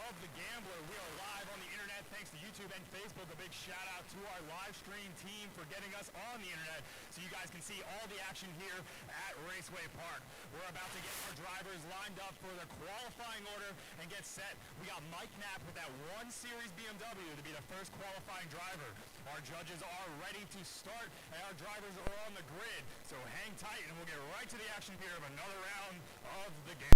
of the Gambler. We are live on the internet thanks to YouTube and Facebook. A big shout out to our live stream team for getting us on the internet so you guys can see all the action here at Raceway Park. We're about to get our drivers lined up for their qualifying order and get set. We got Mike Knapp with that 1 Series BMW to be the first qualifying driver. Our judges are ready to start and our drivers are on the grid. So hang tight and we'll get right to the action here of another round of the game.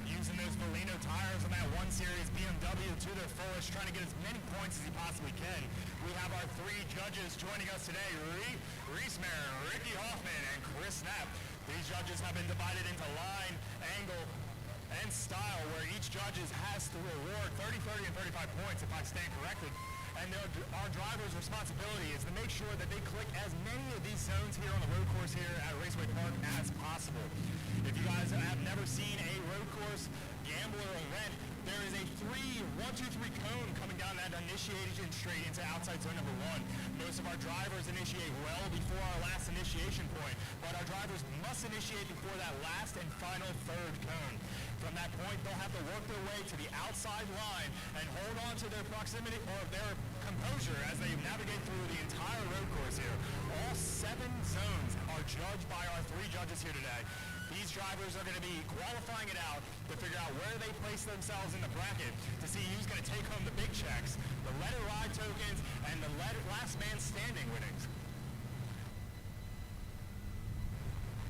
Using those Molino tires on that 1 Series BMW to their fullest, trying to get as many points as he possibly can. We have our 3 judges joining us today, Reese Mayer, Ricky Hoffman, and Chris Knapp. These judges have been divided into line, angle, and style, where each judge has to reward 30, 30, and 35 points, if I stand corrected. And our driver's responsibility is to make sure that they click as many of these zones here on the road course here at Raceway Park as possible. If you guys have never seen a road course gambler event, there is a 1-2-3 cone coming down that initiation straight into outside zone number 1. Most of our drivers initiate well before our last initiation point, but our drivers must initiate before that last and final 3rd cone. From that point, they'll have to work their way to the outside line and hold on to their proximity or their composure as they navigate through the entire road course here. All 7 zones are judged by our 3 judges here today. These drivers are going to be qualifying it out to figure out where they place themselves in the bracket to see who's going to take home the big checks, the let it ride tokens, and the last man standing winnings.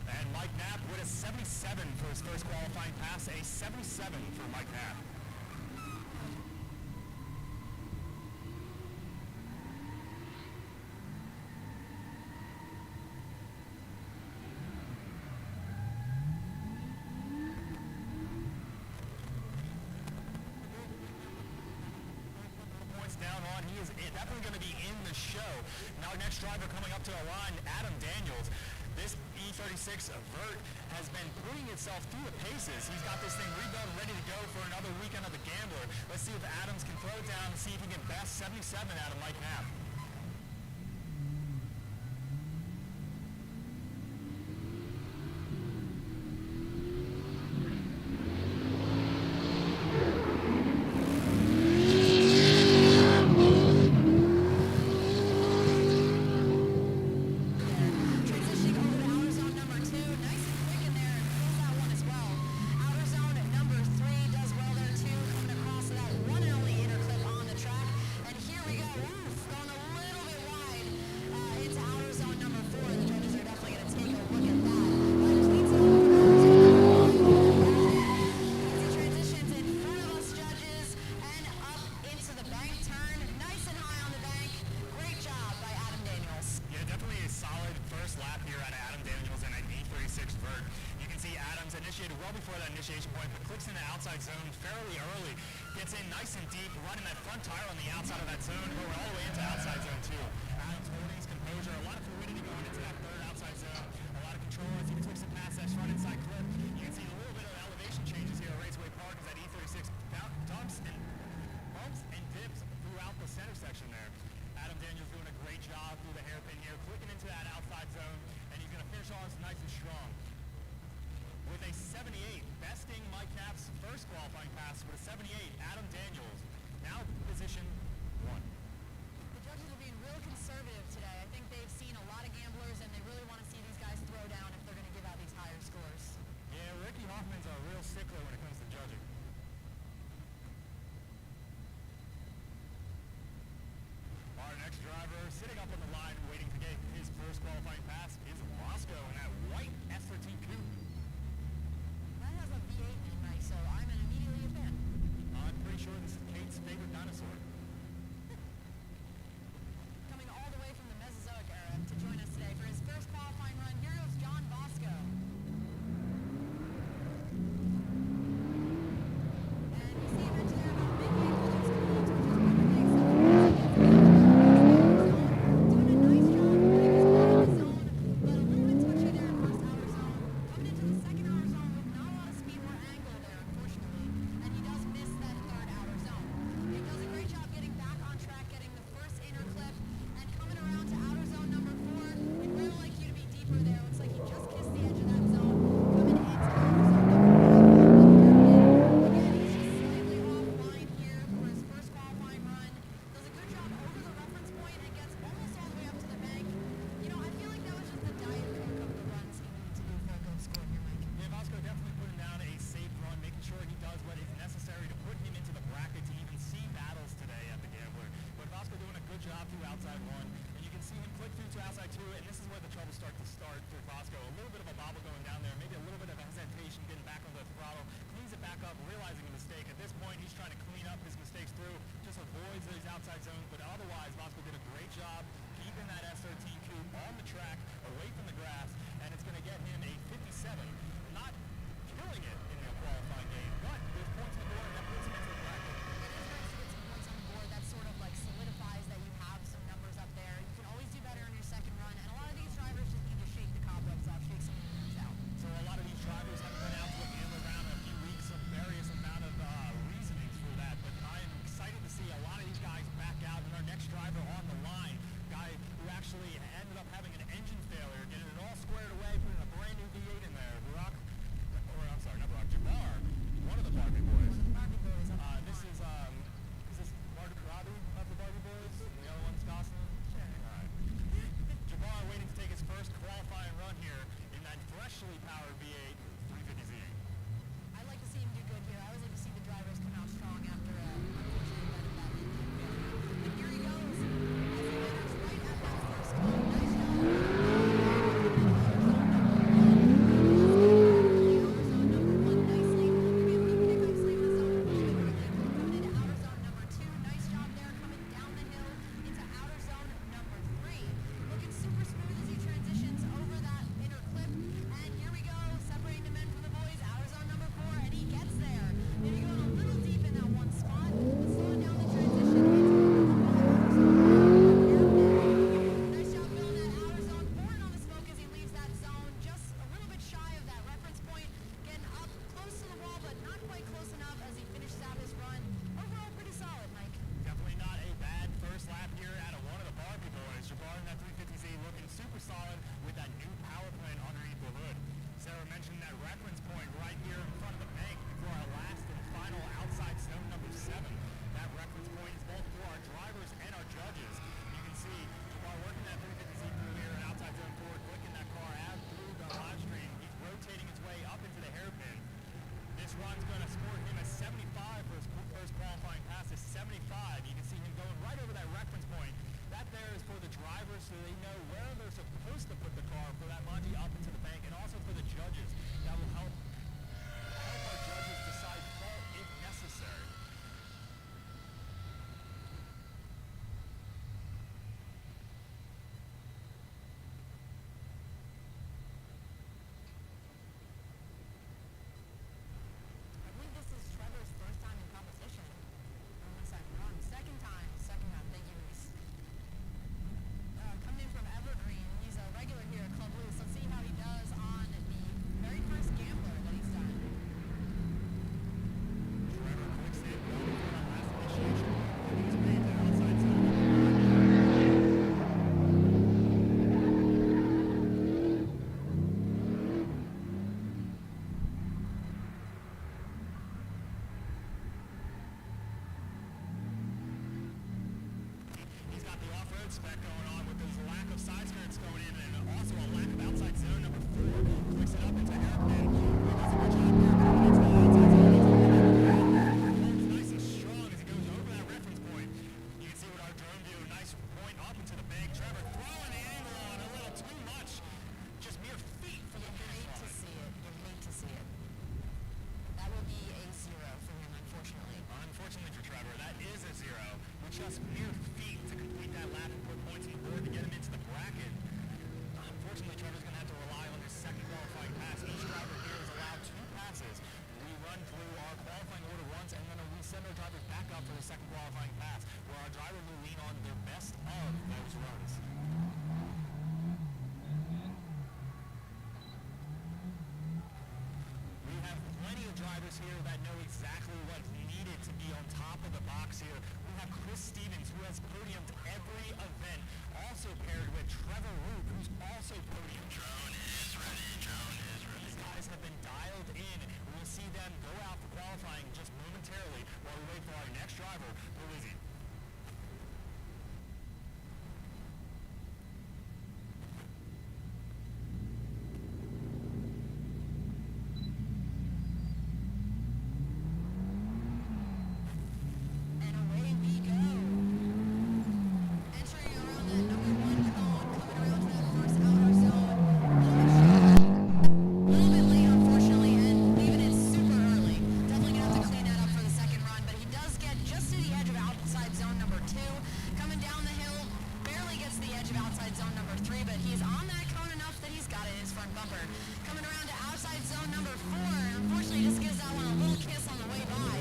And Mike Knapp with a 77 for his first qualifying pass, a 77 for Mike Knapp. Down on, he is definitely going to be in the show. Now our next driver coming up to the line, Adam Daniels. This E36 Vert has been putting itself through the paces. He's got this thing rebuilt, ready to go for another weekend of the Gambler. Let's see if Adams can throw it down and see if he can best 77 out of Mike Knapp. Going times, initiated well before that initiation point, but clicks in the outside zone fairly early. Gets in nice and deep, running that front tire on the outside of that zone, going all the way into outside zone 2. Adams holding his composure, a lot of fluidity going into that third outside zone, a lot of control as he clicks it past that front inside clip. You can see a little bit of elevation changes here at Raceway Park as that E36 dumps and dips throughout the center section there. Adam Daniels doing a great job through the hairpin here, clicking into that outside zone, and he's going to finish off nice and strong. With a 78, besting Mike Knapp's first qualifying pass with a 78, Adam Daniels, now position 1. The judges are being real conservative today. I think they've seen a lot of gamblers, and they really want to see these guys throw down if they're going to give out these higher scores. Yeah, Ricky Hoffman's a real stickler when it comes to judging. Our next driver sitting up on the line waiting to get his first qualifying pass is Bosco in that white S13 coupe. That has a V8 in it, Mike, so I'm immediately a fan. I'm pretty sure this is Kate's favorite dinosaur. Coming all the way from the Mesozoic era to join us today for his first qualifying run, here goes John Bosco. And you see him mention there about big vehicles, which is one of the things that doing a nice job getting his ball in the zone, but a little bit touchy there in first outer zone. Coming into the second outer zone with not a lot of speed or angle there, unfortunately, and he does miss that third outer zone. He does a great job getting back on track, getting the first inner clip, and coming around to outer zone number 4. We'd really like you to be deeper there. Looks like he just kissed the edge of that zone. Coming into outer zone number 5. Again, he's just slightly offline here for his first qualifying run. Does a good job over the reference point and gets almost all the way up to the bank. You know, I feel like that was just the Diet Coke of the runs he needed to do for a good score here, Mike. Yeah, Bosco definitely putting down a safe run, making sure he does what is necessary to put him into the bracket to even see battles today at the Gambler. But Bosco doing a good job through outside 1, and you can see him click through to outside 2, and this is where the trouble starts to start for Bosco. A little bit of a bobble going down there, maybe a little bit of hesitation getting back on the throttle, cleans it back up, realizing a mistake. At this point, he's trying to clean up his mistakes through, just avoids these outside zones, but otherwise, Bosco did a great job keeping that S13 coupe on the track, away from the grass, and it's going to get him a 57. Not killing it in the qualifying game, but there's points on the board, and that puts him into the bracket. It is nice to get some points on the board. That sort of like solidifies that you have some numbers up there. You can always do better on your second run, and a lot of these drivers just need to shake road spec going on with those lack of side skirts going in, and also a lack of outside zone number 4. Clicks it up into hairpin. He does a good job here coming into the outside zone. Holds nice and strong as he goes over that reference point. You can see what our drone view, nice point up into the bank. Trevor throwing the angle on a little too much. Just mere feet for the finish Hate to line. see it. You hate to see it. That will be a 0 for him, unfortunately. Unfortunately for Trevor, that is a 0. With just mere feet to complete that lap and put points on the board to get him into the bracket. Unfortunately, Trevor's going to have to rely on his second qualifying pass. Each driver here is allowed 2 passes. We run through our qualifying order once, and then we send our drivers back up for the second qualifying pass, where our driver will lean on their best of those runs. We have plenty of drivers here that know exactly what's needed to be on top of the box here. We have Chris Stevens, who has podiumed every event, also paired with Trevor Root, who's also podiumed. Drone is ready, drone is ready. These guys have been dialed in. We'll see them go out for qualifying just momentarily while we wait for our next driver, Polizzi. And away we go. Entering around that number 1 cone, coming around to that first outer zone. A little bit late, unfortunately, and leaving it super early. Definitely gonna have to clean that up for the second run, but he does get just to the edge of outside zone number 2. Coming down the hill, barely gets to the edge of outside zone number 3, but he's on that cone enough that he's got it in his front bumper. Coming around to outside zone number 4, and unfortunately just gives that one a little kiss on the way by.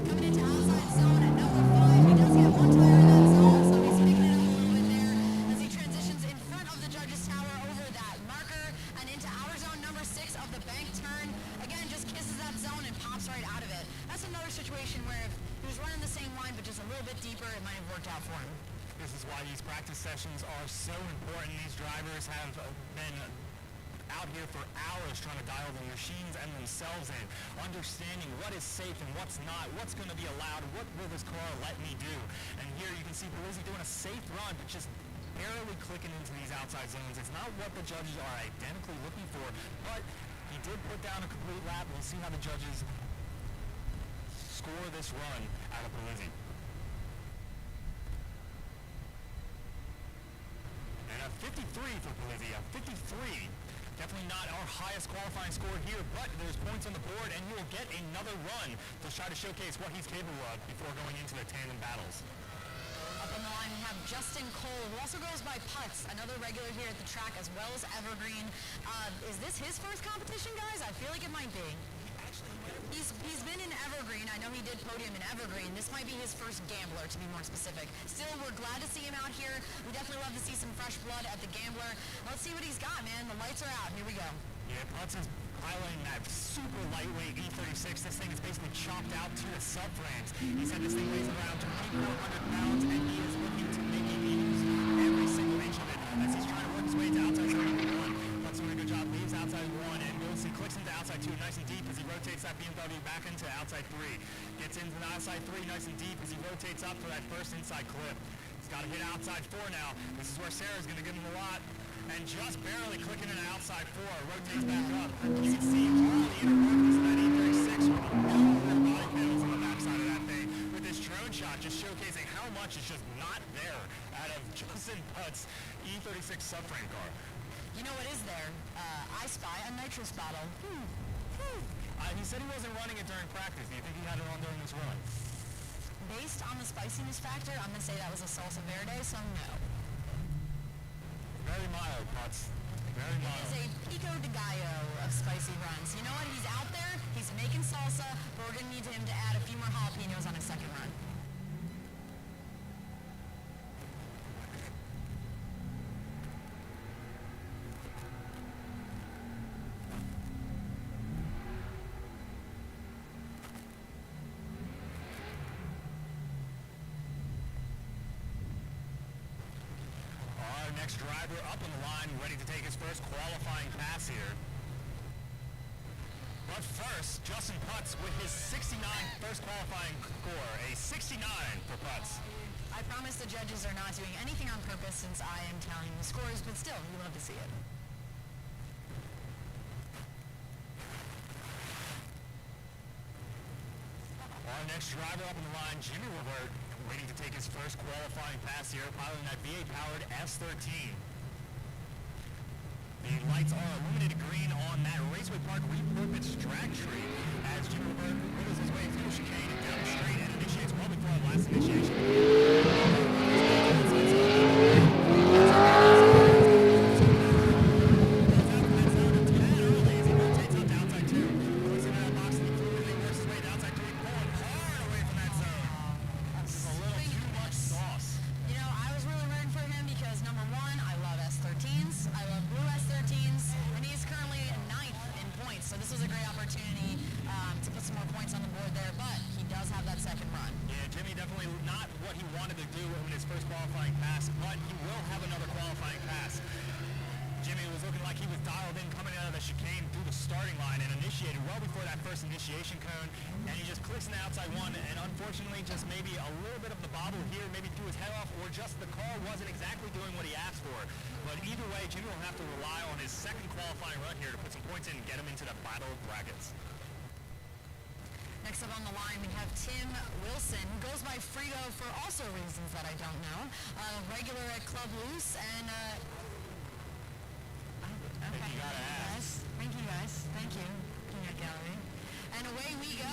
Coming into outside zone at number 5, he does get 1 tire in that zone, so he's picking it up a little bit there as he transitions in front of the judges' tower over that marker and into outer zone number 6 of the bank turn. Again, just kisses that zone and pops right out of it. That's another situation where if he was running the same line but just a little bit deeper, it might have worked out for him. This is why these practice sessions are so important. These drivers have been out here for hours trying to dial the machines and themselves in, understanding what is safe and what's not, what's going to be allowed, what will this car let me do. And here you can see Polizzi doing a safe run, but just barely clicking into these outside zones. It's not what the judges are identically looking for, but he did put down a complete lap. We'll see how the judges score this run out of Polizzi. And a 53 for Polizzi, a 53. Definitely not our highest qualifying score here, but there's points on the board, and he will get another run to try to showcase what he's capable of before going into the tandem battles. Up on the line, we have Justin Cole, who also goes by Putz, another regular here at the track, as well as Evergreen. Is this his first competition, guys? I feel like it might be. He's been in Evergreen. I know he did podium in Evergreen. This might be his first Gambler, to be more specific. Still, we're glad to see him out here. We definitely love to see some fresh blood at the Gambler. Let's see what he's got, man. The lights are out. Here we go. Yeah, Putz is piloting that super lightweight E36. This thing is basically chopped out to the subframes. He said this thing weighs around 2,400 pounds, and he is looking to make it use every single inch of it as he's trying to work his way to outside zone number 1. Putz doing a good job. Leaves outside 1 and goes. He clicks into outside 2 nice and deep as he rotates that BMW back into outside 3. Gets into the outside 3 nice and deep as he rotates up for that first inside clip. He's got to hit outside 4 now. This is where Sarah's going to give him a lot. And just barely clicking into outside 4, rotates back up. You can see all the inner workings of that E36 with no more body panels on the backside of that thing. With this drone shot just showcasing how much is just not there out of Justin Putz's E36 subframe car. You know what is there? I spy a nitrous bottle. He said he wasn't running it during practice. Do you think he had it on during this run? Based on the spiciness factor, I'm going to say that was a salsa verde, so no. Very mild, Putz. Very It mild. is a pico de gallo of spicy runs. You know what? He's out there. He's making salsa, but we're going to need him to add a few more jalapenos on his second run. Next driver up on the line, ready to take his first qualifying pass here. But first, Justin Putz with his 69 first qualifying score, a 69 for Putz. I promise the judges are not doing anything on purpose since I am tallying the scores, but still, you love to see it. Our next driver up on the line, Jimmy Levert, waiting to take his first qualifying pass here, piloting that V8-powered S13. The lights are illuminated green on that Raceway Park repurposed drag tree as Jimmy Levert wiggles his way through the chicane down the straight and initiates well before our last initiation. So this was a great opportunity to put some more points on the board there, but he does have that second run. Yeah, Jimmy definitely not what he wanted to do in his first qualifying pass, but he will have another qualifying pass. Jimmy was looking like he was dialed in coming out of the chicane through the starting line and initiated well before that first initiation cone, and he just clicks in the outside one, and unfortunately just maybe a little bit of the bobble here, maybe threw his head off, or just the car wasn't exactly doing what he asked for. But either way, Jimmy will have to rely on his second qualifying run here to put some points in and get him into the battle of brackets. Next up on the line, we have Tim Wilson, who goes by Frito for also reasons that I don't know. Regular at Club Loose, and okay, you gotta ask. Thank you guys. Thank you, Peanut Gallery. And away we go.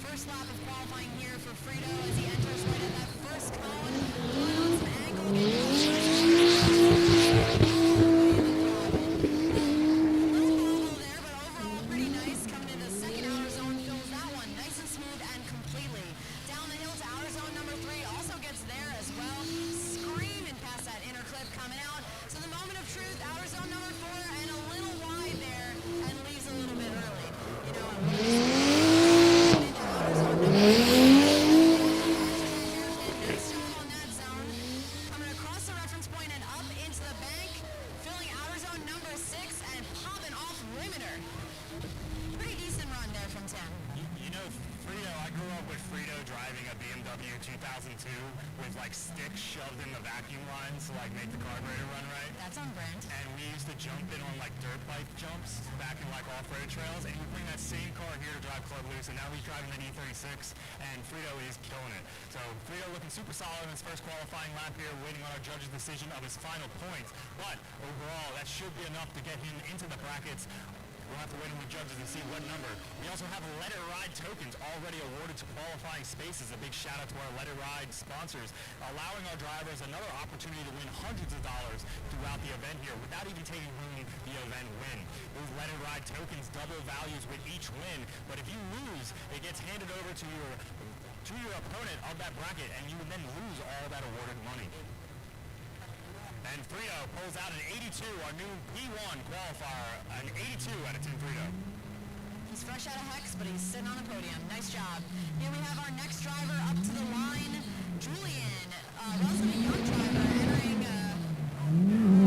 First lap of qualifying here for Frito as he enters right at that first cone. Going on some angle. With like sticks shoved in the vacuum lines to like make the carburetor run right. That's on brand. And we used to jump in on like dirt bike jumps back in like off-road trails, and we bring that same car here to drive Club Loose, and now he's driving an E36, and Frito is killing it. So Frito looking super solid in his first qualifying lap here, waiting on our judge's decision of his final points. But overall, that should be enough to get him into the brackets. We'll have to wait on the judges to see what number. We also have Let It Ride tokens already awarded to qualifying spaces. A big shout out to our Let It Ride sponsors, allowing our drivers another opportunity to win hundreds of dollars throughout the event here without even taking home the event win. Those Let It Ride tokens double values with each win, but if you lose, it gets handed over to your opponent of that bracket, and you would then lose all that awarded money. And Frito pulls out an 82, our new P1 qualifier, an 82 out of 10 Frito. He's fresh out of Hex, but he's sitting on the podium. Nice job. Here we have our next driver up to the line, Julian, relatively young driver, entering a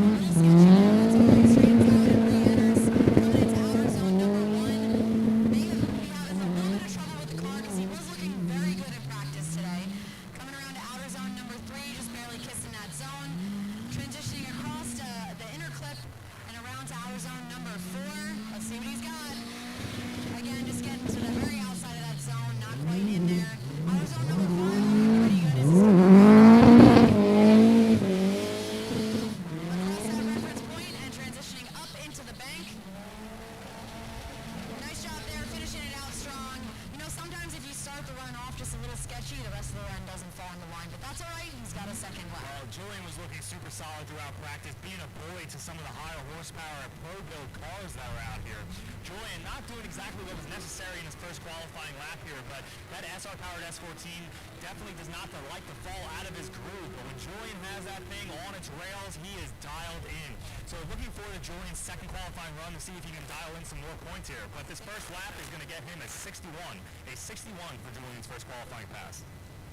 little sketchy. It's a very straight out and re-enters, coming into outer zone number 1. Maybe he has a little bit of trouble with the car because he was looking very good in practice today. Coming around to outer zone number 3, just barely kissing that zone. Transitioning across to the inner clip and around to outer zone number 4. Let's see what he's got. Again, just getting to the very outside of that zone, not quite in there. Outer zone number 5 looking pretty good. Across that reference point and transitioning up into the bank. Nice job there, finishing it out strong. You know, sometimes if you start the run off just a little sketchy, the rest of the run doesn't fall in the line, but that's all right. He's got a second lap. Julian was looking super solid throughout practice, being a bully to some of the higher horsepower pro-build cars that were out here. Julian not doing exactly what was necessary in his first qualifying lap here, but that SR-powered S14 definitely does not like to fall out of his groove. But when Julian has that thing on its rails, he is dialed in. So looking forward to Julian's second qualifying run to see if he can dial in some more points here. But this first lap is going to get him a 61. A 61 for Julian's first qualifying pass.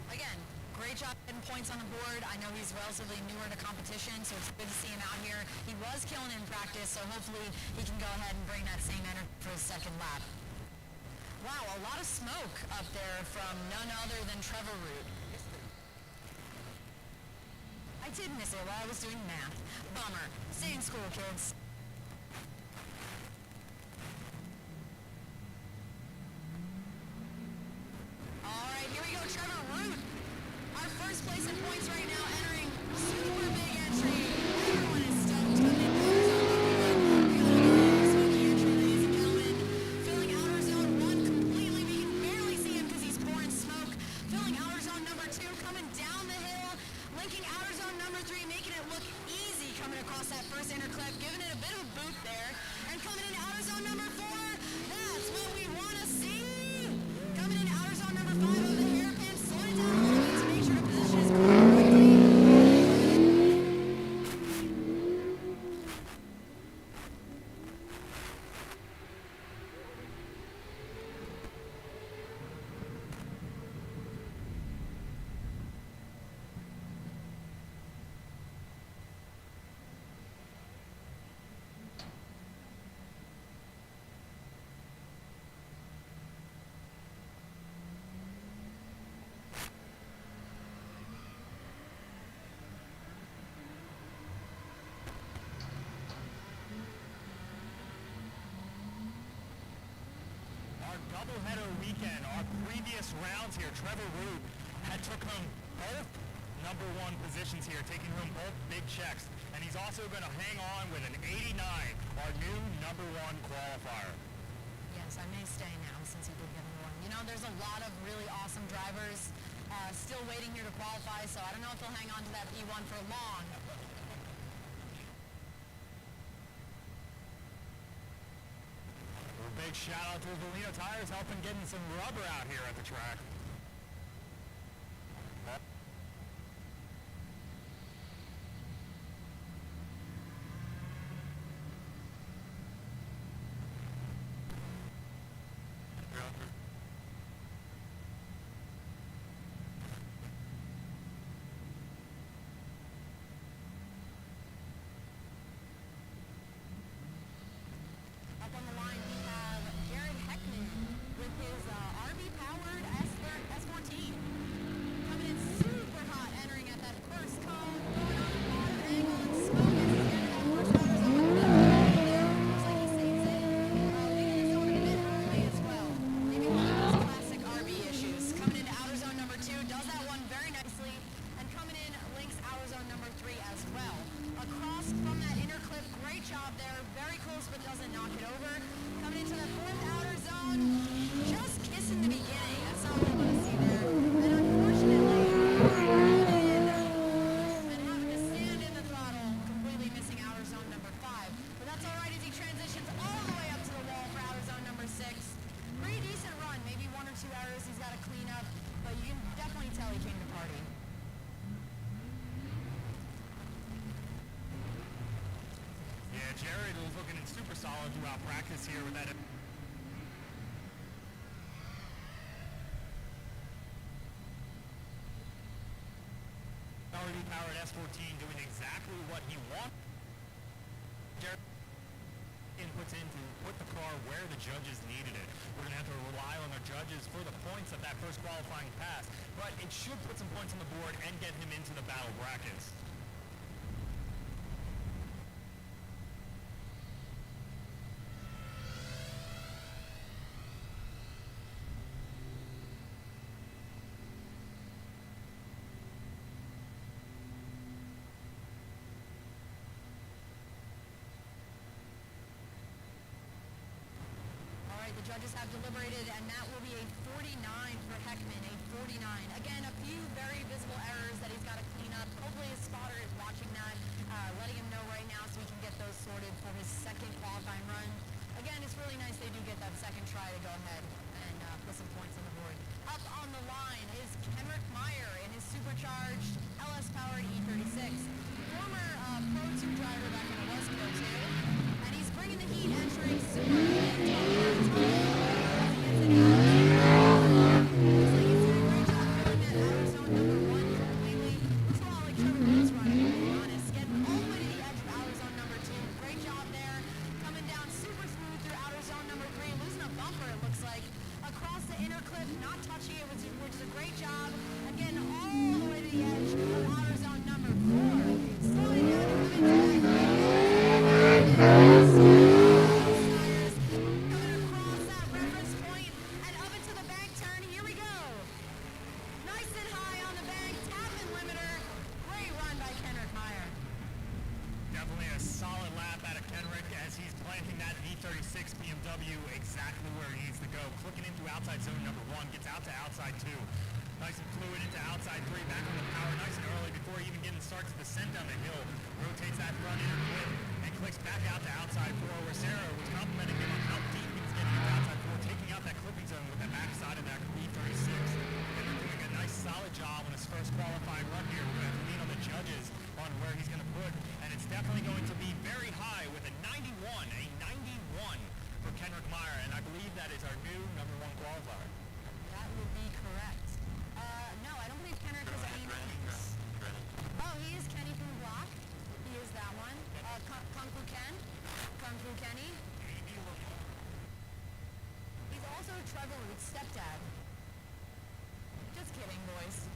Again, great job getting points on the board. I know he's relatively newer to competition, so it's good to see him out here. He was killing in practice, so hopefully he can go ahead and bring that same energy for his second lap. Wow, a lot of smoke up there from none other than Trevor Root. Did miss it while I was doing math. Bummer. Stay in school, kids. All right, here we go. Trevor Root. Our first place in points right now, entering super big entry. Everyone is stoked. Coming in outer zone number 1. We got a smoky entry, ladies and gentlemen. Filling outer zone 1 completely. We can barely see him because he's pouring smoke. Filling outer zone number 2, coming down the hill. Linking outer zone number 3, making it look easy coming across that first interclip, giving it a bit of a boot there. And coming into outer zone number 4, that's what we want to see. Coming into outer zone number 5 over the hairpin, slow it down a little bit to make sure the position is correctly. Doubleheader weekend, our previous rounds here, Trevor Root had took home both number 1 positions here, taking home both big checks, and he's also going to hang on with an 89, our new number 1 qualifier. Yes, I may stay now since he did get me one. You know, there's a lot of really awesome drivers still waiting here to qualify, so I don't know if he'll hang on to that E1 for long. Big shout out to Valino Tires helping getting some rubber out here at the track. Up on the line, we have Jared Heckman with his RB-powered S14. Coming in super hot, entering at that first cone, going on the water angle and smoking to get that first outer zone. Looks like he saves it. Leaving his zone a bit early as well. Maybe one of those classic RB issues. Coming into outer zone number 2, does that one very nicely. And coming in, links outer zone number 3 as well. Across from that inner clip, great job there. Very close, but doesn't knock it over. Coming into the 4th outer zone, just kissing the beginning. That's not what I want to see there. And unfortunately, and having to stand in the throttle, completely missing outer zone number 5. But that's all right as he transitions all the way up to the wall for outer zone number 6. Pretty decent run, maybe 1 or 2 errors he's got to clean up, but you can definitely tell he came to party. Yeah, Jared was looking super solid throughout practice here with that. Powered S14 doing exactly what he wanted. Jared inputs in to put the car where the judges needed it. We're going to have to rely on the judges for the points of that first qualifying pass, but it should put some points on the board and get him into the battle brackets. The judges have deliberated, and that will be a 49 for Heckman, a 49. Again, a few very visible errors that he's got to clean up. Hopefully his spotter is watching that, letting him know right now so he can get those sorted for his second qualifying run. Again, it's really nice they do get that second try to go ahead and put some points on the board. Up on the line is Kenrick Meyer in his supercharged LS-powered E36. Former Pro 2 driver back when it was Pro 2. And he's bringing the heat, entering super across the inner clip, not touching it, which is a great job. Again, all the way to the edge of outer zone number 4. BMW exactly where he needs to go. Clicking into outside zone number 1, gets out to outside 2. Nice and fluid into outside 3, back on the power nice and early before even getting starts to descend down the hill. Rotates that front inner clip and clicks back out to outside 4, where Sarah was complimenting him on how deep he was getting into outside 4, taking out that clipping zone with the backside of that B36. And they're doing a nice solid job on his first qualifying run here. We're going to have to lean on the judges on where he's going to put, and it's definitely going to be very high with a 91 for Kendrick Meyer, and I believe that is our new number 1 qualifier. That would be correct. No, I don't believe Kendrick is any... Oh, he is Kenny from the block. He is that one. Kung Fu Ken. Kung Fu Kenny. He's also Trevor Root's stepdad. Just kidding, boys.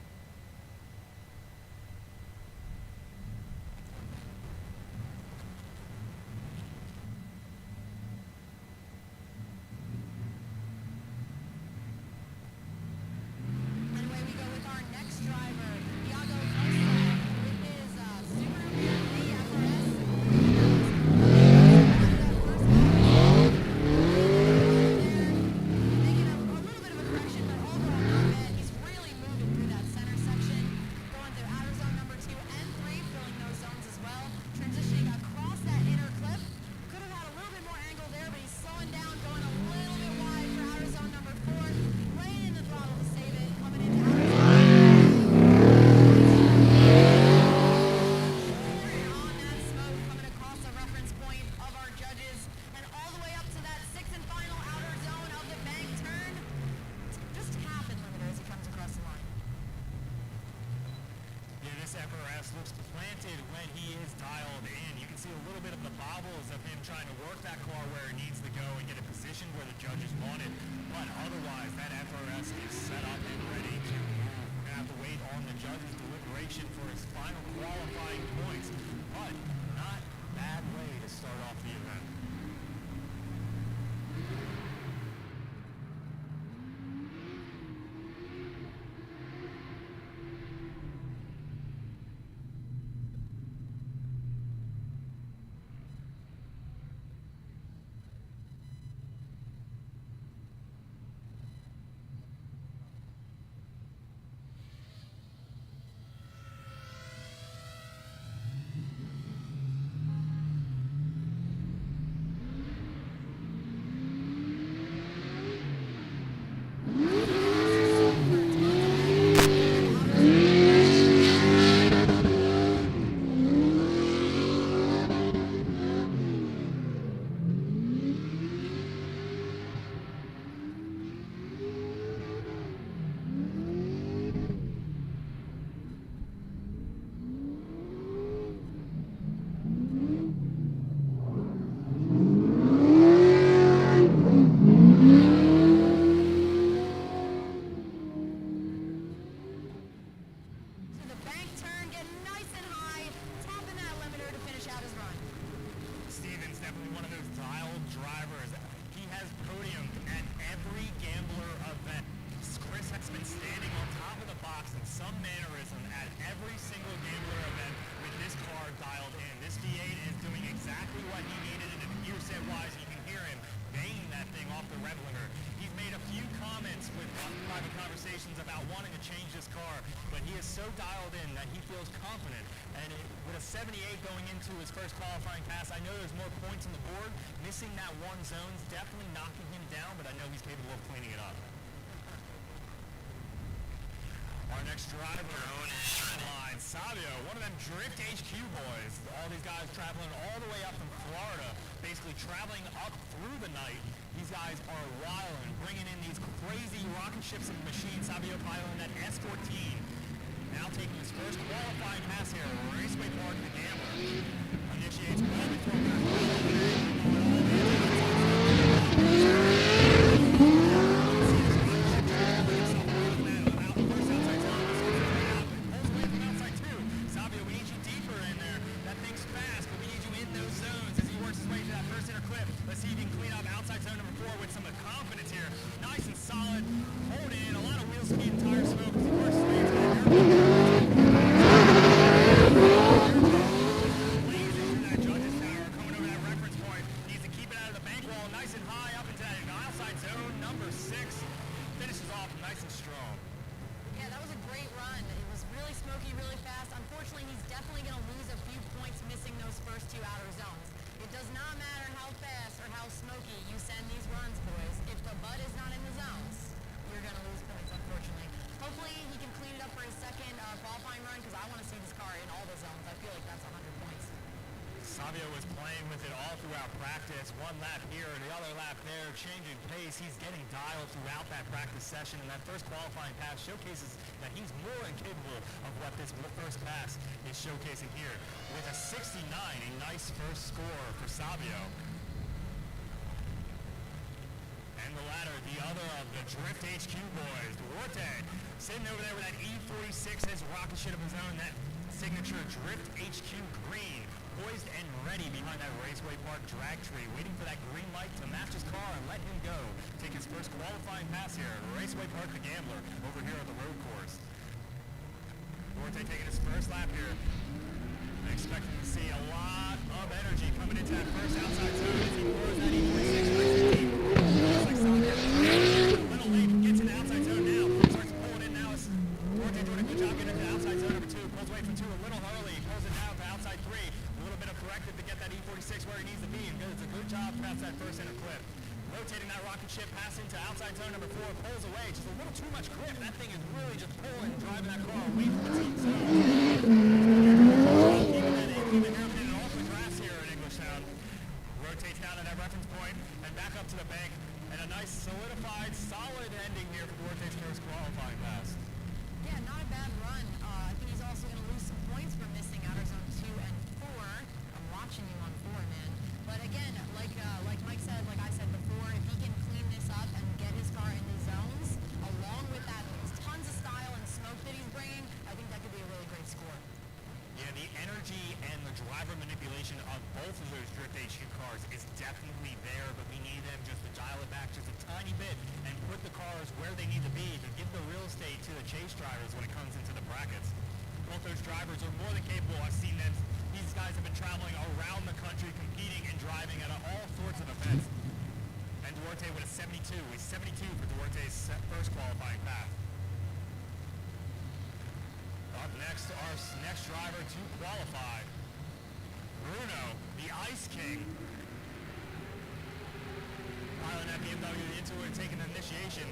Looks planted when he is dialed in. You can see a little bit of the bobbles of him trying to work that car where it needs to go and get it positioned where the judges want it. But otherwise, that FRS is set up and ready to move. We're going to have to wait on the judges' deliberation for his final qualifying points. But not a bad way to start off the event. About wanting to change this car, but he is so dialed in that he feels confident, and with a 78 going into his first qualifying pass, I know there's more points on the board. Missing that one zone is definitely knocking him down, but I know he's capable of cleaning it up. Our next driver on the line, Savio, one of them Drift HQ boys. All these guys traveling all the way up from Florida, basically traveling up through the night. These guys are wilding, bringing in these crazy rocket ships and machines. Savio piloting that S14. Now taking his first qualifying pass here. Raceway Park, the Gambler. Initiates well before Savio, we need you deeper in there. That thing's fast, but we need you in those zones as he works his way to that first inner clip. Let's see if he can clean up outside zone number 4 with some confidence here. Nice and solid. Hold in. A lot of wheel speed and tire smoke as he works his way into that blazing through that judges tower, coming over that reference point. Needs to keep it out of the bank wall. Nice and cruising high up into that outside zone. Number 6 finishes off nice and strong. Yeah, that was a great run. It was really smoky, really fast. Unfortunately, he's definitely going to lose a few points missing those first 2 outer zones. It does not matter how fast or how smoky you send these runs, boys. If the bud is not in the zones, you're going to lose points, unfortunately. Hopefully, he can clean it up for his second qualifying run, because I want to see this car in all the zones. I feel like that's 100 points. Savio was playing with it all throughout practice. One lap here, the other lap there, changing pace. He's getting dialed throughout that practice session, and that first qualifying pass showcases that he's more than capable of what this first pass is showcasing here. With a 69, a nice first score for Savio. And the ladder, the other of the Drift HQ boys, Duarte, sitting over there with that E46, his rocket ship of his own, that signature Drift HQ green, poised and ready behind that Raceway Park drag tree, waiting for that green light to match his car and let him go. Take his first qualifying pass here, Raceway Park the Gambler, over here at the road course. Duarte taking his first lap here. Expecting to see a lot of energy coming into that first outside zone as he throws that E46 nice and deep. Looks like Savio a little late, gets in the outside zone now. Starts pulling in now. Duarte doing a good job getting into the outside zone number 2. Pulls away from 2 a little early. Pulls it down to outside 3. A little bit of corrective to get that E46 where he needs to be. And does a good job past that first inner clip. Rotating that rocket ship, passing to outside zone number 4. Pulls away. Just a little too much grip. That thing is really just pulling, driving that car away from the team zone. Keeping the hairpin off the grass here at Englishtown. Rotates down to that reference point and back up to the bank. And a nice solidified, solid ending here for Duarte's first qualifying pass. Yeah, not a bad run. I think he's also going to lose some points for missing outer zone 2 and 4. I'm watching you on 4, man. But again, like Mike said, like I said before, if he can clean this up and get his car in the zones, along with that tons of style and smoke that he's bringing, I think that could be a really great score. Yeah, the energy and the driver manipulation of both of those Drift HQ cars is definitely there, but we need them just to dial it back just a tiny bit and put the cars where they need to be to give the real estate to the chase drivers when it comes into the brackets. Both those drivers are more than capable. I've seen them. These guys have been traveling around the country, competing and driving at all sorts of events. And Duarte with a 72. He's 72 for Duarte's first qualifying pass. Up next, our next driver to qualify, Bruno, the Ice King. Piling that BMW into it, taking the initiation.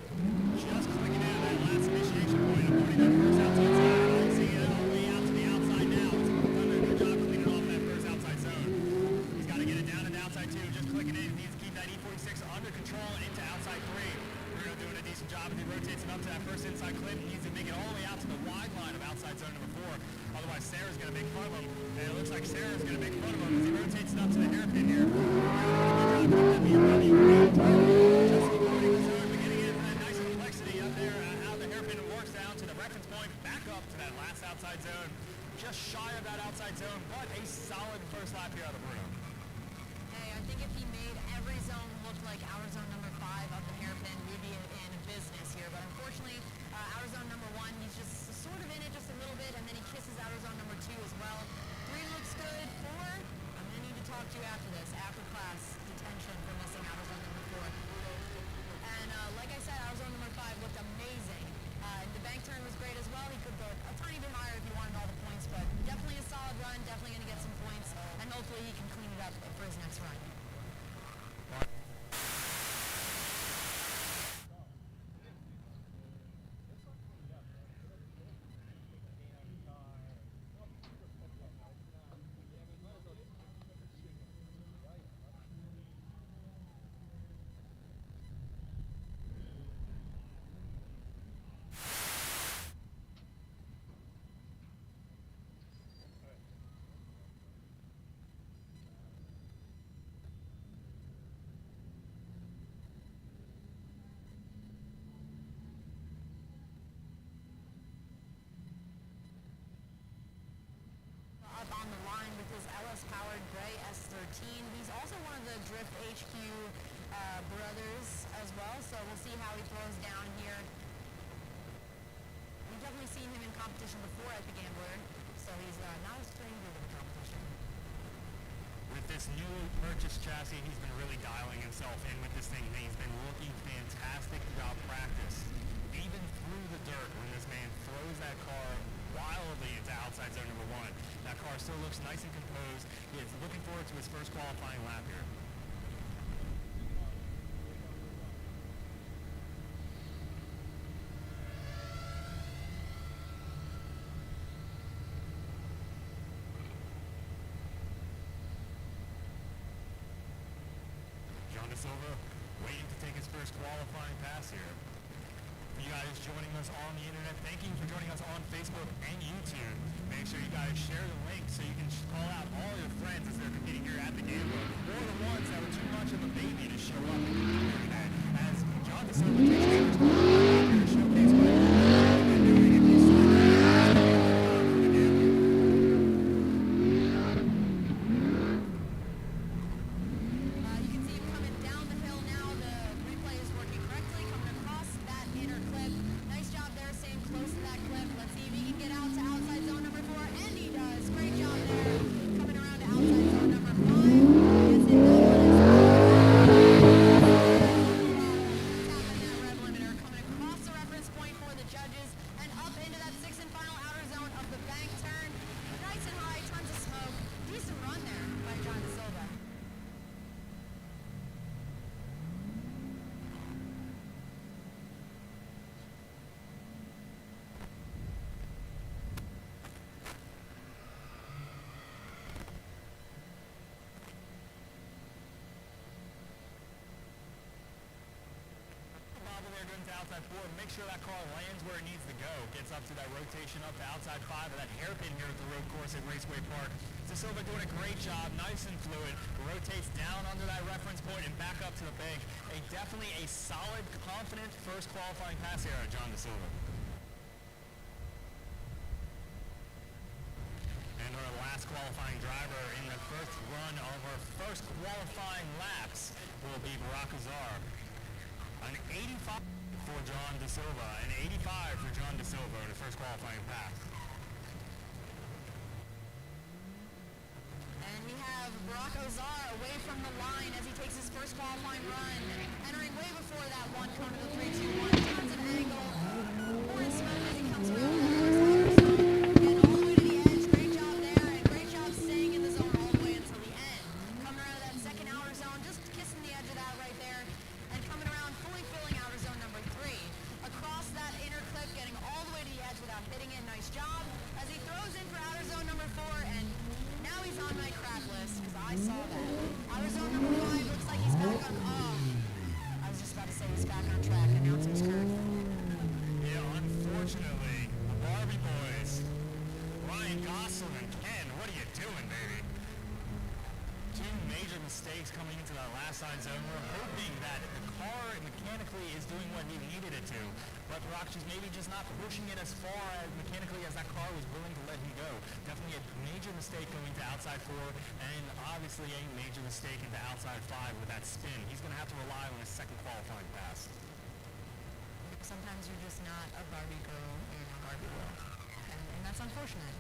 Just clicking in that last initiation point, avoiding that first outside zone. Seeing it all the way out to the outside now. He's done a good job cleaning off that first outside zone. He's got to get it down to the outside 2. Just clicking in. He needs to keep that E46 under control and into outside 3. Bruno doing a decent job as he rotates it up to that first inside clip. He needs to make it all the way out to the wide line of outside zone number 4. Otherwise, Sarah's going to make fun of him. And it looks like Sarah's going to make fun of him as he rotates it up to the hairpin here. Good job keeping that BMW just avoiding the zone, but getting into that nice complexity up there. How the hairpin works down to the reference point, back up to that last outside zone. Just shy of that outside zone, but a solid first lap here out of Bruno. Hey, I think if he made every zone look like outer zone number 5 of the hairpin, we'd be in business here. But unfortunately, outer zone number 1, he's just sort of in it just a little bit, and then he kisses outer zone number 2 as well. 3 looks good. 4, I'm going to need to talk to you after this, after class detention for missing outer zone number 4. And like I said, outer zone number 5 looked amazing. The bank turn was great as well. He could go a tiny bit higher if he wanted all the points, but definitely a solid run, definitely going to get some points, and hopefully he can clean it up for his next run. On the line with his LS-powered gray S13. He's also one of the Drift HQ brothers as well, so we'll see how he throws down here. We've definitely seen him in competition before at the Gambler, so he's not a stranger to the competition. With this newly purchased chassis, he's been really dialing himself in with this thing, and he's been looking fantastic throughout practice. Even through the dirt, when this man throws that car wildly into outside zone number 1, that car still looks nice and composed. He is looking forward to his first qualifying lap here. Silva waiting to take his first qualifying pass here. For you guys joining us on the internet, thank you for joining us on Facebook and YouTube. Make sure you guys share the link so you can call out all your friends as they're competing here at the game, or the ones that were too much of a baby to show up and compete here today. As John DeSilva takes his first qualifying here to showcase what he's been doing in these outside 4, make sure that car lands where it needs to go, gets up to that rotation up to outside 5, or that hairpin here at the road course at Raceway Park. DeSilva doing a great job, nice and fluid, rotates down under that reference point and back up to the bank. Definitely a solid, confident first qualifying pass here at John DeSilva. And our last qualifying driver in the first run of our first qualifying laps will be Barack Azar. An 85 for John DeSilva, an 85 for John DeSilva in the first qualifying pass. And we have Barack Azar away from the line as he takes his first qualifying run, entering way before that one cone of the 3-2-1, tons of angle, pouring smoke as he comes around the first outer zone, and all the way to the edge. Great job there, and great job staying in the zone all the way until the end. Coming around to that second outer zone, just kissing the edge of that right there, and coming around fully filling outer zone number 3. Across that inner clip, getting all the way to the edge without hitting it. Nice job as he throws in for outer zone number 4, and now he's on my crap list because I saw that. Outer zone number 5 looks like he's back on. Oh, I was just about to say he's back on track. Announcer's curve. Yeah, unfortunately, the Barbie boys, Ryan Gosselin and Ken, what are you doing, baby? Two major mistakes coming into that last side zone. We're hoping that the car mechanically is doing what he needed it to, but Barack is maybe just not pushing it as far as mechanically as that car was willing to let him go. Definitely a major mistake going to outside 4, and obviously a major mistake into outside 5 with that spin. He's going to have to rely on his second qualifying pass. Sometimes you're just not a Barbie girl in a Barbie world, and that's unfortunate.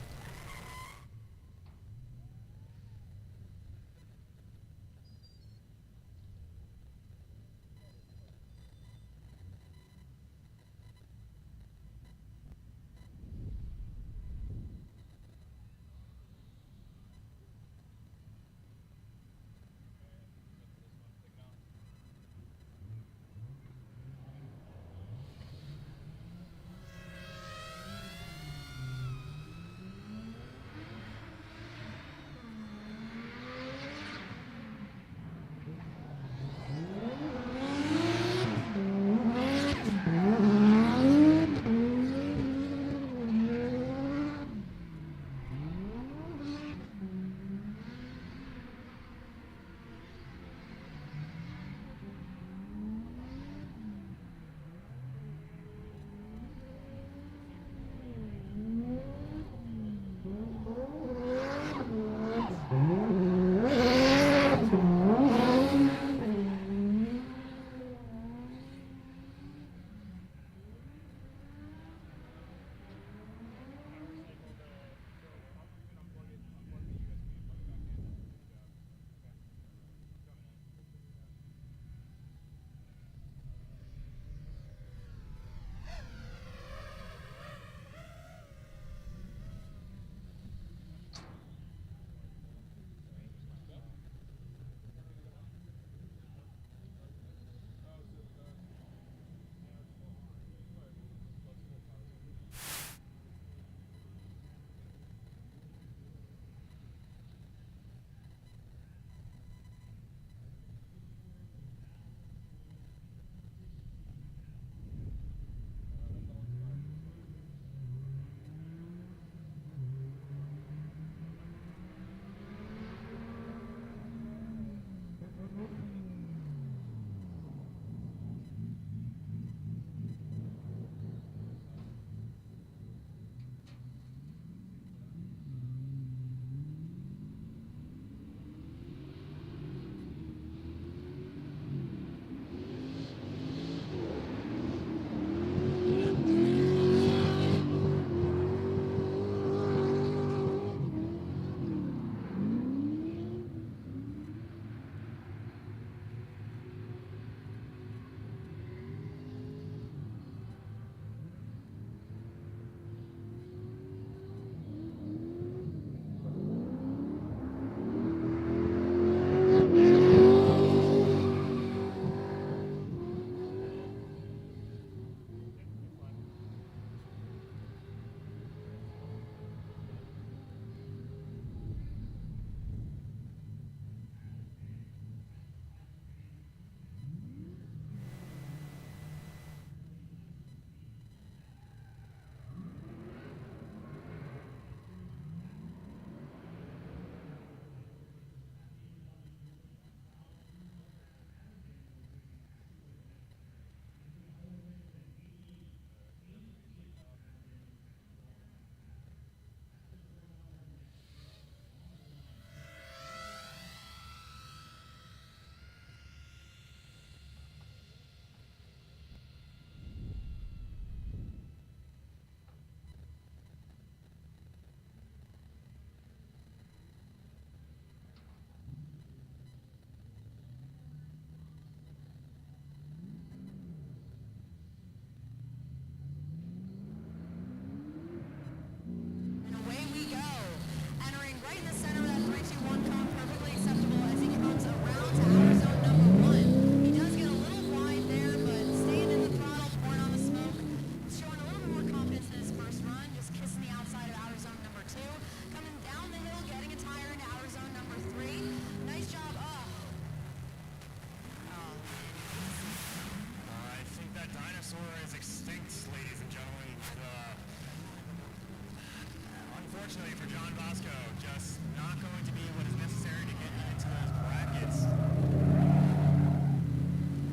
unfortunately for John Bosco, just not going to be what is necessary to get into those brackets.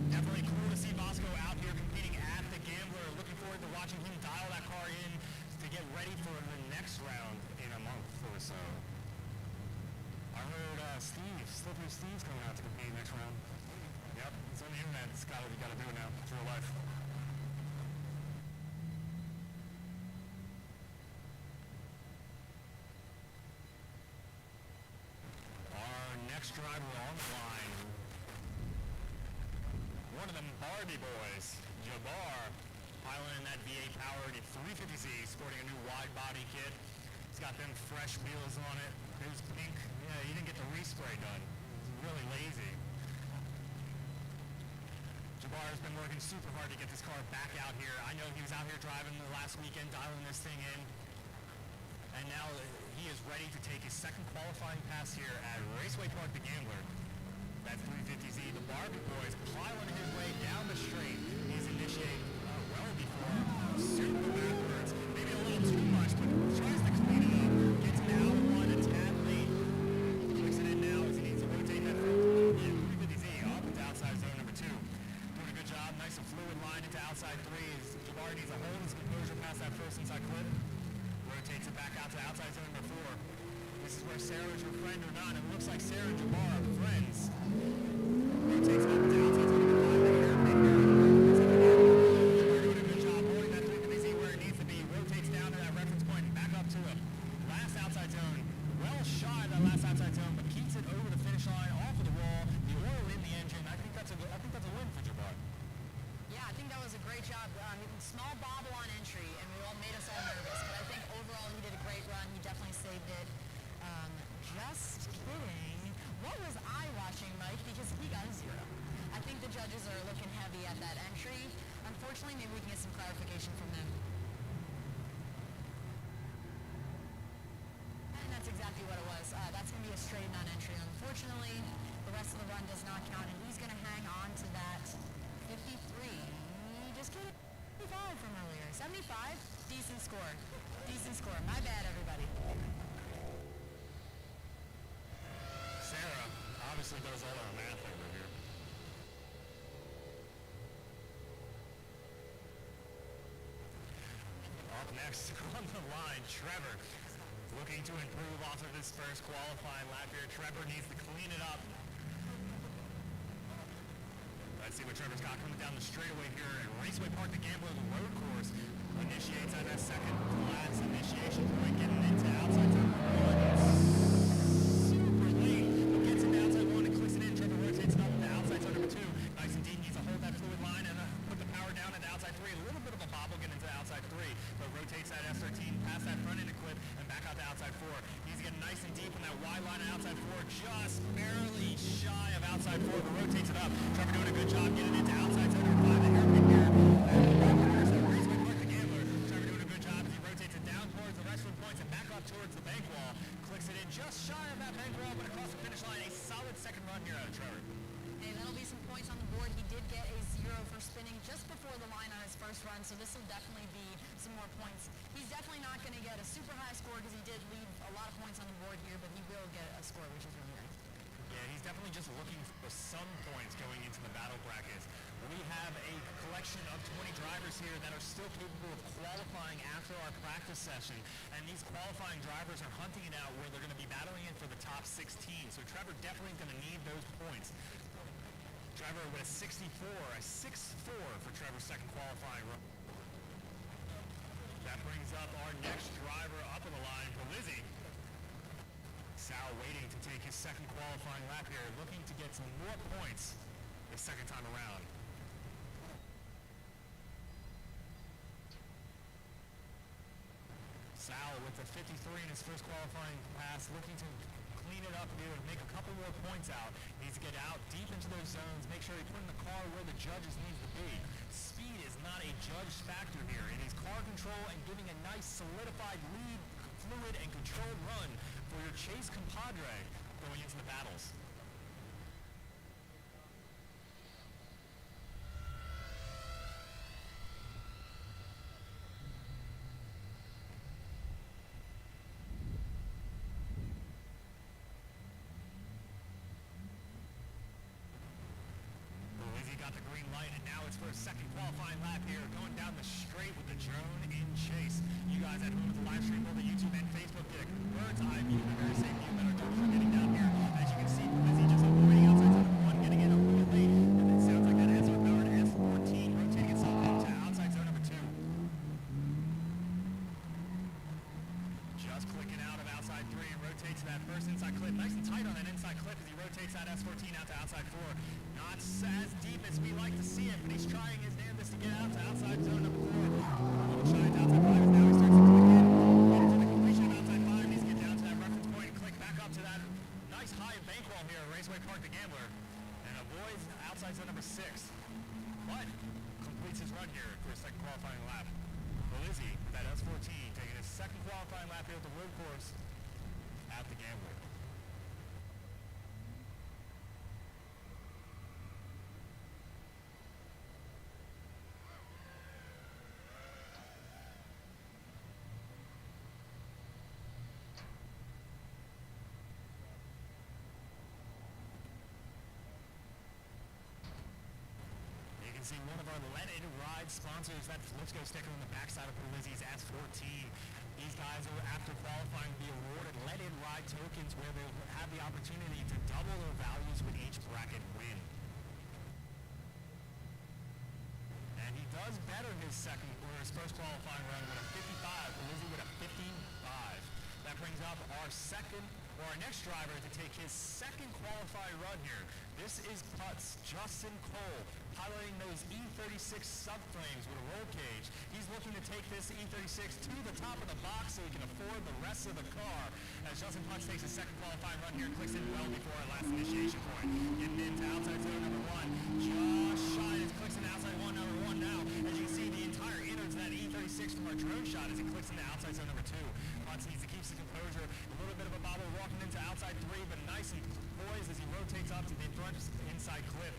Definitely cool to see Bosco out here competing at the Gambler. Looking forward to watching him dial that car in to get ready for the next round in a month or so. I heard Slippery Steve's coming out to compete next round. Yep, it's on the internet. It's got you got to do it now. It's real life. Our next driver on the line, one of them Barbie boys, Jabbar, piloting that V8-powered 350Z, sporting a new wide-body kit. He's got them fresh wheels on it. It was pink. Yeah, he didn't get the respray done. He's really lazy. Jabbar's been working super hard to get this car back out here. I know he was out here driving the last weekend, dialing this thing in. And now he is ready to take his second qualifying pass here at Raceway Park the Gambler. That 350Z, the Barbie boys plowing his way down the straight. He's initiated well before, super backwards, maybe a little too much, but tries to clean it up. Gets out of one, a tad late. Clicks it in now as he needs to rotate that 350Z up into outside zone number 2. Doing a good job, nice and fluid line into outside 3 as Jabbar needs to hold his composure past that first inside clip. Rotates it back out to outside zone number 4. This is where Sarah is your friend or not. It looks like Sarah and Jabbar are friends. Rotates it up to outside zone number 5 right here. Jabbar doing a good job holding that 350Z where it needs to be. Rotates down to that reference point and back up to a last outside zone. Well shy of that last outside zone, but keeps it over the finish line, off of the wall. The oil in the engine. I think that's a win for Jabbar. Yeah, I think that was a great job. Small bobble on entry, and we all made us all nervous. But I think overall he did a great run. He definitely saved it. Just kidding. What was I watching, Mike? Because he got a 0. I think the judges are looking heavy at that entry. Unfortunately, maybe we can get some clarification from them. And that's exactly what it was. That's going to be a straight non-entry. Unfortunately, the rest of the run does not count, and he's going to hang on to that 53. Just kidding. 75 from earlier. 75? Decent score. Decent score. My bad, everybody. Sarah obviously does all our math over here. Up next on the line, Trevor. Looking to improve off of his first qualifying lap here. Trevor needs to clean it up. Let's see what Trevor's got coming down the straightaway here at Raceway Park the Gambler, the road course. Initiates at that second class initiation point, getting into outside zone 1. Super late, but gets into outside 1 and clicks it in. Trevor rotates it up to outside zone number 2. Nice and deep, needs to hold that fluid line and put the power down into outside 3. A little bit of a bobble getting into outside 3, but rotates that S13 past that front end clip and back out to outside 4. Needs to get nice and deep in that wide line at outside 4, just barely shy of outside 4, but rotates it up. Trevor doing a good job getting into outside zone number 5, the hairpin here. Raceway Park the Gambler. Trevor doing a good job as he rotates it down towards the restaurant points and back up towards the bank wall. Clicks it in just shy of that bank wall, but across the finish line, a solid second run here out of Trevor. Hey, that'll be some points on the board. He did get a 0 for spinning just before the line on his first run, so this will definitely be some more points. He's definitely not going to get a super high score because he did leave a lot of points on the board here, but he will get a score, which is really nice. Yeah, he's definitely just looking for some points going into the battle brackets. We have a collection of 20 drivers here that are still capable of qualifying after our practice session. And these qualifying drivers are hunting it out where they're going to be battling it for the top 16. So Trevor definitely going to need those points. Trevor with a 64, a 6-4 for Trevor's second qualifying run. That brings up our next driver up on the line, Lizzie. Sal waiting to take his second qualifying lap here, looking to get some more points the second time around. Sal with the 53 in his first qualifying pass, looking to clean it up here and make a couple more points out. Needs to get out deep into those zones, make sure he's putting the car where the judges need to be. Speed is not a judge factor here. It is car control and giving a nice solidified lead, fluid and controlled run for your Chase compadre going into the battles. got the green light, and now it's for a second qualifying lap here, going down the straight with the drone in chase. You guys at home with the live stream, both the YouTube and Facebook, get a bird's eye view, the very same view that our judges are getting down here. As you can see, Lizzie just avoiding outside zone number 1, getting in a little late, and it sounds like that S-powered S14 rotating itself into outside zone number 2. Just clicking out of outside 3 and rotates that first inside clip. Nice and tight on that inside clip as he rotates that S14 out to outside 4. Not as deep as we like to see it, but he's trying his damnedest to get out to outside zone number 4. A little shy to outside 5 as now he starts to click in. Get into the completion of outside 5. Needs to get down to that reference point and click back up to that nice high bank wall here at Raceway Park the Gambler. And avoids outside zone number 6. But completes his run here for a second qualifying lap. Lizzie with that S14 taking his second qualifying lap here at the road course at the Gambler. See one of our Let It Ride sponsors, that Flipsco sticker on the backside of Lizzie's S14. These guys are, after qualifying, be awarded Let It Ride tokens where they have the opportunity to double their values with each bracket win. And he does better his first qualifying run with a 55, Lizzie with a 55. That brings up our next driver to take his second qualifying run here. This is Putz, Justin Cole, piloting those E36 subframes with a roll cage. He's looking to take this E36 to the top of the box so he can afford the rest of the car. As Justin Putz takes his second qualifying run here, clicks in well before our last initiation point. Getting into outside zone number 1. Just shy as clicks into outside number 1 now. As you can see, the entire innards of that E36 from our drone shot as it clicks into outside zone number 2. Putz needs to keep his composure. A little bit of a bobble walking into outside 3, but nice and poised as he rotates up to the front inside clip.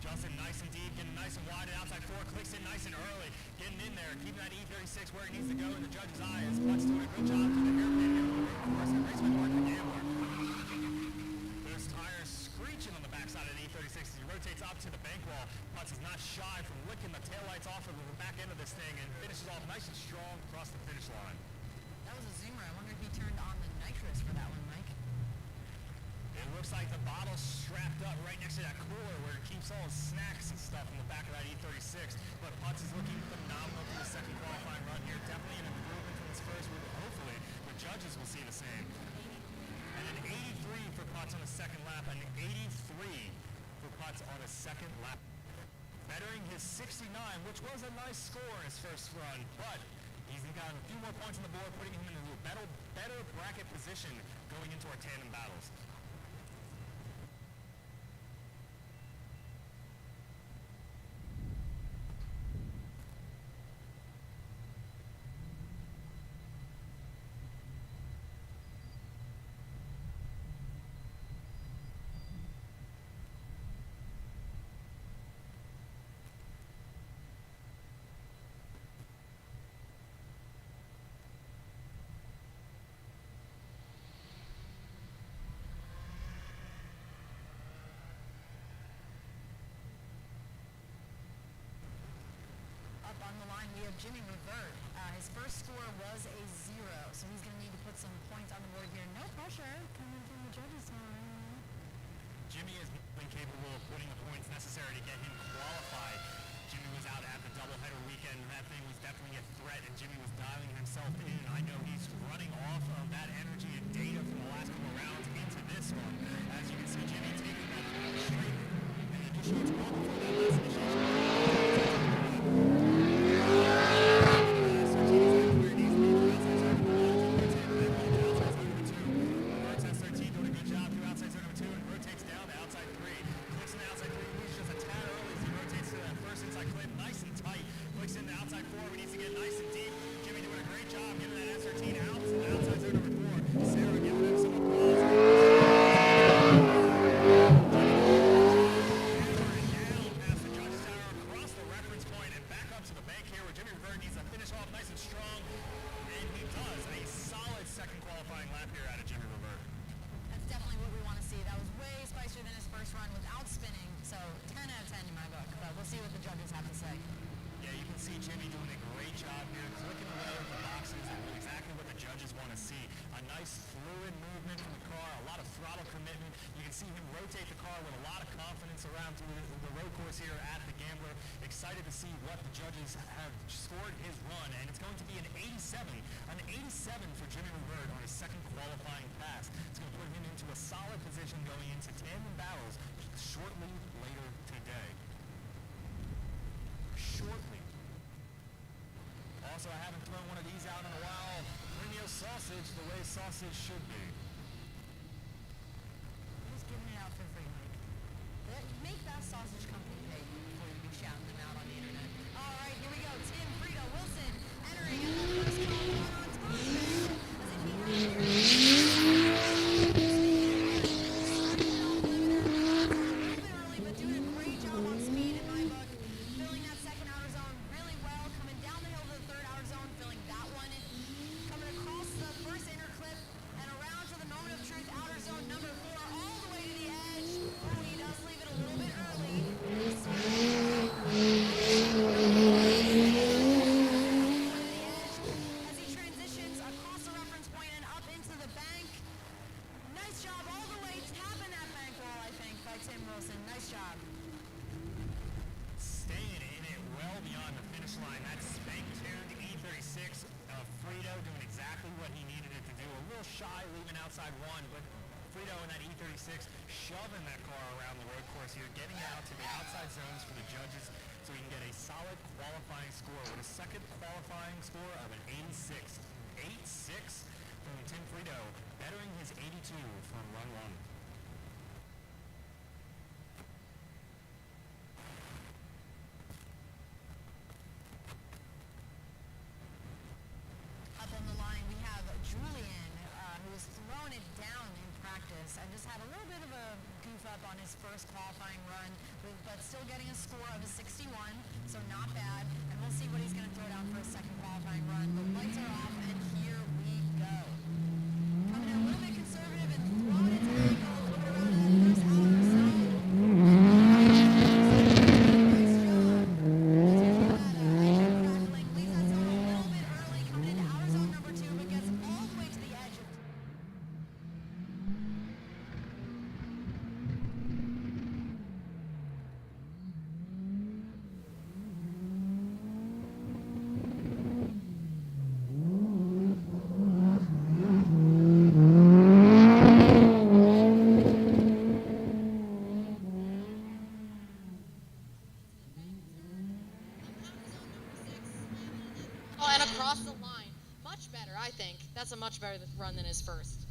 Justin nice and deep, getting nice and wide at outside 4, clicks in nice and early, getting in there, keeping that E36 where it needs to go in the judge's eye. As Putz doing a good job through the hairpin here on the road course at Raceway Park the Gambler. Those tires screeching on the backside of the E36 as he rotates up to the bank wall. Putz is not shy from licking the taillights off of the back end of this thing and finishes off nice and strong across the finish line. That was a zoomer. I wonder if he turned on the nitrous for that one, Mike. It looks like the bottle's strapped up right next to that cooler where it keeps all his snacks and stuff in the back of that E36. But Putz is looking phenomenal for the second qualifying run here. Definitely an improvement from his first. Hopefully, the judges will see the same. And an 83 for Putz on the second lap, and 83 for Putz on a second lap. Bettering his 69, which was a nice score in his first run, but he's got a few more points on the board, putting him in a better bracket position going into our tandem battles. On the line, we have Jimmy Revert. His first score was a 0, so he's going to need to put some points on the board here. No pressure coming from the judges' side. Jimmy has been capable of putting the points necessary to get him qualified. Jimmy was out at the doubleheader weekend, and that thing was definitely a threat, and Jimmy was dialing himself in. I know he's running off of that energy and data from the last couple of rounds into this one. As you can see, Jimmy taking that straight, and initiates well before that last initiation. We'll We'll see what the judges have to say. Yeah, you can see Jimmy doing a great job here, clicking away with the boxes, and exactly what the judges want to see. A nice fluid movement from the car, a lot of throttle commitment. You can see him rotate the car with a lot of confidence around through the road course here at the Gambler. Excited to see what the judges have scored his run, and it's going to be an 87. An 87 for Jimmy Revert on his second qualifying pass. It's going to put him into a solid position going into tandem battles shortly later today. Shortly. Also, I haven't thrown one of these out in a while. Premio sausage, the way sausage should be. Just giving it out for free, Mike. Make that sausage company pay before you be shouting them out on the internet. All right, here we go. Tim, Frito, Wilson entering in the first qualifying on top of it. As if he had early, but doing a great job on speed in my book. Filling that second outer zone really well. Coming down the hill to the third outer zone, filling that one in. Coming across the first inner clip and around to the moment of truth outer zone number 4, all the way to the edge. Oh, he does leave it a little bit early. As he transitions across the reference point and up into the bank. Nice job all the way, tapping that bank wall, I think, by Tim Wilson. Nice job. Staying in it well beyond the finish line. That spank-tuned E36 Frito doing exactly what he needed it to do. A little shy leaving outside one, but Frito in that E36 shoving that car around the road course here, getting it out to the outside zones for the judges so he can get a solid qualifying score with a second qualifying score of an 86. 8-6 from Tim Frito, bettering his 82 from run 1. Up on the line, we have Julian, who's thrown it down in practice and just had a little bit of a goof up on his first qualifying run, but still getting a score of a 61, so not bad. And we'll see what he's going to throw down for his second qualifying run. The lights are off, and here we go. Coming in a little bit conservative and throwing it to angle, coming around to that first outer zone. Nice job. Leaves that zone a little bit early, coming into outer zone number 2, but gets all the way to the edge. Oh, and across the line. Much better, I think. That's a much better run than his first.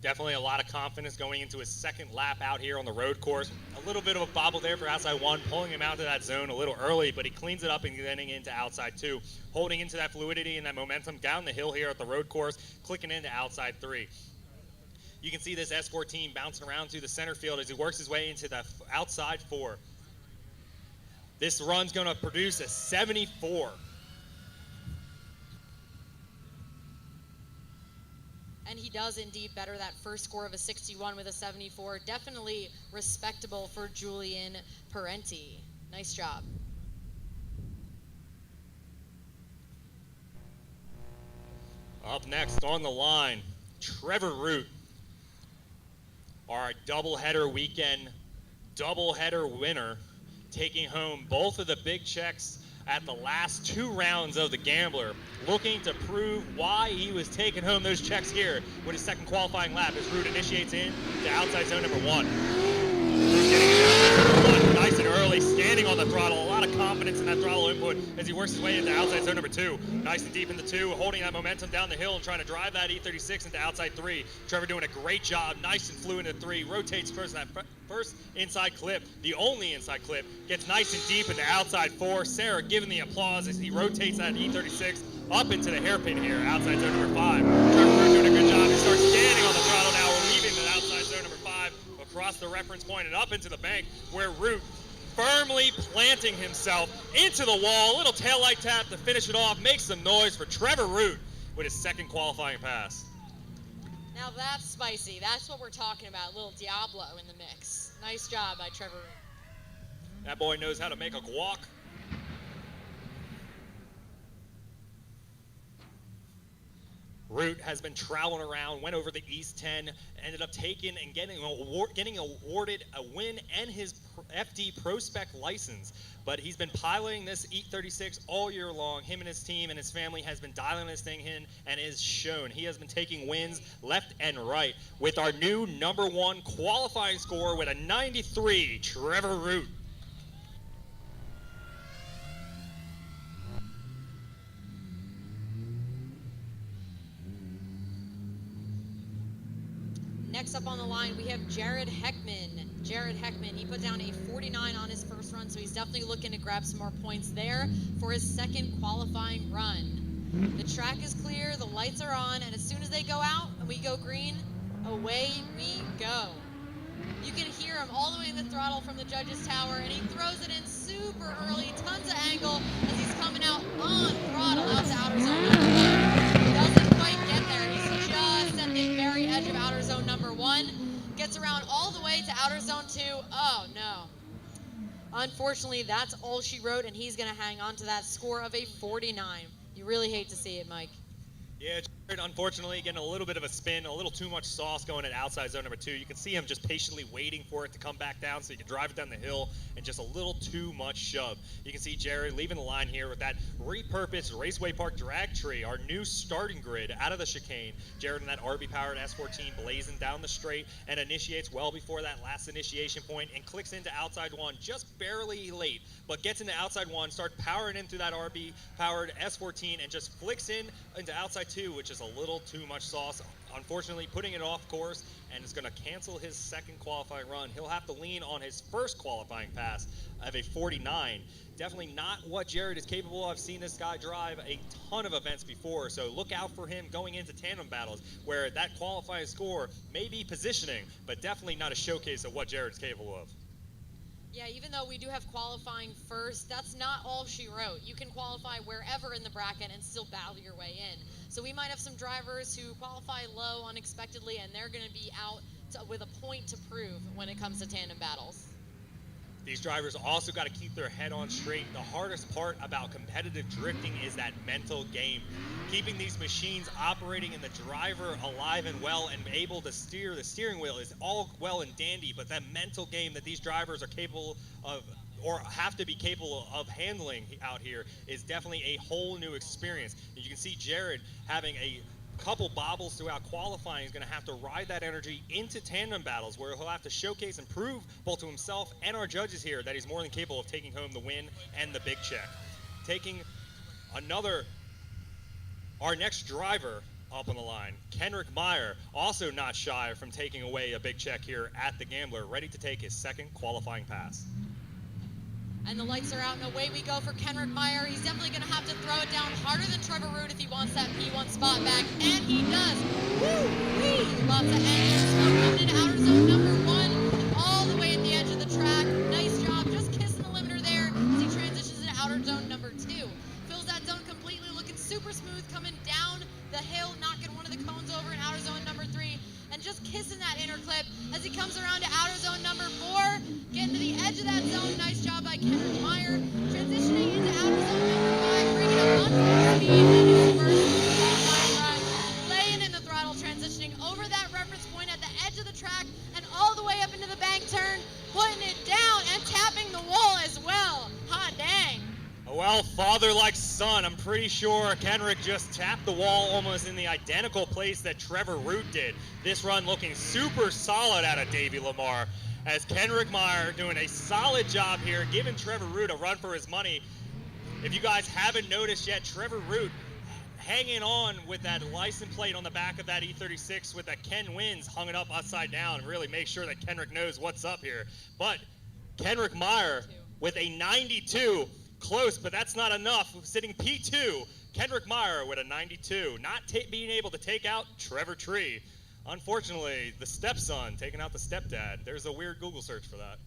Definitely a lot of confidence going into his second lap out here on the road course. A little bit of a bobble there for outside 1, pulling him out to that zone a little early, but he cleans it up and getting into outside 2, holding into that fluidity and that momentum down the hill here at the road course, clicking into outside 3. You can see this S14 bouncing around through the center field as he works his way into the outside 4. This run's going to produce a 74. And he does indeed better that first score of a 61 with a 74. Definitely respectable for Julian Parenti. Nice job. Up next on the line, Trevor Root, our doubleheader weekend doubleheader winner, taking home both of the big checks at the last 2 rounds of the Gambler, looking to prove why he was taking home those checks here with his second qualifying lap as Root initiates in to outside zone number 1. Root getting into outside zone number 1 nice and early, standing on the throttle, a lot of confidence in that throttle input as he works his way into outside zone number 2. Nice and deep in the 2, holding that momentum down the hill and trying to drive that E36 into outside 3. Trevor doing a great job, nice and fluid into 3, rotates first that first inside clip, the only inside clip, gets nice and deep into outside 4. Sarah giving the applause as he rotates that E36 up into the hairpin here, outside zone number 5. Trevor Root doing a good job. He starts standing on the throttle now, leaving the outside zone number 5 across the reference point and up into the bank, where Root firmly planting himself into the wall. A little taillight tap to finish it off, makes some noise for Trevor Root with his second qualifying pass. Now that's spicy. That's what we're talking about. A little Diablo in the mix. Nice job by Trevor Root. That boy knows how to make a guac. Root has been troweling around, went over the East 10, ended up taking and getting awarded a win and his FD Pro Spec license. But he's been piloting this E36 all year long. Him and his team and his family has been dialing this thing in and is shown. He has been taking wins left and right with our new #1 qualifying score with a 93, Trevor Root. Next up on the line, we have Jared Heckman. Jared Heckman, he put down a 49 on his first run, so he's definitely looking to grab some more points there for his second qualifying run. The track is clear, the lights are on, and as soon as they go out and we go green, away we go. You can hear him all the way in the throttle from the judges' tower, and he throws it in super early, tons of angle as he's coming out on throttle out to outer zone number 1. Doesn't quite get there. He's just at the very edge of outer zone number 1. Gets around all the way to outer zone 2. Oh no. Unfortunately, that's all she wrote, and he's going to hang on to that score of a 49. You really hate to see it, Mike. Yeah, Jared, unfortunately, getting a little bit of a spin, a little too much sauce going at outside zone number 2. You can see him just patiently waiting for it to come back down so he can drive it down the hill, and just a little too much shove. You can see Jared leaving the line here with that repurposed Raceway Park drag tree, our new starting grid out of the chicane. Jared in that RB-powered S14 blazing down the straight and initiates well before that last initiation point and clicks into outside 1 just barely late, but gets into outside 1, starts powering in through that RB-powered S14 and just flicks in into outside 2, which is a little too much sauce. Unfortunately, putting it off course, and is going to cancel his second qualifying run. He'll have to lean on his first qualifying pass of a 49. Definitely not what Jared is capable of. I've seen this guy drive a ton of events before, so look out for him going into tandem battles where that qualifying score may be positioning, but definitely not a showcase of what Jared's capable of. Yeah, even though we do have qualifying first, that's not all she wrote. You can qualify wherever in the bracket and still battle your way in. So we might have some drivers who qualify low unexpectedly, and they're going to be out with a point to prove when it comes to tandem battles. These drivers also got to keep their head on straight. The hardest part about competitive drifting is that mental game. Keeping these machines operating and the driver alive and well and able to steer the steering wheel is all well and dandy, but that mental game that these drivers are capable of or have to be capable of handling out here is definitely a whole new experience. And you can see Jared having a couple bobbles throughout qualifying. Is going to have to ride that energy into tandem battles where he'll have to showcase and prove both to himself and our judges here that he's more than capable of taking home the win and the big check. Taking our next driver up on the line, Kenrick Meyer, also not shy from taking away a big check here at the Gambler, ready to take his second qualifying pass. And the lights are out, and away we go for Kenrick Meyer. He's definitely going to have to throw it down harder than Trevor Root if he wants that P1 spot back, and he does. Woo-wee! Lots of engine smoke coming into outer zone number 1, all the way at the edge of the track. Nice job, just kissing the limiter there as he transitions into outer zone number 2. Fills that zone completely, looking super smooth, coming down the hill, knocking one of the cones over in outer zone number 3, and just kissing that inner clip as he comes around to outer zone number 4, getting to the edge of that zone. Nice job by Kenrick Meyer, transitioning into outer zone number 5, bringing up on full speed in his first qualifying run, laying in the throttle, transitioning over that reference point at the edge of the track and all the way up into the bank turn, putting it down and tapping the wall as well. Hot dang. Well, father like son, I'm pretty sure Kenrick just tapped the wall almost in the identical place that Trevor Root did. This run looking super solid out of Davey Lamar, as Kenrick Meyer doing a solid job here, giving Trevor Root a run for his money. If you guys haven't noticed yet, Trevor Root hanging on with that license plate on the back of that E36 with that Ken Wins hung it up upside down and really make sure that Kenrick knows what's up here. But Kenrick Meyer with a 92, close, but that's not enough. Sitting P2, Kenrick Meyer with a 92, not being able to take out Trevor Tree. Unfortunately, the stepson taking out the stepdad. There's a weird Google search for that.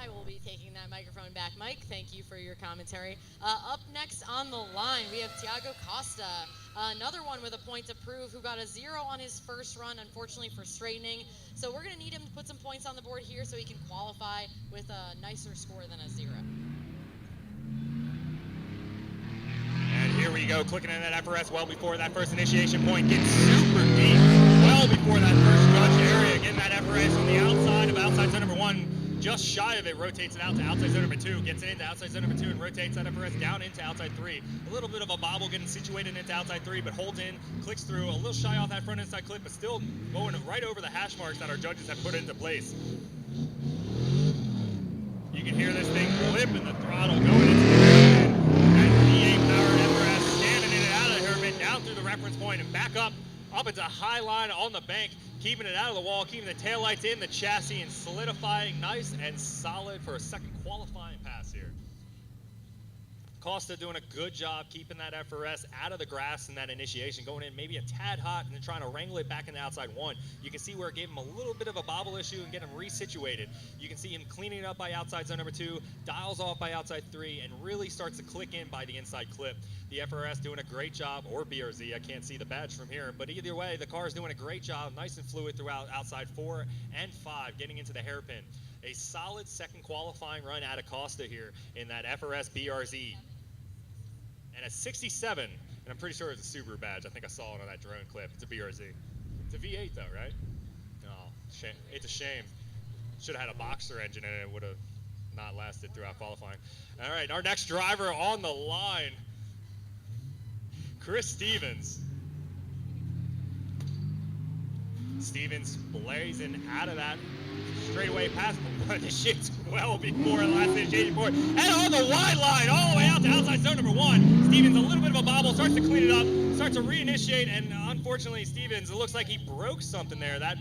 I will be taking that microphone back, Mike. Thank you for your commentary. Up next on the line, we have Thiago Costa, another one with a point to prove, who got a 0 on his first run, unfortunately for straightening. So we're going to need him to put some points on the board here so he can qualify with a nicer score than a 0. And here we go, clicking in that FRS well before that first initiation point. Gets super deep, well before that first judge area. Getting that FRS on the outside of outside zone number 1. Just shy of it, rotates it out to outside zone number 2, gets it into outside zone number 2, and rotates that FRS down into outside 3. A little bit of a bobble getting situated into outside 3, but holds in, clicks through, a little shy off that front inside clip, but still going right over the hash marks that our judges have put into place. You can hear this thing clipping the throttle going into the hairpin. That V8 powered FRS standing in and out of the hairpin, down through the reference point and back up into high line on the bank, keeping it out of the wall, keeping the taillights in the chassis, and solidifying nice and solid for a second qualifying pass here. Costa doing a good job keeping that FRS out of the grass in that initiation, going in maybe a tad hot and then trying to wrangle it back in the outside 1. You can see where it gave him a little bit of a bobble issue and get him resituated. You can see him cleaning it up by outside zone number 2, dials off by outside 3, and really starts to click in by the inside clip. The FRS doing a great job, or BRZ, I can't see the badge from here, but either way, the car is doing a great job, nice and fluid throughout outside 4 and 5, getting into the hairpin. A solid second qualifying run out of Costa here in that FRS BRZ. And a 67, and I'm pretty sure it's a Subaru badge. I think I saw it on that drone clip. It's a BRZ. It's a V8 though, right? No, shame. It's a shame. Should have had a Boxer engine in it. It would have not lasted throughout qualifying. All right, our next driver on the line, Chris Stevens. Stevens blazing out of that straightaway pass, but the shit's well before the last initiation point. And on the wide line, all the way out to outside zone number 1. Stevens, a little bit of a bobble, starts to clean it up, starts to reinitiate, and unfortunately, Stevens, it looks like he broke something there. That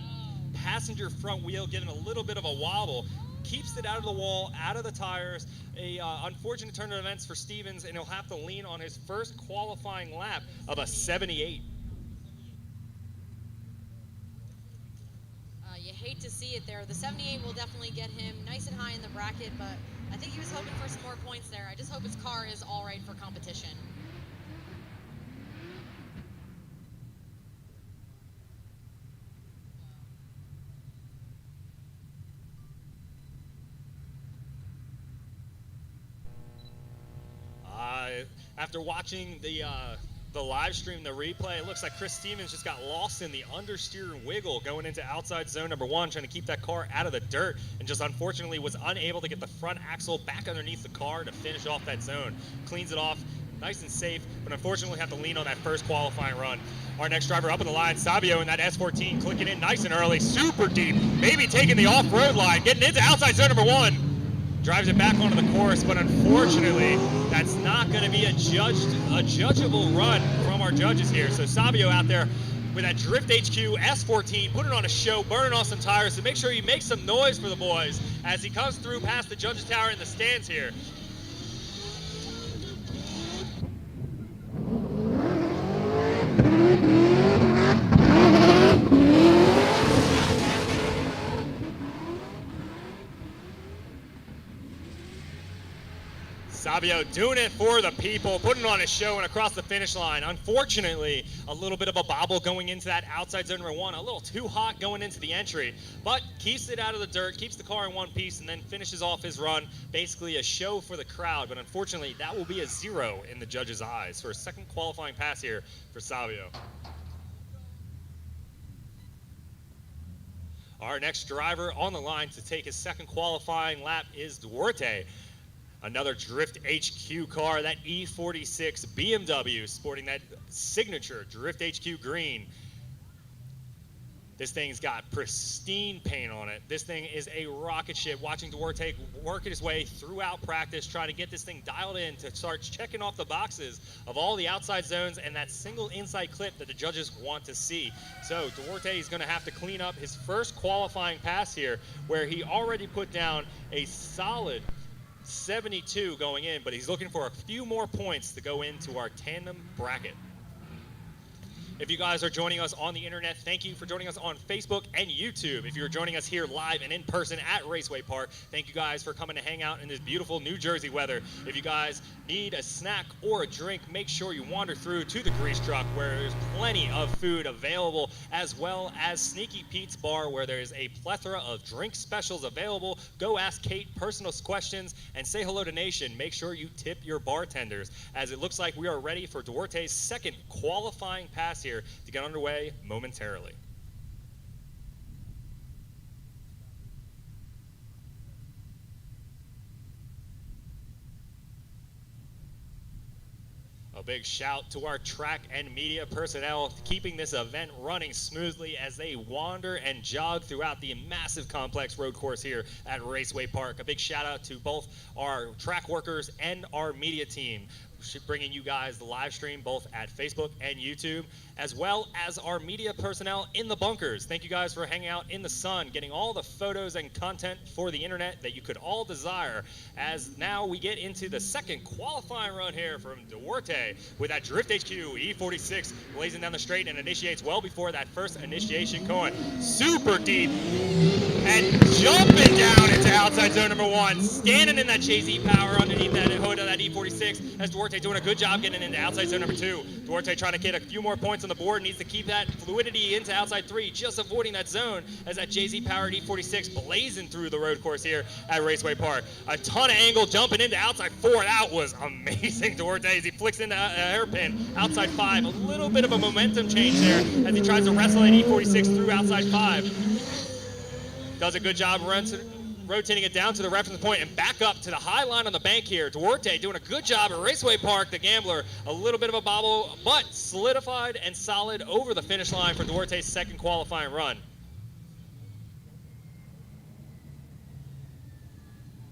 passenger front wheel giving a little bit of a wobble. Keeps it out of the wall, out of the tires. A unfortunate turn of events for Stevens, and he'll have to lean on his first qualifying lap of a 78. You hate to see it there. The 78 will definitely get him nice and high in the bracket, but I think he was hoping for some more points there. I just hope his car is all right for competition. After watching the live stream, the replay, it looks like Chris Stevens just got lost in the understeer wiggle going into outside zone number 1, trying to keep that car out of the dirt, and just unfortunately was unable to get the front axle back underneath the car to finish off that zone. Cleans it off nice and safe, but unfortunately have to lean on that first qualifying run. Our next driver up in the line, Savio in that S14, clicking in nice and early, super deep, maybe taking the off-road line, getting into outside zone number 1. Drives it back onto the course, but unfortunately, that's not going to be a judgeable run from our judges here. So Savio out there with that Drift HQ S14, putting on a show, burning off some tires, so make sure you make some noise for the boys as he comes through past the judges tower in the stands here. Savio doing it for the people, putting on a show and across the finish line. Unfortunately, a little bit of a bobble going into that outside zone number 1, a little too hot going into the entry, but keeps it out of the dirt, keeps the car in one piece, and then finishes off his run. Basically a show for the crowd, but unfortunately that will be a 0 in the judges' eyes for a second qualifying pass here for Savio. Our next driver on the line to take his second qualifying lap is Duarte. Another Drift HQ car, that E46 BMW, sporting that signature Drift HQ green. This thing's got pristine paint on it. This thing is a rocket ship. Watching Duarte work his way throughout practice, trying to get this thing dialed in to start checking off the boxes of all the outside zones and that single inside clip that the judges want to see. So Duarte is going to have to clean up his first qualifying pass here, where he already put down a solid 72 going in, but he's looking for a few more points to go into our tandem bracket. If you guys are joining us on the internet, thank you for joining us on Facebook and YouTube. If you're joining us here live and in person at Raceway Park, thank you guys for coming to hang out in this beautiful New Jersey weather. If you guys need a snack or a drink, make sure you wander through to the Grease Truck where there's plenty of food available, as well as Sneaky Pete's Bar where there's a plethora of drink specials available. Go ask Kate personal questions and say hello to Nation. Make sure you tip your bartenders, as it looks like we are ready for Duarte's second qualifying pass here to get underway momentarily. A big shout to our track and media personnel keeping this event running smoothly as they wander and jog throughout the massive complex road course here at Raceway Park. A big shout out to both our track workers and our media team, bringing you guys the live stream both at Facebook and YouTube, as well as our media personnel in the bunkers. Thank you guys for hanging out in the sun, getting all the photos and content for the internet that you could all desire, as now we get into the second qualifying run here from Duarte with that Drift HQ E46 blazing down the straight and initiates well before that first initiation cone. Super deep and jumping down into outside zone number 1, standing in that Jay-Z power underneath that hood of that E46 as Duarte doing a good job getting into outside zone number 2. Duarte trying to get a few more points on the board, needs to keep that fluidity into outside 3, just avoiding that zone as that Jay-Z powered E46 blazing through the road course here at Raceway Park. A ton of angle jumping into outside 4. That was amazing, Duarte, as he flicks into hairpin outside 5. A little bit of a momentum change there as he tries to wrestle that E46 through outside 5. Does a good job rotating it down to the reference point and back up to the high line on the bank here. Duarte doing a good job at Raceway Park, the Gambler. A little bit of a bobble, but solidified and solid over the finish line for Duarte's second qualifying run.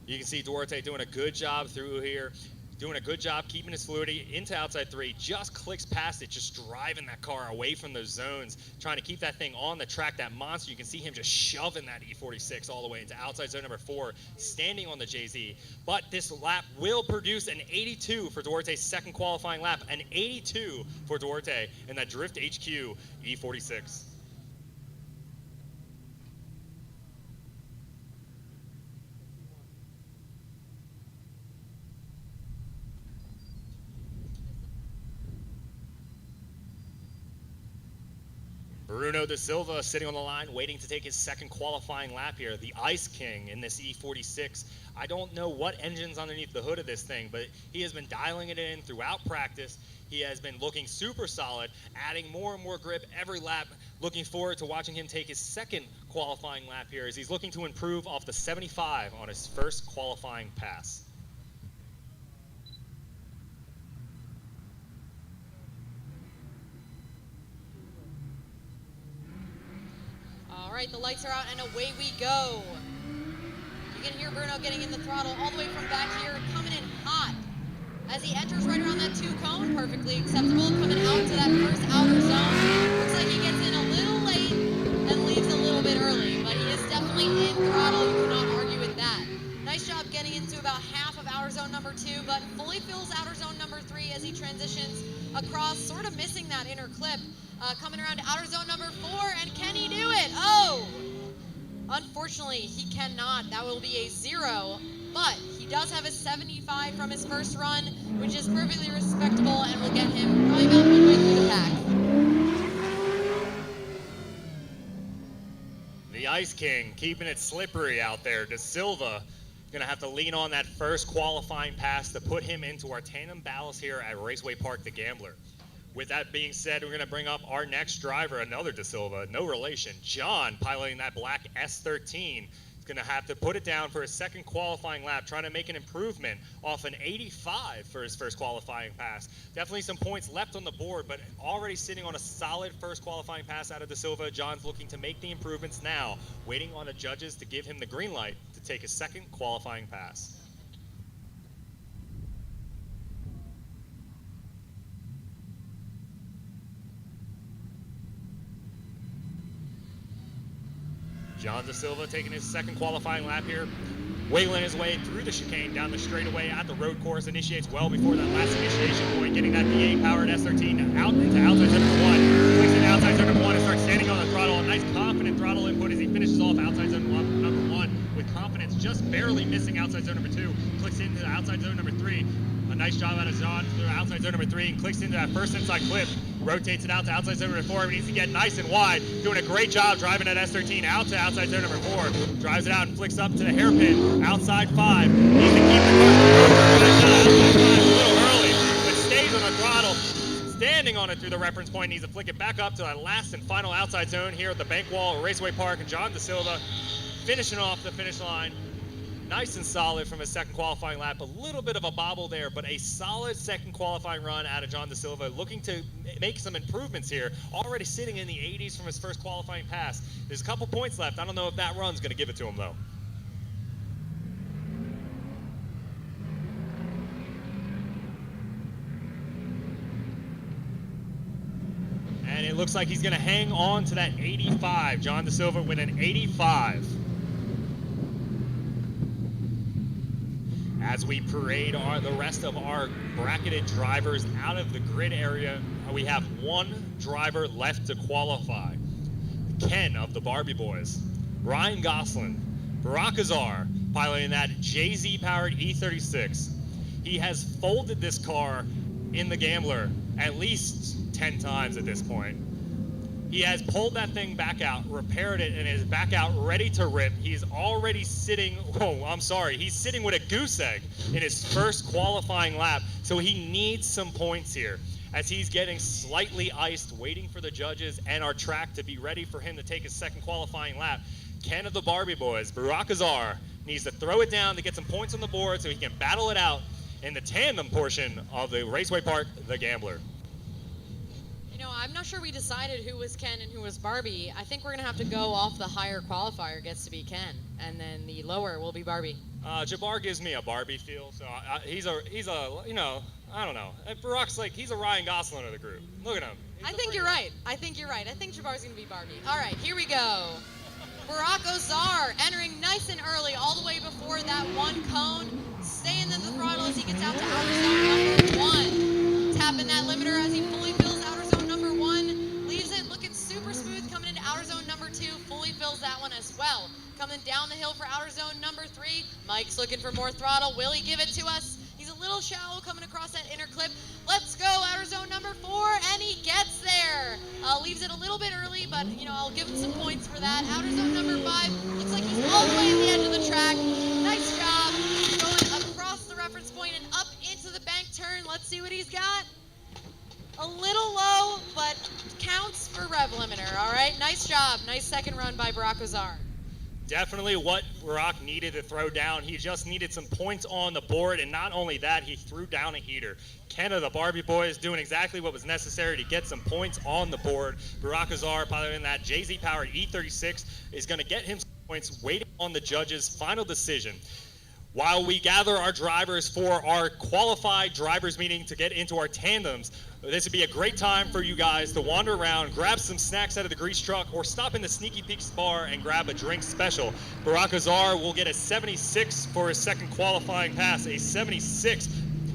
You can see Duarte doing a good job through here, doing a good job keeping his fluidity into outside 3, just clicks past it, just driving that car away from those zones, trying to keep that thing on the track, that monster. You can see him just shoving that E46 all the way into outside zone number 4, standing on the Jay-Z. But this lap will produce an 82 for Duarte's second qualifying lap, an 82 for Duarte in that Drift HQ E46. Bruno Da Silva sitting on the line, waiting to take his second qualifying lap here. The Ice King in this E46. I don't know what engine's underneath the hood of this thing, but he has been dialing it in throughout practice. He has been looking super solid, adding more and more grip every lap. Looking forward to watching him take his second qualifying lap here as he's looking to improve off the 75 on his first qualifying pass. All right, the lights are out and away we go. You can hear Bruno getting in the throttle all the way from back here, coming in hot. As he enters right around that 2 cone, perfectly acceptable, coming out to that first outer zone. Looks like he gets in a little late and leaves a little bit early, but he is definitely in throttle. You cannot argue with that. Nice job getting into about half of outer zone number 2, but fully fills outer zone number 3 as he transitions across, sort of missing that inner clip. Coming around to outer zone number 4, and can he do it? Oh! Unfortunately, he cannot. That will be a 0, but he does have a 75 from his first run, which is perfectly respectable and will get him probably about midway through the pack. The Ice King keeping it slippery out there. Da Silva going to have to lean on that first qualifying pass to put him into our tandem battles here at Raceway Park, the Gambler. With that being said, we're going to bring up our next driver, another Da Silva, no relation. John, piloting that black S13, is going to have to put it down for his second qualifying lap, trying to make an improvement off an 85 for his first qualifying pass. Definitely some points left on the board, but already sitting on a solid first qualifying pass out of Da Silva. John's looking to make the improvements now, waiting on the judges to give him the green light to take his second qualifying pass. John Da Silva taking his second qualifying lap here. wiggling his way through the chicane down the straightaway at the road course. Initiates well before that last initiation point, getting that V8 powered S13 out into outside zone number 1. Clicks into outside zone number 1 and starts standing on the throttle. A nice confident throttle input as he finishes off outside zone number 1 with confidence, just barely missing outside zone number 2. Clicks into the outside zone number 3. A nice job out of John through outside zone number 3 and clicks into that first inside clip. Rotates it out to outside zone number 4. He needs to get nice and wide. Doing a great job driving that S13 out to outside zone number 4. Drives it out and flicks up to the hairpin. Outside 5. Needs to keep the car outside 5 a little early, but stays on the throttle. Standing on it through the reference point. Needs to flick it back up to that last and final outside zone here at the bank wall at Raceway Park. And John DeSilva finishing off the finish line. Nice and solid from his second qualifying lap. A little bit of a bobble there, but a solid second qualifying run out of John DeSilva, looking to make some improvements here. Already sitting in the 80s from his first qualifying pass. There's a couple points left. I don't know if that run's going to give it to him, though. And it looks like he's going to hang on to that 85. John DeSilva with an 85. As we parade the rest of our bracketed drivers out of the grid area, we have one driver left to qualify. Ken of the Barbie Boys. Ryan Gosselin. Barack Azar piloting that JZ-powered E36. He has folded this car in the Gambler at least 10 times at this point. He has pulled that thing back out, repaired it, and is back out ready to rip. He's already sitting, he's sitting with a goose egg in his first qualifying lap, so he needs some points here as he's getting slightly iced, waiting for the judges and our track to be ready for him to take his second qualifying lap. Ken of the Barbie Boys, Barack Azar, needs to throw it down to get some points on the board so he can battle it out in the tandem portion of the Raceway Park, the Gambler. You know, I'm not sure we decided who was Ken and who was Barbie. I think we're going to have to go off the higher qualifier gets to be Ken, and then the lower will be Barbie. Jabbar gives me a Barbie feel, so he's a, you know, I don't know. Barack's like, he's a Ryan Gosselin of the group. Look at him. I think you're right. I think Jabbar's going to be Barbie. All right, here we go. Barack Azar entering nice and early, all the way before that one cone. Staying in the throttle as he gets out to outer zone number 1. Tapping that limiter as he fully fills outer zone number 1. Leaves it looking super smooth coming into outer zone number 2. Fully fills that one as well. Coming down the hill for outer zone number 3. Mike's looking for more throttle. Will he give it to us? He's a little shallow coming across that inner clip. Let's go, outer zone number 4, and he gets there. Leaves it a little bit early, but, you know, I'll give him some points for that. Outer zone number 5, looks like he's all the way at the edge of the track. Nice job going across the reference point and up into the bank turn. Let's see what he's got. A little low, but counts for rev limiter, all right? Nice job. Nice second run by Barack Azar. Definitely what Barack needed to throw down. He just needed some points on the board, and not only that, he threw down a heater. Ken of the Barbie Boys doing exactly what was necessary to get some points on the board. Barack Azar, piloting that JZ-powered E36, is going to get him some points, waiting on the judges' final decision. While we gather our drivers for our qualified drivers meeting to get into our tandems, this would be a great time for you guys to wander around, grab some snacks out of the grease truck, or stop in the Sneaky Peeks bar and grab a drink special. Barack Azar will get a 76 for his second qualifying pass, a 76,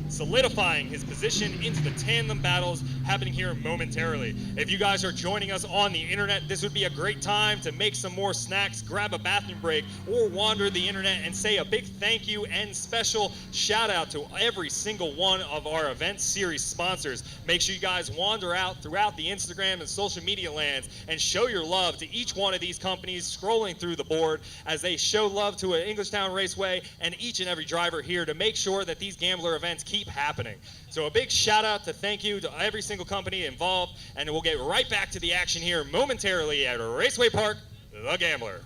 solidifying his position into the tandem battles happening here momentarily. If you guys are joining us on the internet, this would be a great time to make some more snacks, grab a bathroom break, or wander the internet and say a big thank you and special shout out to every single one of our event series sponsors. Make sure you guys wander out throughout the Instagram and social media lands and show your love to each one of these companies scrolling through the board as they show love to an Englishtown Raceway and each and every driver here to make sure that these Gambler events keep happening. So a big shout out to thank you to every single company involved, and we'll get right back to the action here momentarily at Raceway Park, the Gambler.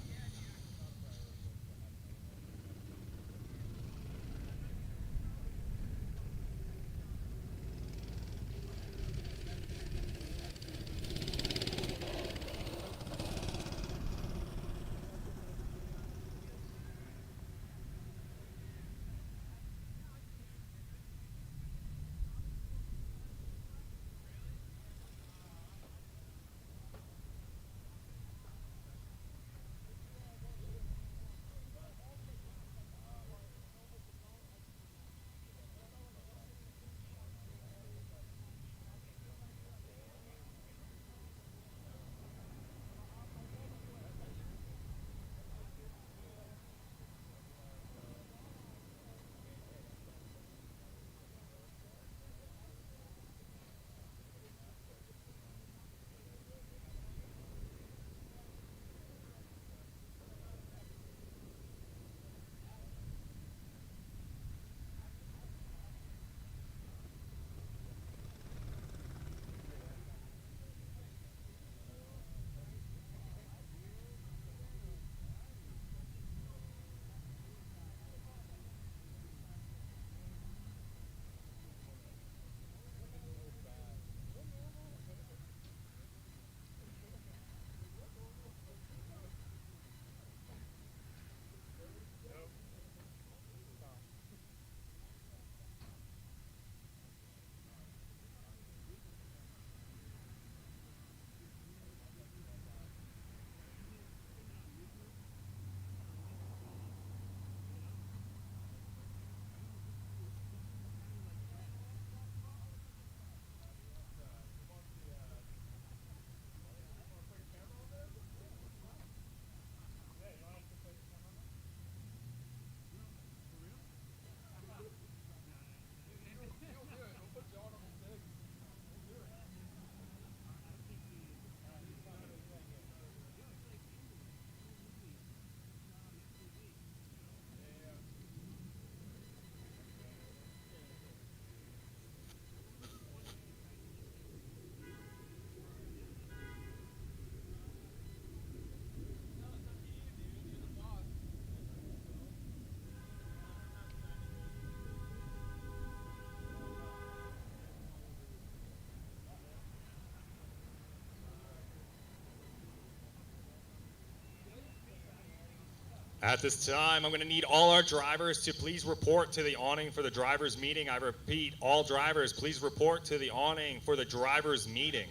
At this time, I'm going to need all our drivers to please report to the awning for the drivers' meeting. I repeat, all drivers, please report to the awning for the drivers' meeting.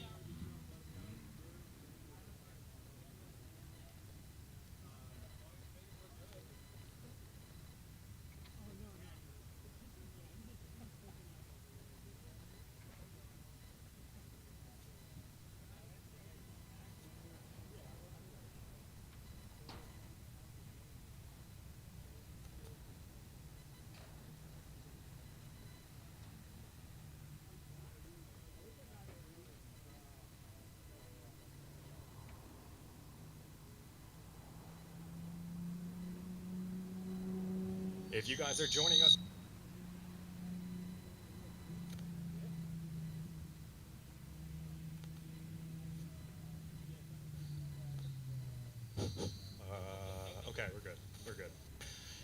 If you guys are joining us, okay, we're good. We're good.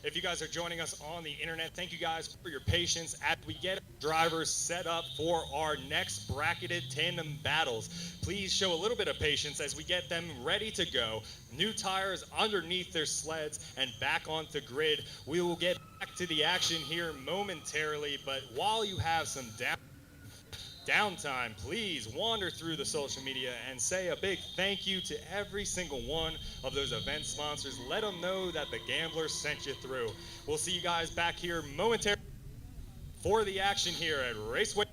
If you guys are joining us on the internet, thank you guys for your patience as we get drivers set up for our next bracketed tandem battles. Please show a little bit of patience as we get them ready to go. New tires underneath their sleds and back onto grid. We will get back to the action here momentarily, but while you have some downtime, please wander through the social media and say a big thank you to every single one of those event sponsors. Let them know that the Gamblers sent you through. We'll see you guys back here momentarily for the action here at Raceway.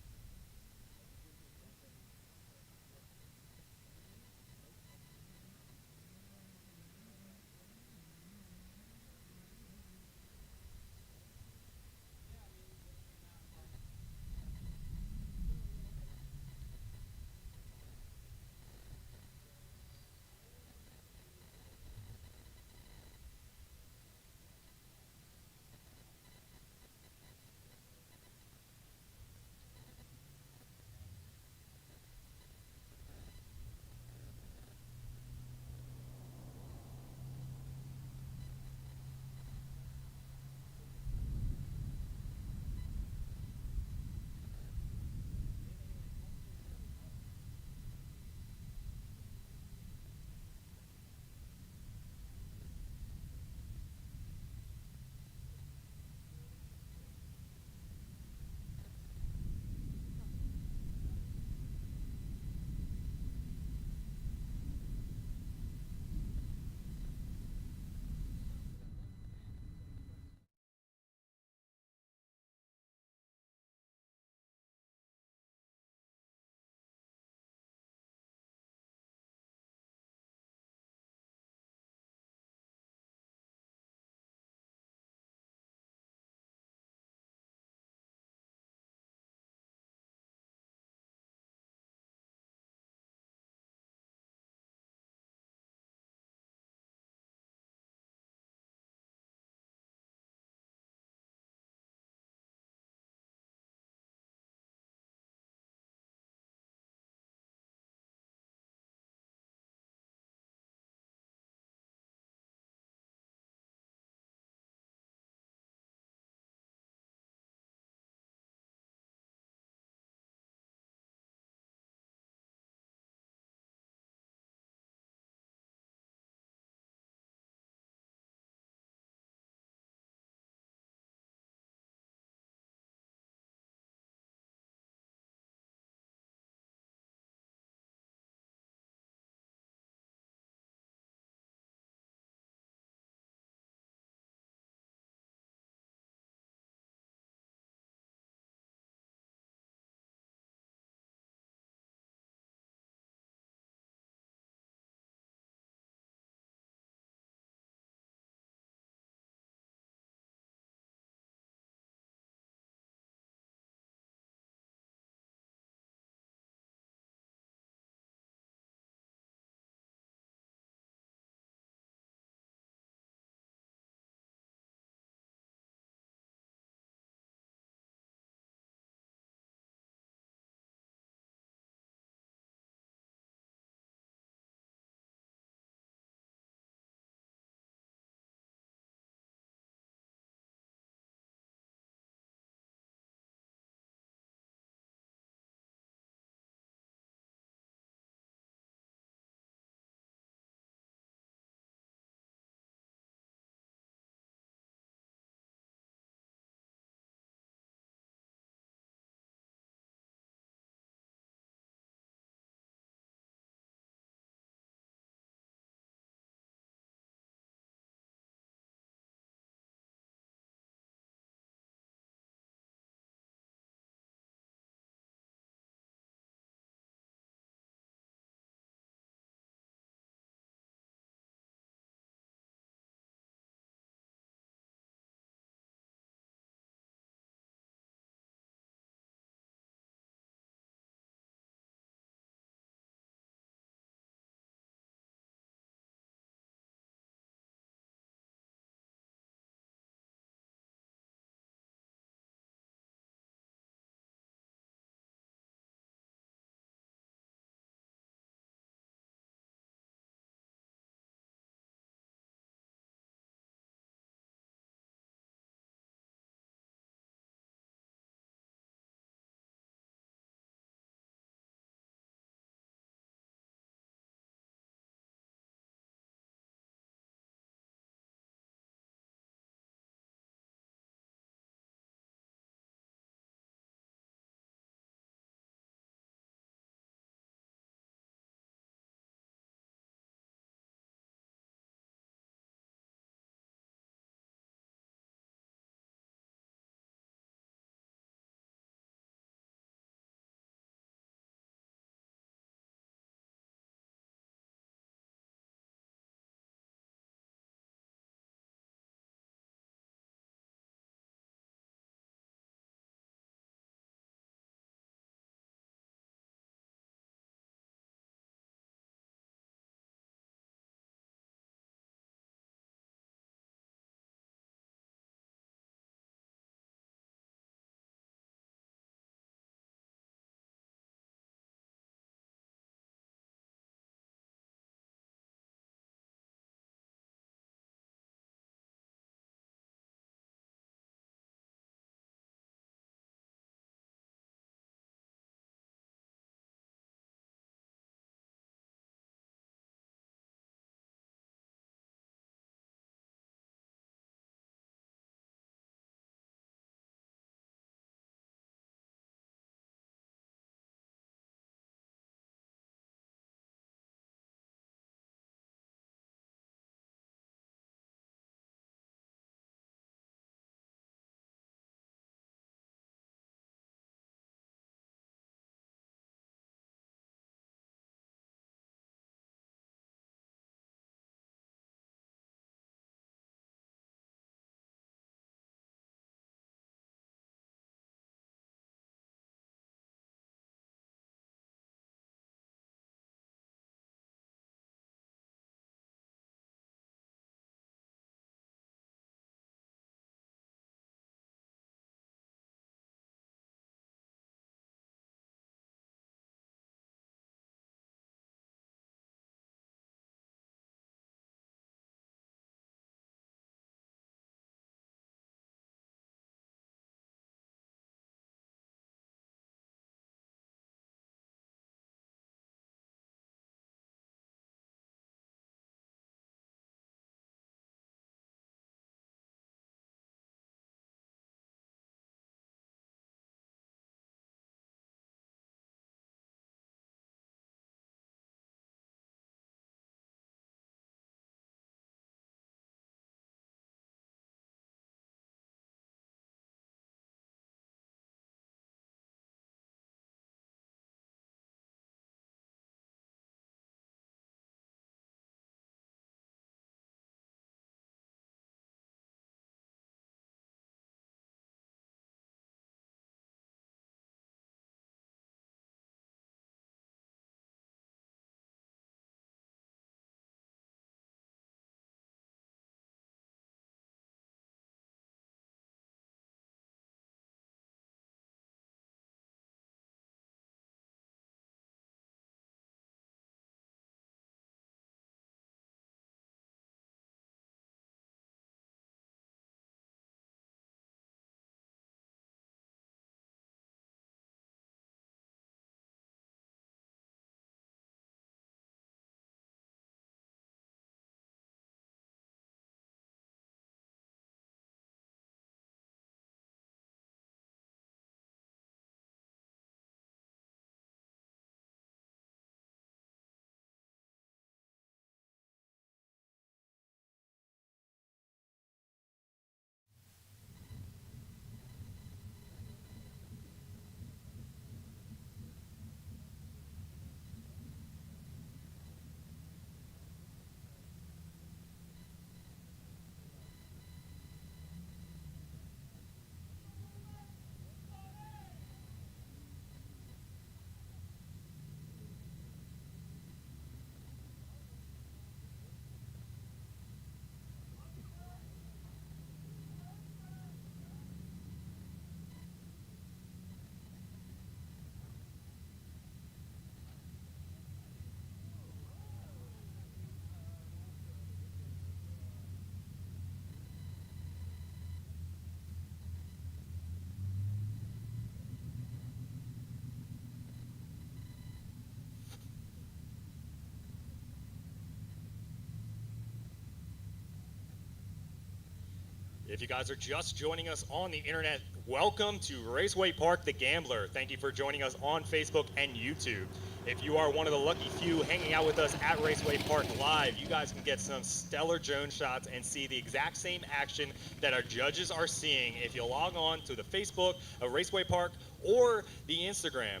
If you guys are just joining us on the internet, welcome to Raceway Park the Gambler. Thank you for joining us on Facebook and YouTube. If you are one of the lucky few hanging out with us at Raceway Park Live, you guys can get some stellar drone shots and see the exact same action that our judges are seeing if you log on to the Facebook of Raceway Park or the Instagram,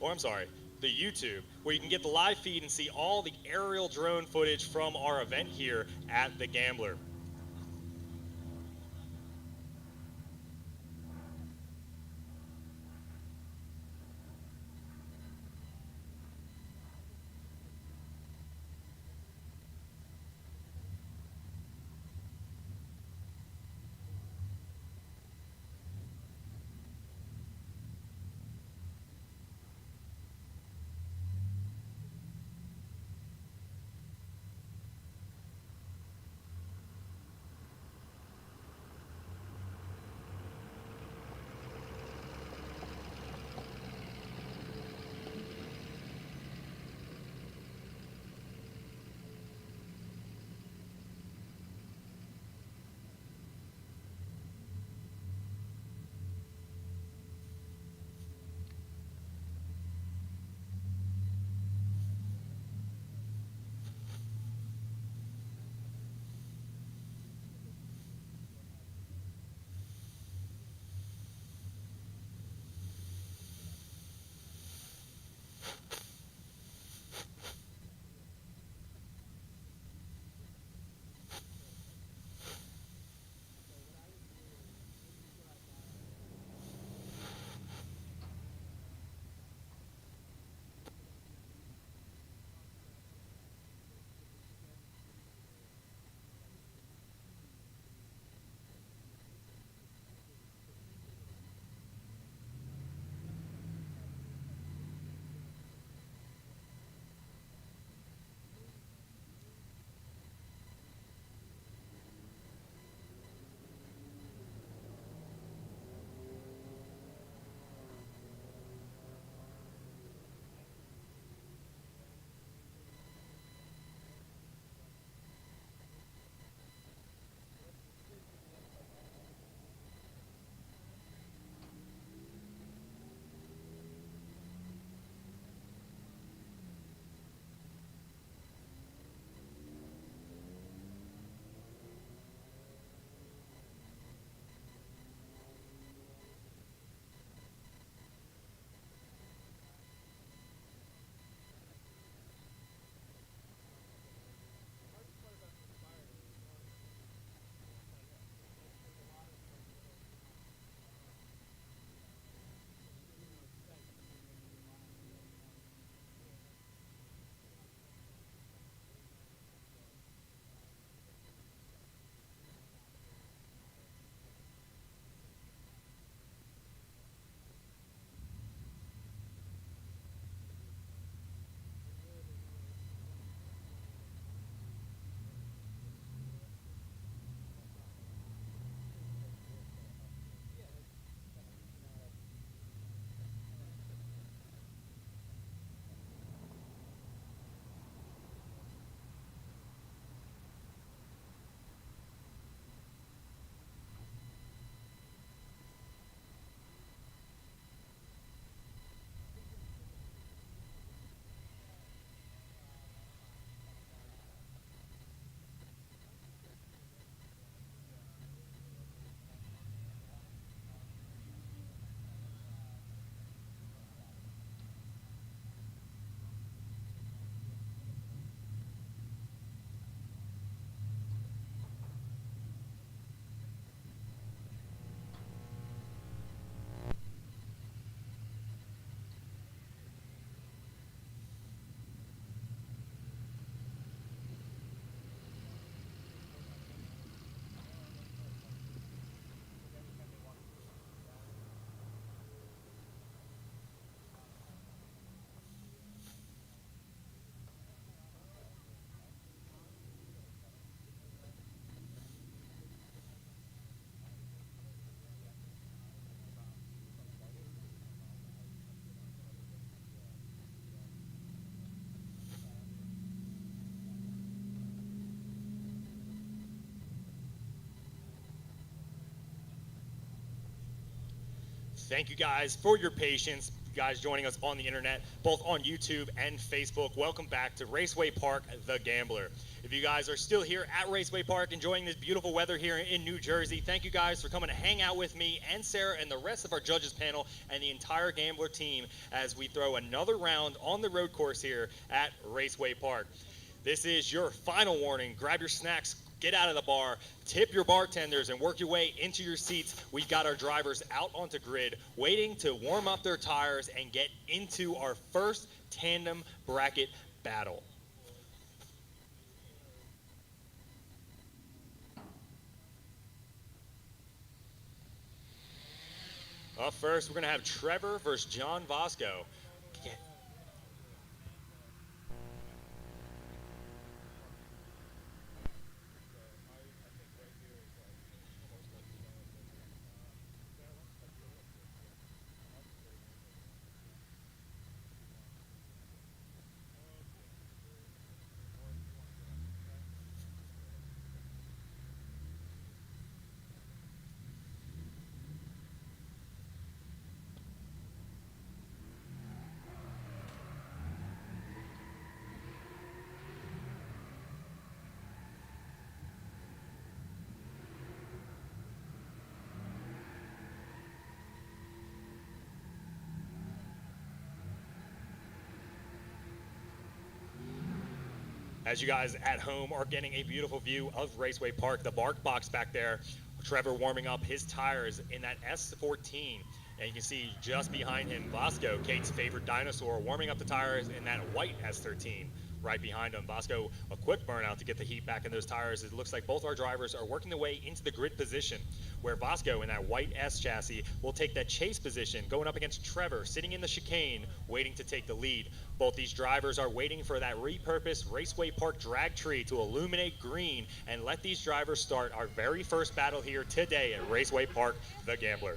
the YouTube, where you can get the live feed and see all the aerial drone footage from our event here at the Gambler. Thank you guys for your patience. You guys joining us on the internet, both on YouTube and Facebook. Welcome back to Raceway Park, The Gambler. If you guys are still here at Raceway Park enjoying this beautiful weather here in New Jersey, thank you guys for coming to hang out with me and Sarah and the rest of our judges panel and the entire Gambler team as we throw another round on the road course here at Raceway Park. This is your final warning. Grab your snacks, get out of the bar, tip your bartenders, and work your way into your seats. We've got our drivers out onto grid, waiting to warm up their tires and get into our first tandem bracket battle. Up first, we're going to have Trevor versus John Vasco. As you guys at home are getting a beautiful view of Raceway Park, the bark box back there, Trevor warming up his tires in that S14. And you can see just behind him, Vasco, Kate's favorite dinosaur, warming up the tires in that white S13. Right behind him, Vasco, a quick burnout to get the heat back in those tires. It looks like both our drivers are working their way into the grid position, where Vasco in that white S chassis will take that chase position, going up against Trevor, sitting in the chicane, waiting to take the lead. Both these drivers are waiting for that repurposed Raceway Park drag tree to illuminate green and let these drivers start our very first battle here today at Raceway Park, The Gambler.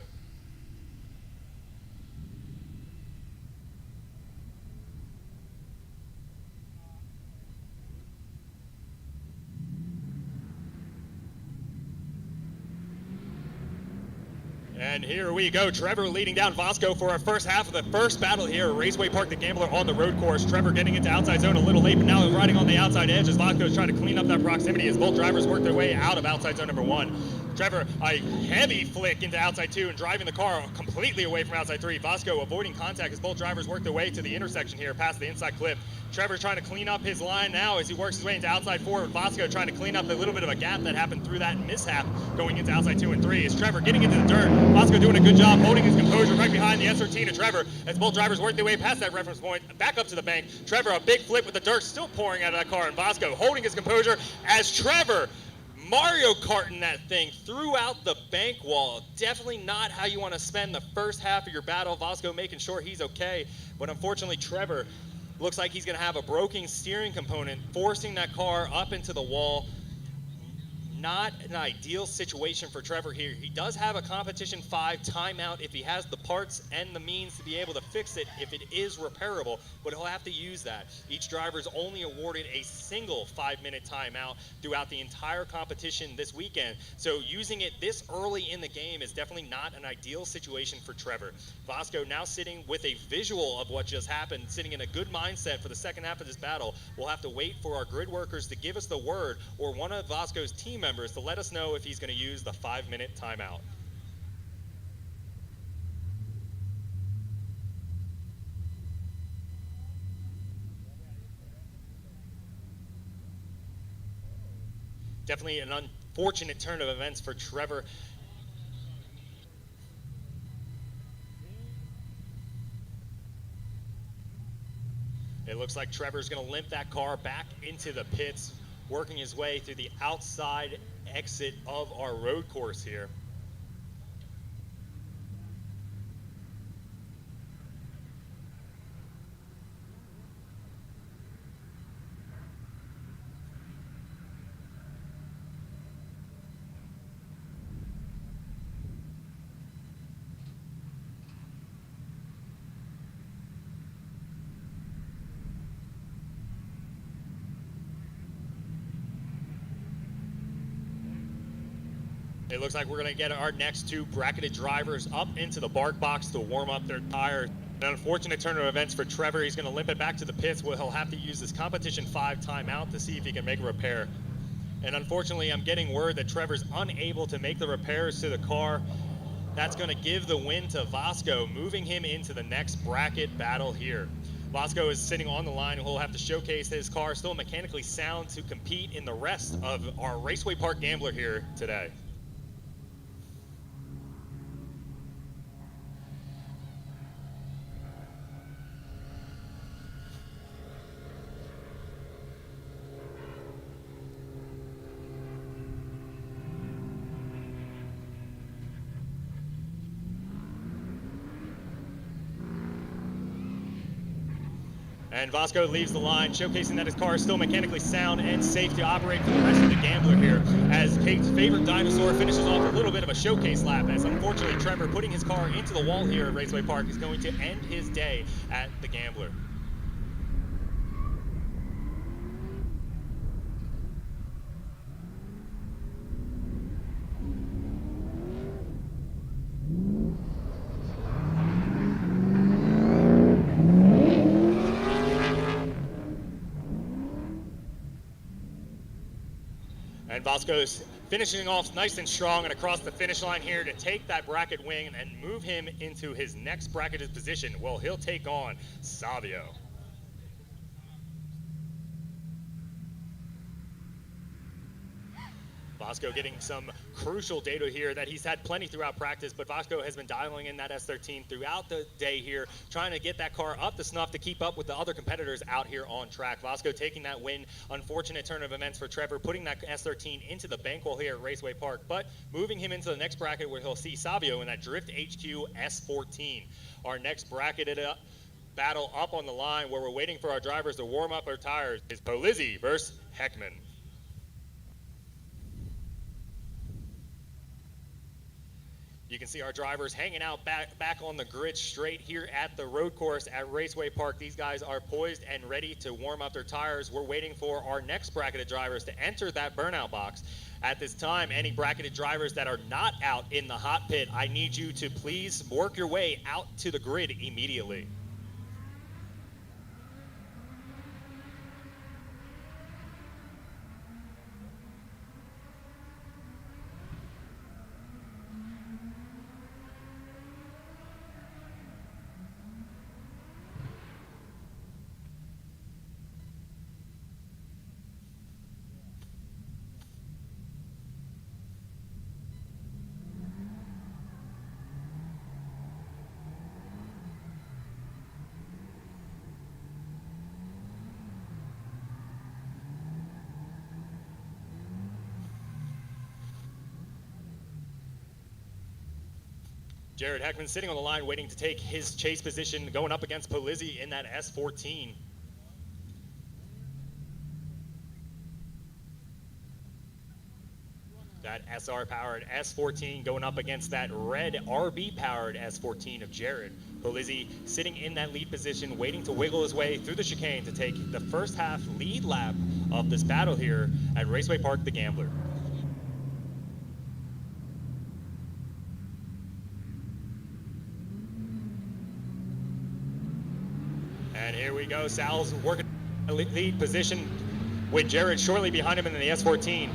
And here we go. Trevor leading down Vasco for our first half of the first battle here at Raceway Park, The Gambler on the road course. Trevor getting into outside zone a little late, but now riding on the outside edge as Vasco is trying to clean up that proximity as both drivers work their way out of outside zone number one. Trevor, a heavy flick into outside two and driving the car completely away from outside three. Vasco avoiding contact as both drivers work their way to the intersection here past the inside clip. Trevor trying to clean up his line now as he works his way into outside four. Vasco trying to clean up the little bit of a gap that happened through that mishap going into outside two and three. As Trevor getting into the dirt, Vasco doing a good job holding his composure right behind the S13 of Trevor as both drivers work their way past that reference point, back up to the bank. Trevor, a big flip with the dirt still pouring out of that car, and Vasco holding his composure as Trevor Mario Karting that thing throughout the bank wall. Definitely not how you want to spend the first half of your battle. Vasco making sure he's okay, but unfortunately Trevor looks like he's going to have a broken steering component, forcing that car up into the wall. Not an ideal situation for Trevor here. He does have a competition 5 timeout if he has the parts and the means to be able to fix it if it is repairable, but he'll have to use that. Each driver is only awarded a single 5-minute timeout throughout the entire competition this weekend, so using it this early in the game is definitely not an ideal situation for Trevor. Vasco now sitting with a visual of what just happened, sitting in a good mindset for the second half of this battle. We'll have to wait for our grid workers to give us the word, or one of Vasco's team members to let us know if he's going to use the 5-minute timeout. Definitely an unfortunate turn of events for Trevor. It looks like Trevor's going to limp that car back into the pits, working his way through the outside exit of our road course here. It looks like we're going to get our next two bracketed drivers up into the bark box to warm up their tires. An unfortunate turn of events for Trevor. He's going to limp it back to the pits where he'll have to use this competition 5 timeout to see if he can make a repair. And unfortunately, I'm getting word that Trevor's unable to make the repairs to the car. That's going to give the win to Vasco, moving him into the next bracket battle here. Vasco is sitting on the line, and he'll have to showcase his car still mechanically sound to compete in the rest of our Raceway Park Gambler here today. And Vasco leaves the line, showcasing that his car is still mechanically sound and safe to operate for the rest of the Gambler here. As Kate's favorite dinosaur finishes off a little bit of a showcase lap, as unfortunately Trevor putting his car into the wall here at Raceway Park is going to end his day at the Gambler. And Vasco's finishing off nice and strong and across the finish line here to take that bracket win and move him into his next bracketed position. Well, he'll take on Savio. Vasco getting some crucial data here that he's had plenty throughout practice, but Vasco has been dialing in that S13 throughout the day here, trying to get that car up to snuff to keep up with the other competitors out here on track. Vasco taking that win. Unfortunate turn of events for Trevor, putting that S13 into the bankroll here at Raceway Park, but moving him into the next bracket where he'll see Savio in that Drift HQ S14. Our next bracketed battle up on the line where we're waiting for our drivers to warm up our tires is Polizzi versus Heckman. You can see our drivers hanging out back on the grid straight here at the road course at Raceway Park. These guys are poised and ready to warm up their tires. We're waiting for our next bracketed drivers to enter that burnout box. At this time, any bracketed drivers that are not out in the hot pit, I need you to please work your way out to the grid immediately. Jared Heckman sitting on the line waiting to take his chase position, going up against Polizzi in that S14. That SR-powered S14 going up against that red RB-powered S14 of Jared. Polizzi sitting in that lead position, waiting to wiggle his way through the chicane to take the first half lead lap of this battle here at Raceway Park, the Gambler. And here we go, Sal's working a lead position with Jared shortly behind him in the S14.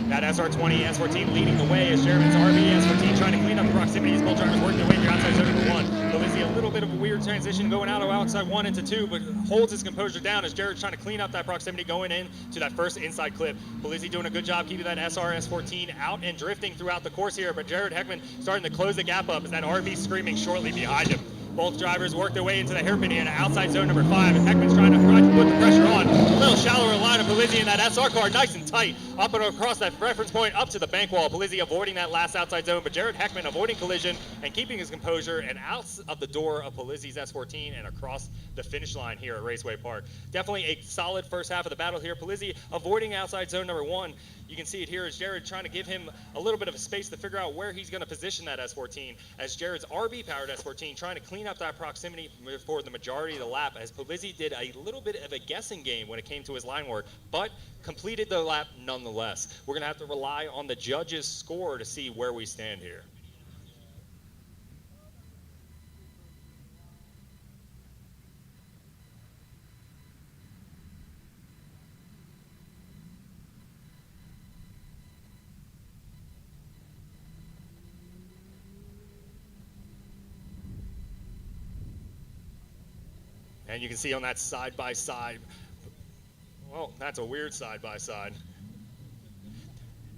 That SR20, S14 leading the way as Jared's RB S14 trying to clean up the proximity as both drivers working their way through outside zone number 1. Polizzi a little bit of a weird transition going out of outside 1 into 2, but holds his composure down as Jared's trying to clean up that proximity going in to that first inside clip. Polizzi doing a good job keeping that SR S14 out and drifting throughout the course here, but Jared Heckman starting to close the gap up as that RB screaming shortly behind him. Both drivers work their way into the hairpin here in outside zone number 5, and Heckman's trying to put the pressure on. A little shallower line of Polizzi in that SR car, nice and tight, up and across that reference point, up to the bank wall. Polizzi avoiding that last outside zone, but Jared Heckman avoiding collision and keeping his composure and out of the door of Polizzi's S14 and across the finish line here at Raceway Park. Definitely a solid first half of the battle here. Polizzi avoiding outside zone number 1. You can see it here as Jared trying to give him a little bit of a space to figure out where he's going to position that S14, as Jared's RB-powered S14 trying to clean up that proximity for the majority of the lap, as Polizzi did a little bit of a guessing game when it came to his line work, but completed the lap nonetheless. nonetheless. We're going to have to rely on the judges' score to see where we stand here. And you can see on that side-by-side, well, that's a weird side-by-side.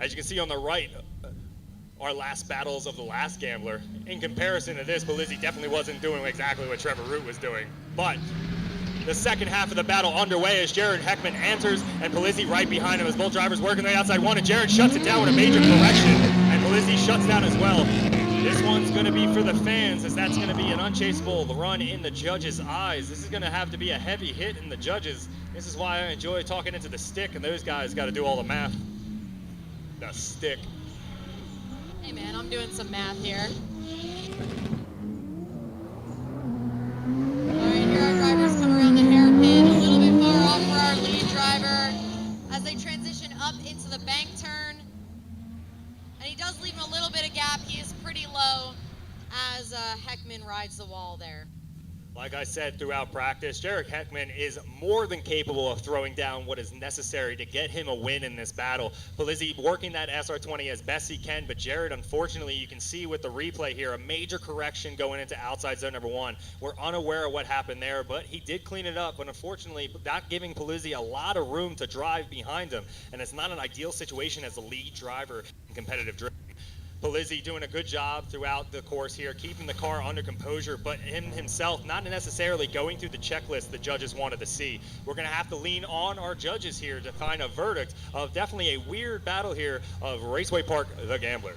As you can see on the right, our last battles of the last Gambler. In comparison to this, Polizzi definitely wasn't doing exactly what Trevor Root was doing. But the second half of the battle underway as Jared Heckman enters, and Polizzi right behind him as both drivers working the outside one, and Jared shuts it down with a major correction, and Polizzi shuts down as well. This one's going to be for the fans, as that's going to be an unchaseable run in the judges' eyes. This is going to have to be a heavy hit in the judges. This is why I enjoy talking into the stick, and those guys got to do all the math. The stick. Hey man, I'm doing some math here. All right, here our drivers come around the hairpin, a little bit far off for our lead driver as they transition up into the bank turn. And he does leave him a little bit of gap. He is pretty low as Heckman rides the wall there. Like I said throughout practice, Jared Heckman is more than capable of throwing down what is necessary to get him a win in this battle. Polizzi working that SR20 as best he can, but Jared, unfortunately, you can see with the replay here, a major correction going into outside zone number 1. We're unaware of what happened there, but he did clean it up, but unfortunately, not giving Polizzi a lot of room to drive behind him, and it's not an ideal situation as the lead driver in competitive drifting. Polizzi doing a good job throughout the course here, keeping the car under composure, but him himself not necessarily going through the checklist the judges wanted to see. We're going to have to lean on our judges here to find a verdict of definitely a weird battle here of Raceway Park, the Gambler.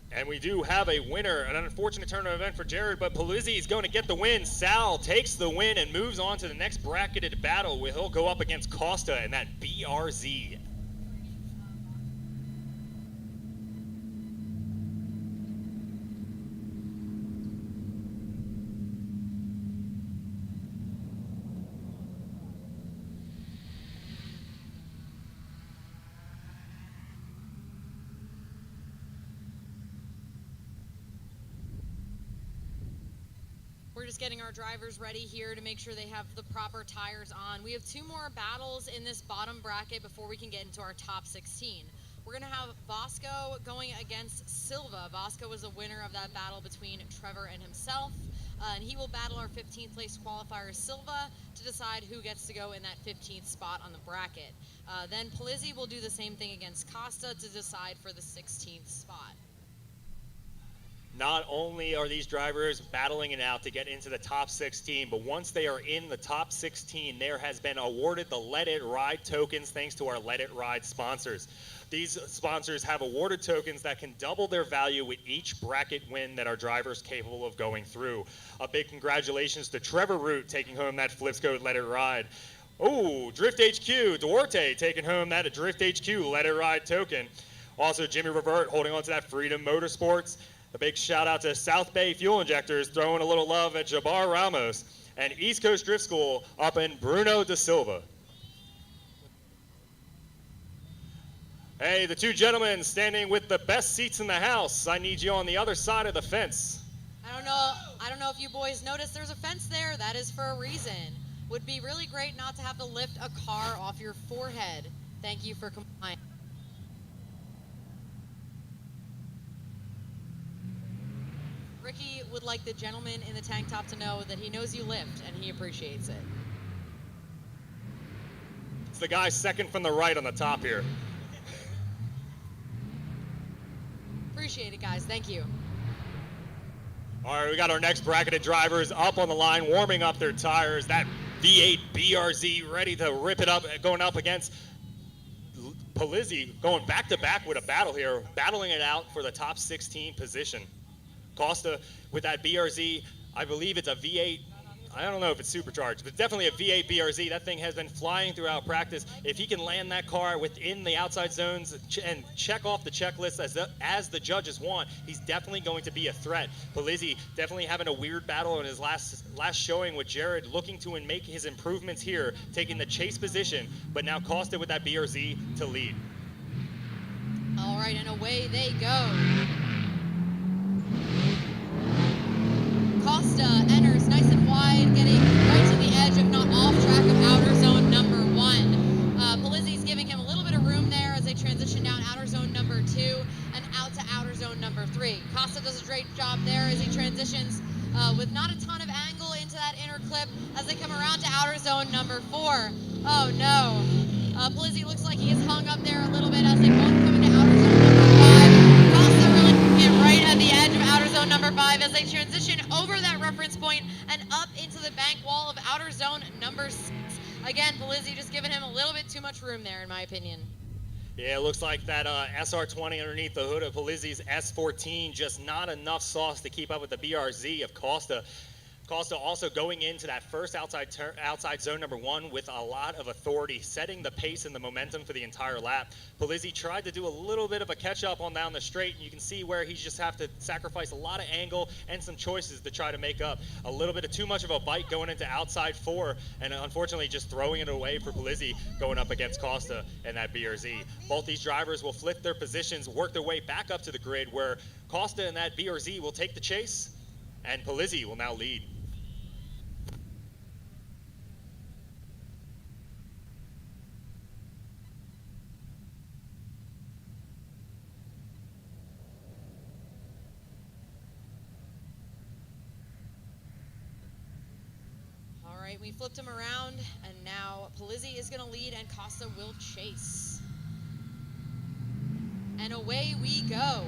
And we do have a winner, an unfortunate turn of event for Jared, but Polizzi is going to get the win. Sal takes the win and moves on to the next bracketed battle where he'll go up against Costa in that BRZ. We're just getting our drivers ready here to make sure they have the proper tires on. We have 2 more battles in this bottom bracket before we can get into our top 16. We're going to have Bosco going against Silva. Bosco was a winner of that battle between Trevor and himself, and he will battle our 15th place qualifier Silva to decide who gets to go in that 15th spot on the bracket. Then Polizzi will do the same thing against Costa to decide for the 16th spot. Not only are these drivers battling it out to get into the top 16, but once they are in the top 16, there has been awarded the Let It Ride tokens thanks to our Let It Ride sponsors. These sponsors have awarded tokens that can double their value with each bracket win that our drivers capable of going through. A big congratulations to Trevor Root taking home that Flipscode Let It Ride. Oh, Drift HQ, Duarte taking home that Drift HQ Let It Ride token. Also, Jimmy Revert holding on to that Freedom Motorsports. A big shout out to South Bay Fuel Injectors throwing a little love at Jabbar Ramos, and East Coast Drift School up in Bruno da Silva. Hey, the 2 gentlemen standing with the best seats in the house. I need you on the other side of the fence. I don't know if you boys noticed there's a fence there. That is for a reason. Would be really great not to have to lift a car off your forehead. Thank you for complying. Ricky would like the gentleman in the tank top to know that he knows you lift and he appreciates it. It's the guy second from the right on the top here. Appreciate it, guys. Thank you. All right, we got our next bracketed drivers up on the line, warming up their tires. That V8 BRZ ready to rip it up, going up against Polizzi, going back-to-back with a battle here, battling it out for the top 16 position. Costa with that BRZ, I believe it's a V8, I don't know if it's supercharged, but definitely a V8 BRZ. That thing has been flying throughout practice. If he can land that car within the outside zones and check off the checklist as the judges want, he's definitely going to be a threat. Polizzi definitely having a weird battle in his last showing with Jared, looking to make his improvements here, taking the chase position, but now Costa with that BRZ to lead. All right, and away they go. Costa enters nice and wide, getting right to the edge, if not off track of outer zone number 1. Polizzi's giving him a little bit of room there as they transition down outer zone number 2 and out to outer zone number 3. Costa does a great job there as he transitions with not a ton of angle into that inner clip as they come around to outer zone number 4. Oh no. Polizzi looks like he is hung up there a little bit as they both come into outer zone number 5. Costa really get right at the edge of outer zone number 5 as they transition over that reference point and up into the bank wall of outer zone number 6. Again, Polizzi just giving him a little bit too much room there, in my opinion. Yeah, it looks like that SR20 underneath the hood of Polizzi's S14, just not enough sauce to keep up with the BRZ of Costa. Costa also going into that first outside zone number 1 with a lot of authority, setting the pace and the momentum for the entire lap. Polizzi tried to do a little bit of a catch-up on down the straight, and you can see where he just have to sacrifice a lot of angle and some choices to try to make up. A little bit of too much of a bite going into outside 4, and unfortunately just throwing it away for Polizzi going up against Costa and that BRZ. Both these drivers will flip their positions, work their way back up to the grid where Costa and that BRZ will take the chase, and Polizzi will now lead. We flipped him around, and now Polizzi is going to lead, and Costa will chase. And away we go.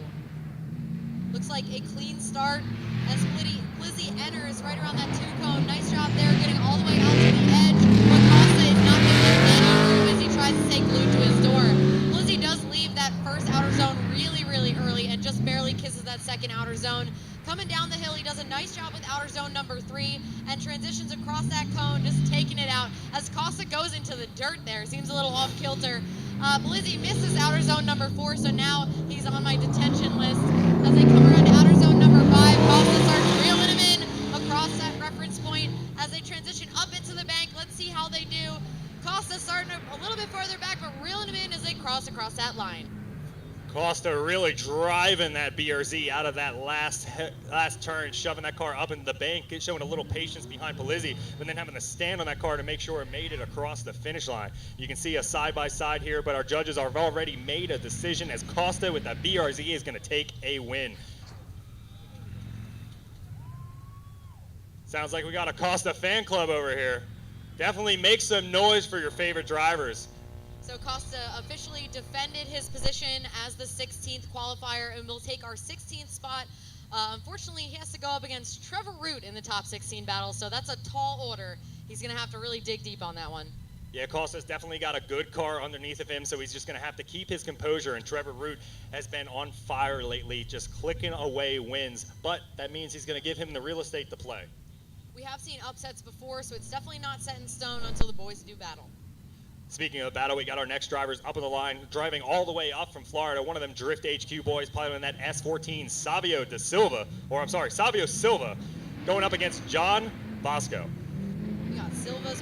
Looks like a clean start as Polizzi enters right around that 2-cone. Nice job there, getting all the way out to the edge. But Costa is not giving him any room as he tries to stay glued to his door. Polizzi does leave that first outer zone really, really early and just barely kisses that second outer zone. Coming down the hill, he does a nice job with outer zone number 3 and transitions across that cone, just taking it out as Costa goes into the dirt there. Seems a little off kilter. Polizzi misses outer zone number 4, so now he's on my detention list. As they come around to outer zone number 5, Costa starts reeling him in across that reference point as they transition up into the bank. Let's see how they do. Costa starting a little bit farther back, but reeling him in as they cross across that line. Costa really driving that BRZ out of that last turn, shoving that car up into the bank, showing a little patience behind Polizzi, but then having to stand on that car to make sure it made it across the finish line. You can see a side-by-side here, but our judges have already made a decision as Costa with that BRZ is going to take a win. Sounds like we got a Costa fan club over here. Definitely make some noise for your favorite drivers. So Costa officially defended his position as the 16th qualifier and will take our 16th spot. Unfortunately, he has to go up against Trevor Root in the top 16 battle, so that's a tall order. He's going to have to really dig deep on that one. Yeah, Costa's definitely got a good car underneath of him, so he's just going to have to keep his composure, and Trevor Root has been on fire lately, just clicking away wins, but that means he's going to give him the real estate to play. We have seen upsets before, so it's definitely not set in stone until the boys do battle. Speaking of battle, we got our next drivers up on the line, driving all the way up from Florida. One of them Drift HQ boys piloting that S14, Savio Silva, going up against John Bosco. We got Silvas.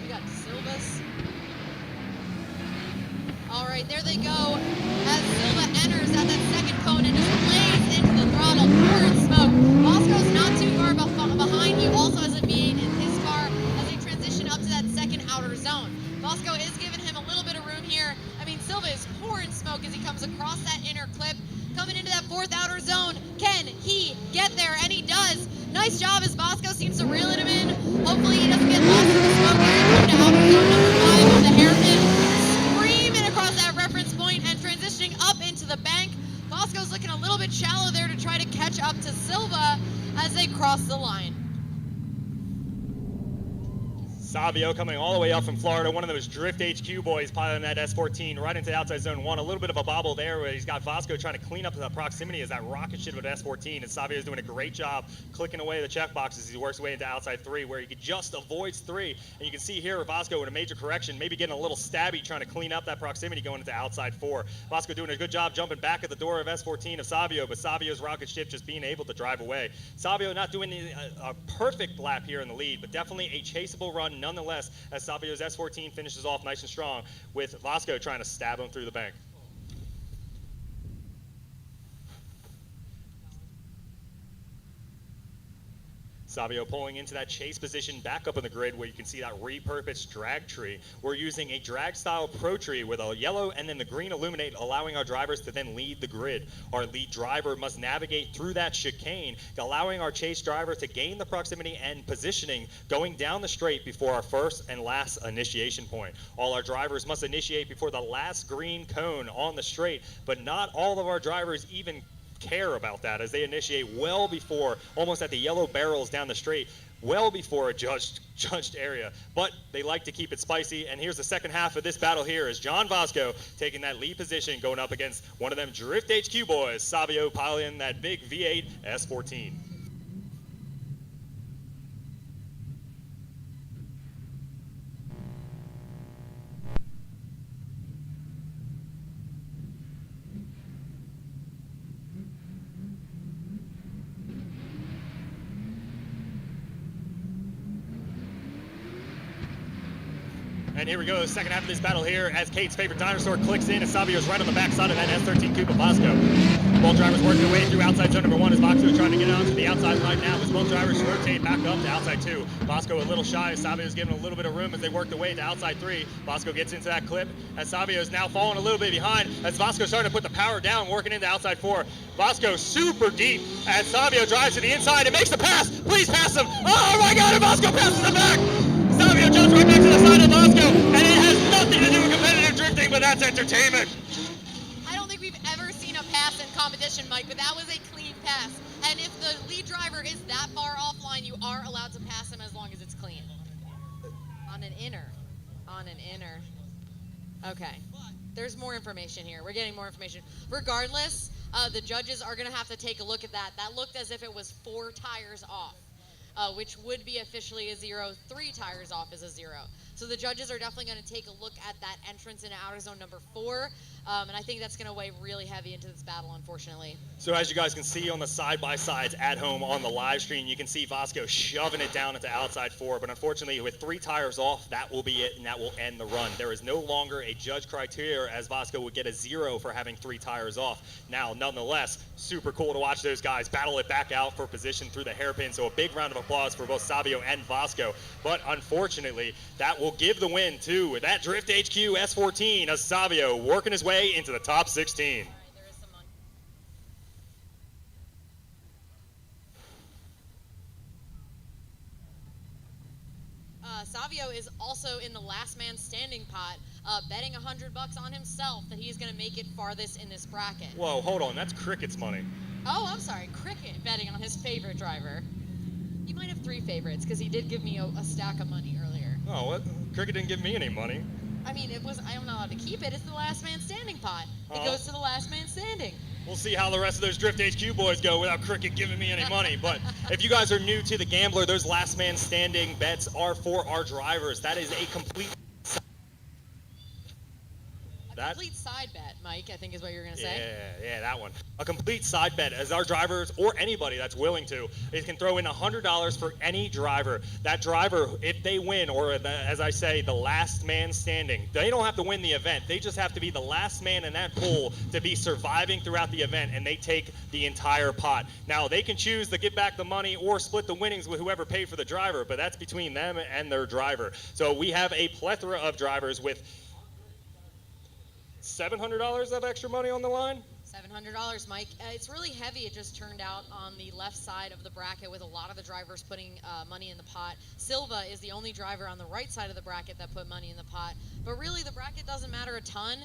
All right, there they go. As Silva enters at that second cone and just lays into the throttle, pouring smoke. Bosco's not too far behind you, also has a V8 in his car as they transition up to that second outer zone. Bosco is giving him a little bit of room here. I mean, Silva is pouring smoke as he comes across that inner clip, coming into that fourth outer zone. Can he get there? And he does. Nice job as Bosco seems to reel him in. Hopefully he doesn't get lost in the smoke here. Coming to outer zone number 5 with the hairpin, screaming across that reference point and transitioning up into the bank. Bosco's looking a little bit shallow there to try to catch up to Silva as they cross the line. Savio coming all the way up from Florida, one of those Drift HQ boys piloting that S14 right into the outside zone 1. A little bit of a bobble there where he's got Vasco trying to clean up the proximity as that rocket ship with S14, and Savio's doing a great job clicking away the check boxes as he works his way into outside 3 where he just avoids 3. And you can see here Vasco with a major correction, maybe getting a little stabby trying to clean up that proximity going into outside 4. Vasco doing a good job jumping back at the door of S14 of Savio, but Savio's rocket ship just being able to drive away. Savio not doing a perfect lap here in the lead, but definitely a chaseable run nonetheless as Savio's S14 finishes off nice and strong with Vasco trying to stab him through the bank. Savio pulling into that chase position back up on the grid where you can see that repurposed drag tree. We're using a drag style pro tree with a yellow and then the green illuminate, allowing our drivers to then lead the grid. Our lead driver must navigate through that chicane, allowing our chase driver to gain the proximity and positioning going down the straight before our first and last initiation point. All our drivers must initiate before the last green cone on the straight, but not all of our drivers even care about that as they initiate well before, almost at the yellow barrels down the straight, well before a judged area. But they like to keep it spicy, and here's the second half of this battle here as John Vasco taking that lead position going up against one of them Drift HQ boys, Savio piloting that big V8 S14. And here we go, the second half of this battle here as Kate's favorite dinosaur clicks in and Savio's right on the backside of that S13 Coupe of Vasco. Both drivers working their way through outside zone number 1 as Vasco is trying to get onto the outside line now as both drivers rotate back up to outside 2. Vasco a little shy as Savio's giving a little bit of room as they work their way to outside 3. Vasco gets into that clip as Savio's now falling a little bit behind as Vasco's starting to put the power down, working into outside 4. Vasco super deep as Savio drives to the inside and makes the pass. Please pass him. Oh my God, and Vasco passes him back. Savio jumps right back to the side of Vasco, and it has nothing to do with competitive drifting, but that's entertainment. I don't think we've ever seen a pass in competition, Mike, but that was a clean pass. And if the lead driver is that far offline, you are allowed to pass him as long as it's clean. On an inner. Okay. There's more information here. We're getting more information. Regardless, the judges are going to have to take a look at that. That looked as if it was 4 tires off. Which would be officially a 0. 3 tires off is a 0. So the judges are definitely going to take a look at that entrance into outer zone number 4, and I think that's going to weigh really heavy into this battle, unfortunately. So as you guys can see on the side-by-sides at home on the live stream, you can see Vasco shoving it down into outside 4, but unfortunately with 3 tires off, that will be it, and that will end the run. There is no longer a judge criteria as Vasco would get a 0 for having 3 tires off. Now, nonetheless, super cool to watch those guys battle it back out for position through the hairpin, so a big round of applause for both Savio and Vasco, but unfortunately, that will give the win to that Drift HQ S14 as Savio working his way into the top 16. Savio is also in the last man standing pot, betting $100 on himself that he's going to make it farthest in this bracket. Whoa, hold on, that's Cricket's money. Oh, I'm sorry, Cricket betting on his favorite driver. He might have 3 favorites because he did give me a stack of money earlier. Oh, what? Cricket didn't give me any money. I mean, I'm not allowed to keep it. It's the last man standing pot. It goes to the last man standing. We'll see how the rest of those Drift HQ boys go without Cricket giving me any money. But if you guys are new to the Gambler, those last man standing bets are for our drivers. That is a complete complete side bet, Mike, I think is what you're going to say. Yeah, that one. A complete side bet as our drivers or anybody that's willing to, they can throw in $100 for any driver. That driver, if they win, or as I say, the last man standing, they don't have to win the event. They just have to be the last man in that pool to be surviving throughout the event, and they take the entire pot. Now, they can choose to give back the money or split the winnings with whoever paid for the driver, but that's between them and their driver. So we have a plethora of drivers with $700 of extra money on the line? $700, Mike. It's really heavy. It just turned out on the left side of the bracket with a lot of the drivers putting money in the pot. Silva is the only driver on the right side of the bracket that put money in the pot. But really, the bracket doesn't matter a ton.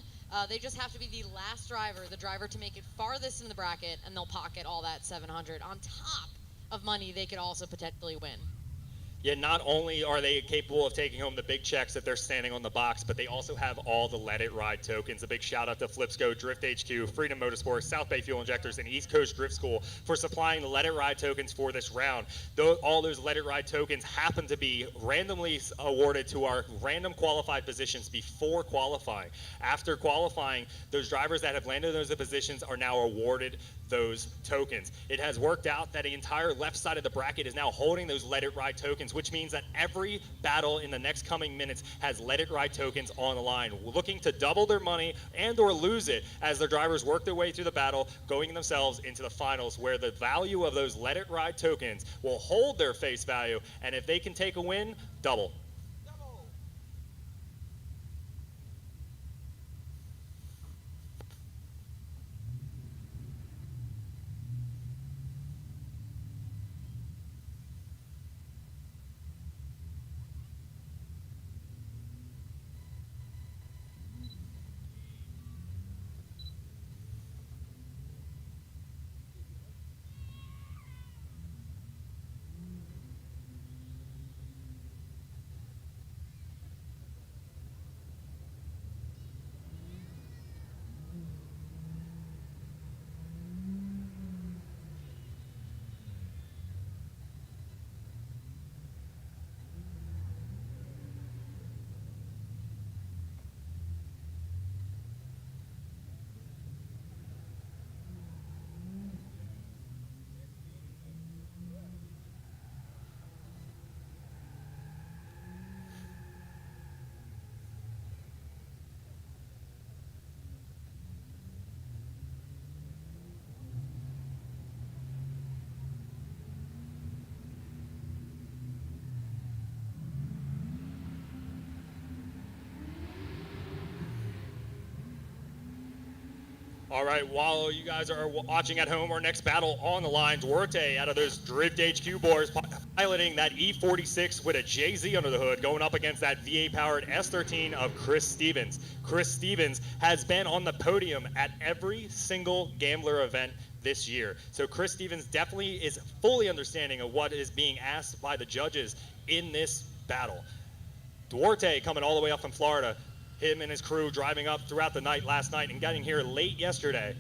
They just have to be the last driver, the driver to make it farthest in the bracket, and they'll pocket all that $700 on top of money they could also potentially win. Yet not only are they capable of taking home the big checks if they're standing on the box, but they also have all the Let It Ride tokens. A big shout out to Flipsco, Drift HQ, Freedom Motorsports, South Bay Fuel Injectors, and East Coast Drift School for supplying the Let It Ride tokens for this round. All those Let It Ride tokens happen to be randomly awarded to our random qualified positions before qualifying. After qualifying, those drivers that have landed in those positions are now awarded those tokens. It has worked out that the entire left side of the bracket is now holding those Let It Ride tokens, which means that every battle in the next coming minutes has Let It Ride tokens on the line, looking to double their money and or lose it as their drivers work their way through the battle, going themselves into the finals, where the value of those Let It Ride tokens will hold their face value, and if they can take a win, double. All right, while you guys are watching at home, our next battle on the line, Duarte out of those Drift HQ boys piloting that E46 with a JZ under the hood, going up against that VA-powered S13 of Chris Stevens. Chris Stevens has been on the podium at every single Gambler event this year. So Chris Stevens definitely is fully understanding of what is being asked by the judges in this battle. Duarte coming all the way up from Florida. Him and his crew driving up throughout the night last night and getting here late yesterday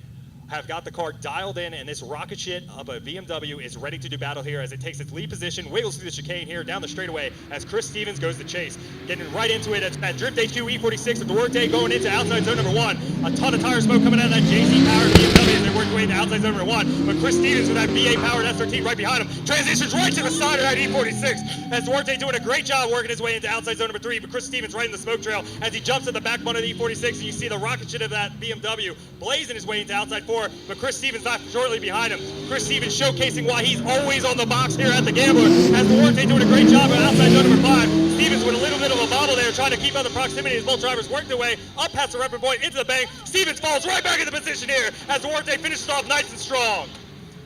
have got the car dialed in, and this rocket ship of a BMW is ready to do battle here as it takes its lead position, wiggles through the chicane here down the straightaway as Chris Stevens goes to chase. Getting right into it at Drift HQ E46 of Duarte going into outside zone number 1. A ton of tire smoke coming out of that JZ-powered BMW as they work their way into outside zone number 1. But Chris Stevens with that VA-powered S13 right behind him transitions right to the side of that E46 as Duarte doing a great job working his way into outside zone number 3. But Chris Stevens right in the smoke trail as he jumps at the back bumper of the E46, and you see the rocket ship of that BMW blazing his way into outside 4. But Chris Stevens not shortly behind him. Chris Stevens showcasing why he's always on the box here at the Gambler as Duarte doing a great job at outside zone number 5. Stevens with a little bit of a bobble there trying to keep out the proximity as both drivers work their way up past the reference point into the bank. Stevens falls right back into position here as Duarte finishes off nice and strong.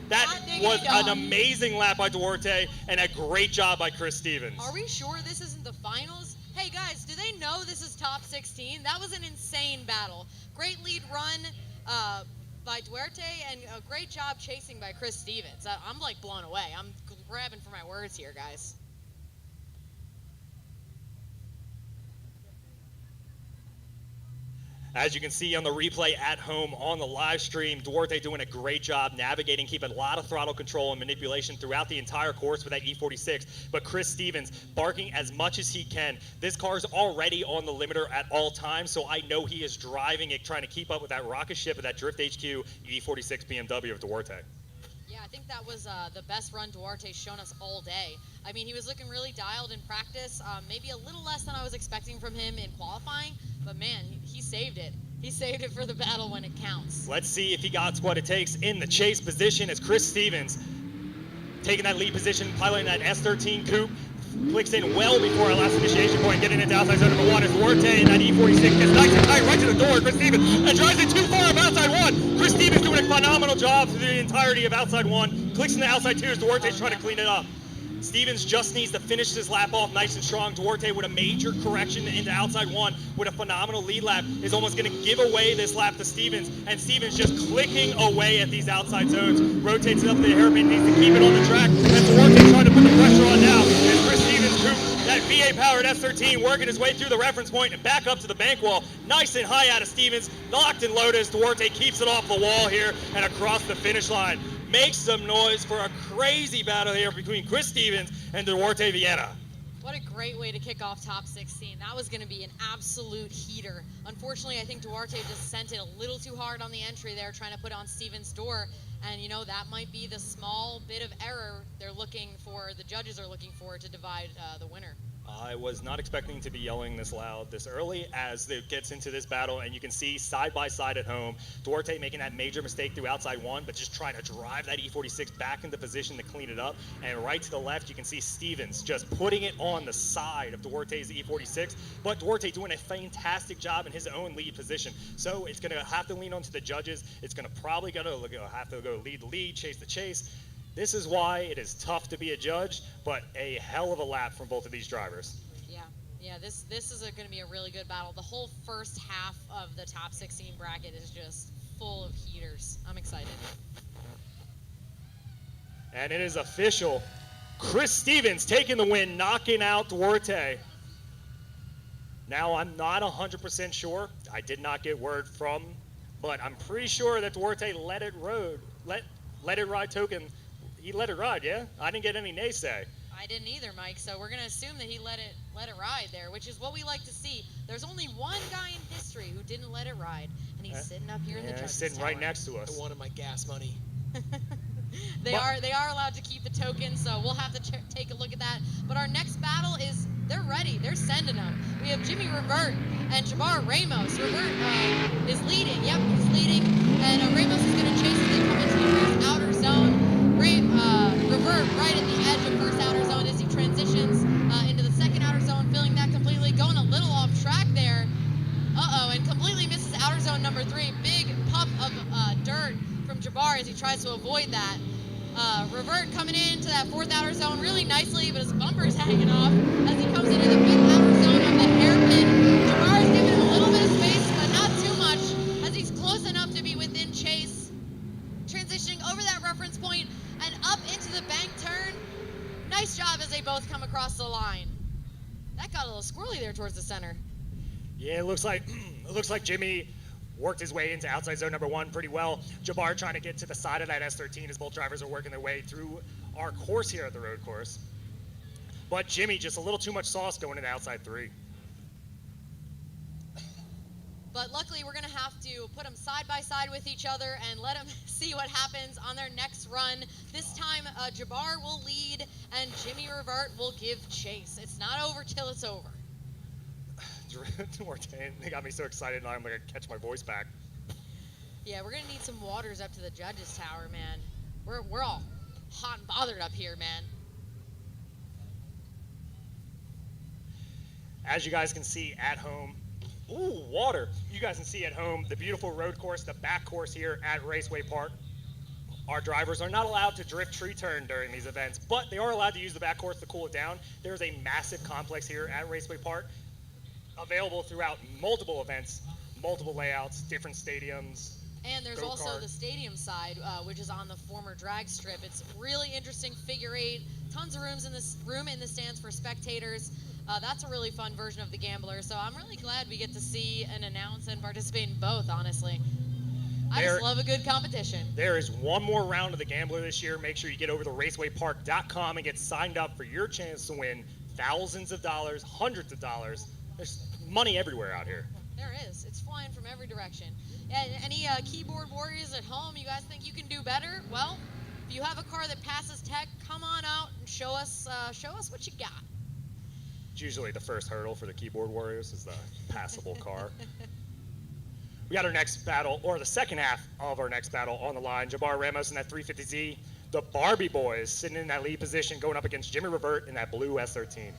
That was an amazing lap by Duarte and a great job by Chris Stevens. Are we sure this isn't the finals? Hey guys, do they know this is top 16? That was an insane battle. Great lead run by Duarte and a great job chasing by Chris Stevens. I'm like blown away. I'm grabbing for my words here, guys. As you can see on the replay at home on the live stream, Duarte doing a great job navigating, keeping a lot of throttle control and manipulation throughout the entire course with that E46. But Chris Stevens barking as much as he can. This car is already on the limiter at all times, so I know he is driving it, trying to keep up with that rocket ship of that Drift HQ E46 BMW of Duarte. Yeah, I think that was the best run Duarte's shown us all day. I mean, he was looking really dialed in practice, maybe a little less than I was expecting from him in qualifying, but man, he saved it. He saved it for the battle when it counts. Let's see if he got what it takes in the chase position as Chris Stevens taking that lead position, piloting that S13 coupe, clicks in well before our last initiation point, getting into outside zone number 1 as Duarte in that E46 gets nice and tight right to the door. Chris Stevens and drives it too far of outside 1. Chris Stevens doing a phenomenal job through the entirety of outside 1. Clicks in the outside 2 as Duarte's trying to clean it up. Stevens just needs to finish this lap off nice and strong. Duarte with a major correction into outside 1 with a phenomenal lead lap is almost going to give away this lap to Stevens, and Stevens just clicking away at these outside zones. Rotates it up the hairpin, needs to keep it on the track, and Duarte trying to put the pressure on now as Chris Stevens That VA-powered S13 working his way through the reference point and back up to the bank wall. Nice and high out of Stevens. Locked and loaded as Duarte keeps it off the wall here and across the finish line. Makes some noise for a crazy battle here between Chris Stevens and Duarte Vieta. What a great way to kick off top 16. That was going to be an absolute heater. Unfortunately, I think Duarte just sent it a little too hard on the entry there, trying to put on Stevens' door. And, you know, that might be the small bit of error the judges are looking for to divide the winner. I was not expecting to be yelling this loud this early as it gets into this battle, and you can see side by side at home, Duarte making that major mistake through outside one, but just trying to drive that E46 back into position to clean it up. And right to the left, you can see Stevens just putting it on the side of Duarte's E46, but Duarte doing a fantastic job in his own lead position. So it's going to have to lean onto the judges. It's going to probably have to go lead the lead, chase the chase. This is why it is tough to be a judge, but a hell of a lap from both of these drivers. Yeah, this is going to be a really good battle. The whole first half of the top 16 bracket is just full of heaters. I'm excited. And it is official. Chris Stevens taking the win, knocking out Duarte. Now, I'm not 100% sure. I did not get word from, but I'm pretty sure that Duarte let it ride token. He let it ride, yeah? I didn't get any naysay. I didn't either, Mike, so we're going to assume that he let it ride there, which is what we like to see. There's only one guy in history who didn't let it ride, and he's sitting up here in the judges' sitting tower. right next to us. I wanted my gas money. They are allowed to keep the token, so we'll have to take a look at that. But our next battle is, they're ready. They're sending them. We have Jimmy Revert and Jabbar Ramos. Revert is leading. Yep, he's leading. And Ramos is going to chase as they come into the first outer zone. Revert right at the edge of first outer zone as he transitions into the second outer zone, filling that completely, going a little off track there. And completely misses outer zone number 3. Big puff of dirt from Jabbar as he tries to avoid that. Revert coming into that fourth outer zone really nicely, but his bumper's hanging off as he comes into the fifth outer zone of the hairpin. Jabbar is giving him a little bit of space, but not too much, as he's close enough to be within chase. Transitioning over that reference point and up into the bank turn. Nice job as they both come across the line. That got a little squirrely there towards the center. Yeah, it looks like Jimmy worked his way into outside zone number 1 pretty well. Jabbar trying to get to the side of that S13 as both drivers are working their way through our course here at the road course. But Jimmy just a little too much sauce going into outside 3. But luckily, we're going to have to put them side by side with each other and let them see what happens on their next run. This time, Jabbar will lead and Jimmy Revert will give chase. It's not over till it's over. They got me so excited now I'm going to catch my voice back. Yeah, we're going to need some waters up to the judges' tower, man. We're all hot and bothered up here, man. As you guys can see at home, ooh, water. You guys can see at home the beautiful road course, the back course here at Raceway Park. Our drivers are not allowed to drift tree turn during these events, but they are allowed to use the back course to cool it down. There's a massive complex here at Raceway Park, available throughout multiple events, multiple layouts, different stadiums. And there's also the stadium side, which is on the former drag strip. It's really interesting figure 8, tons of room in the stands for spectators. That's a really fun version of the Gambler, so I'm really glad we get to see and announce and participate in both, honestly. I just love a good competition. There is one more round of the Gambler this year. Make sure you get over to racewaypark.com and get signed up for your chance to win thousands of dollars, hundreds of dollars. There's money everywhere out here. There is. It's flying from every direction. Yeah, any keyboard warriors at home, you guys think you can do better? Well, if you have a car that passes tech, come on out and show us what you got. It's usually the first hurdle for the keyboard warriors is the passable car. We got our next battle, or the second half of our next battle on the line. Jabbar Ramos in that 350Z. The Barbie Boys sitting in that lead position going up against Jimmy Revert in that blue S13.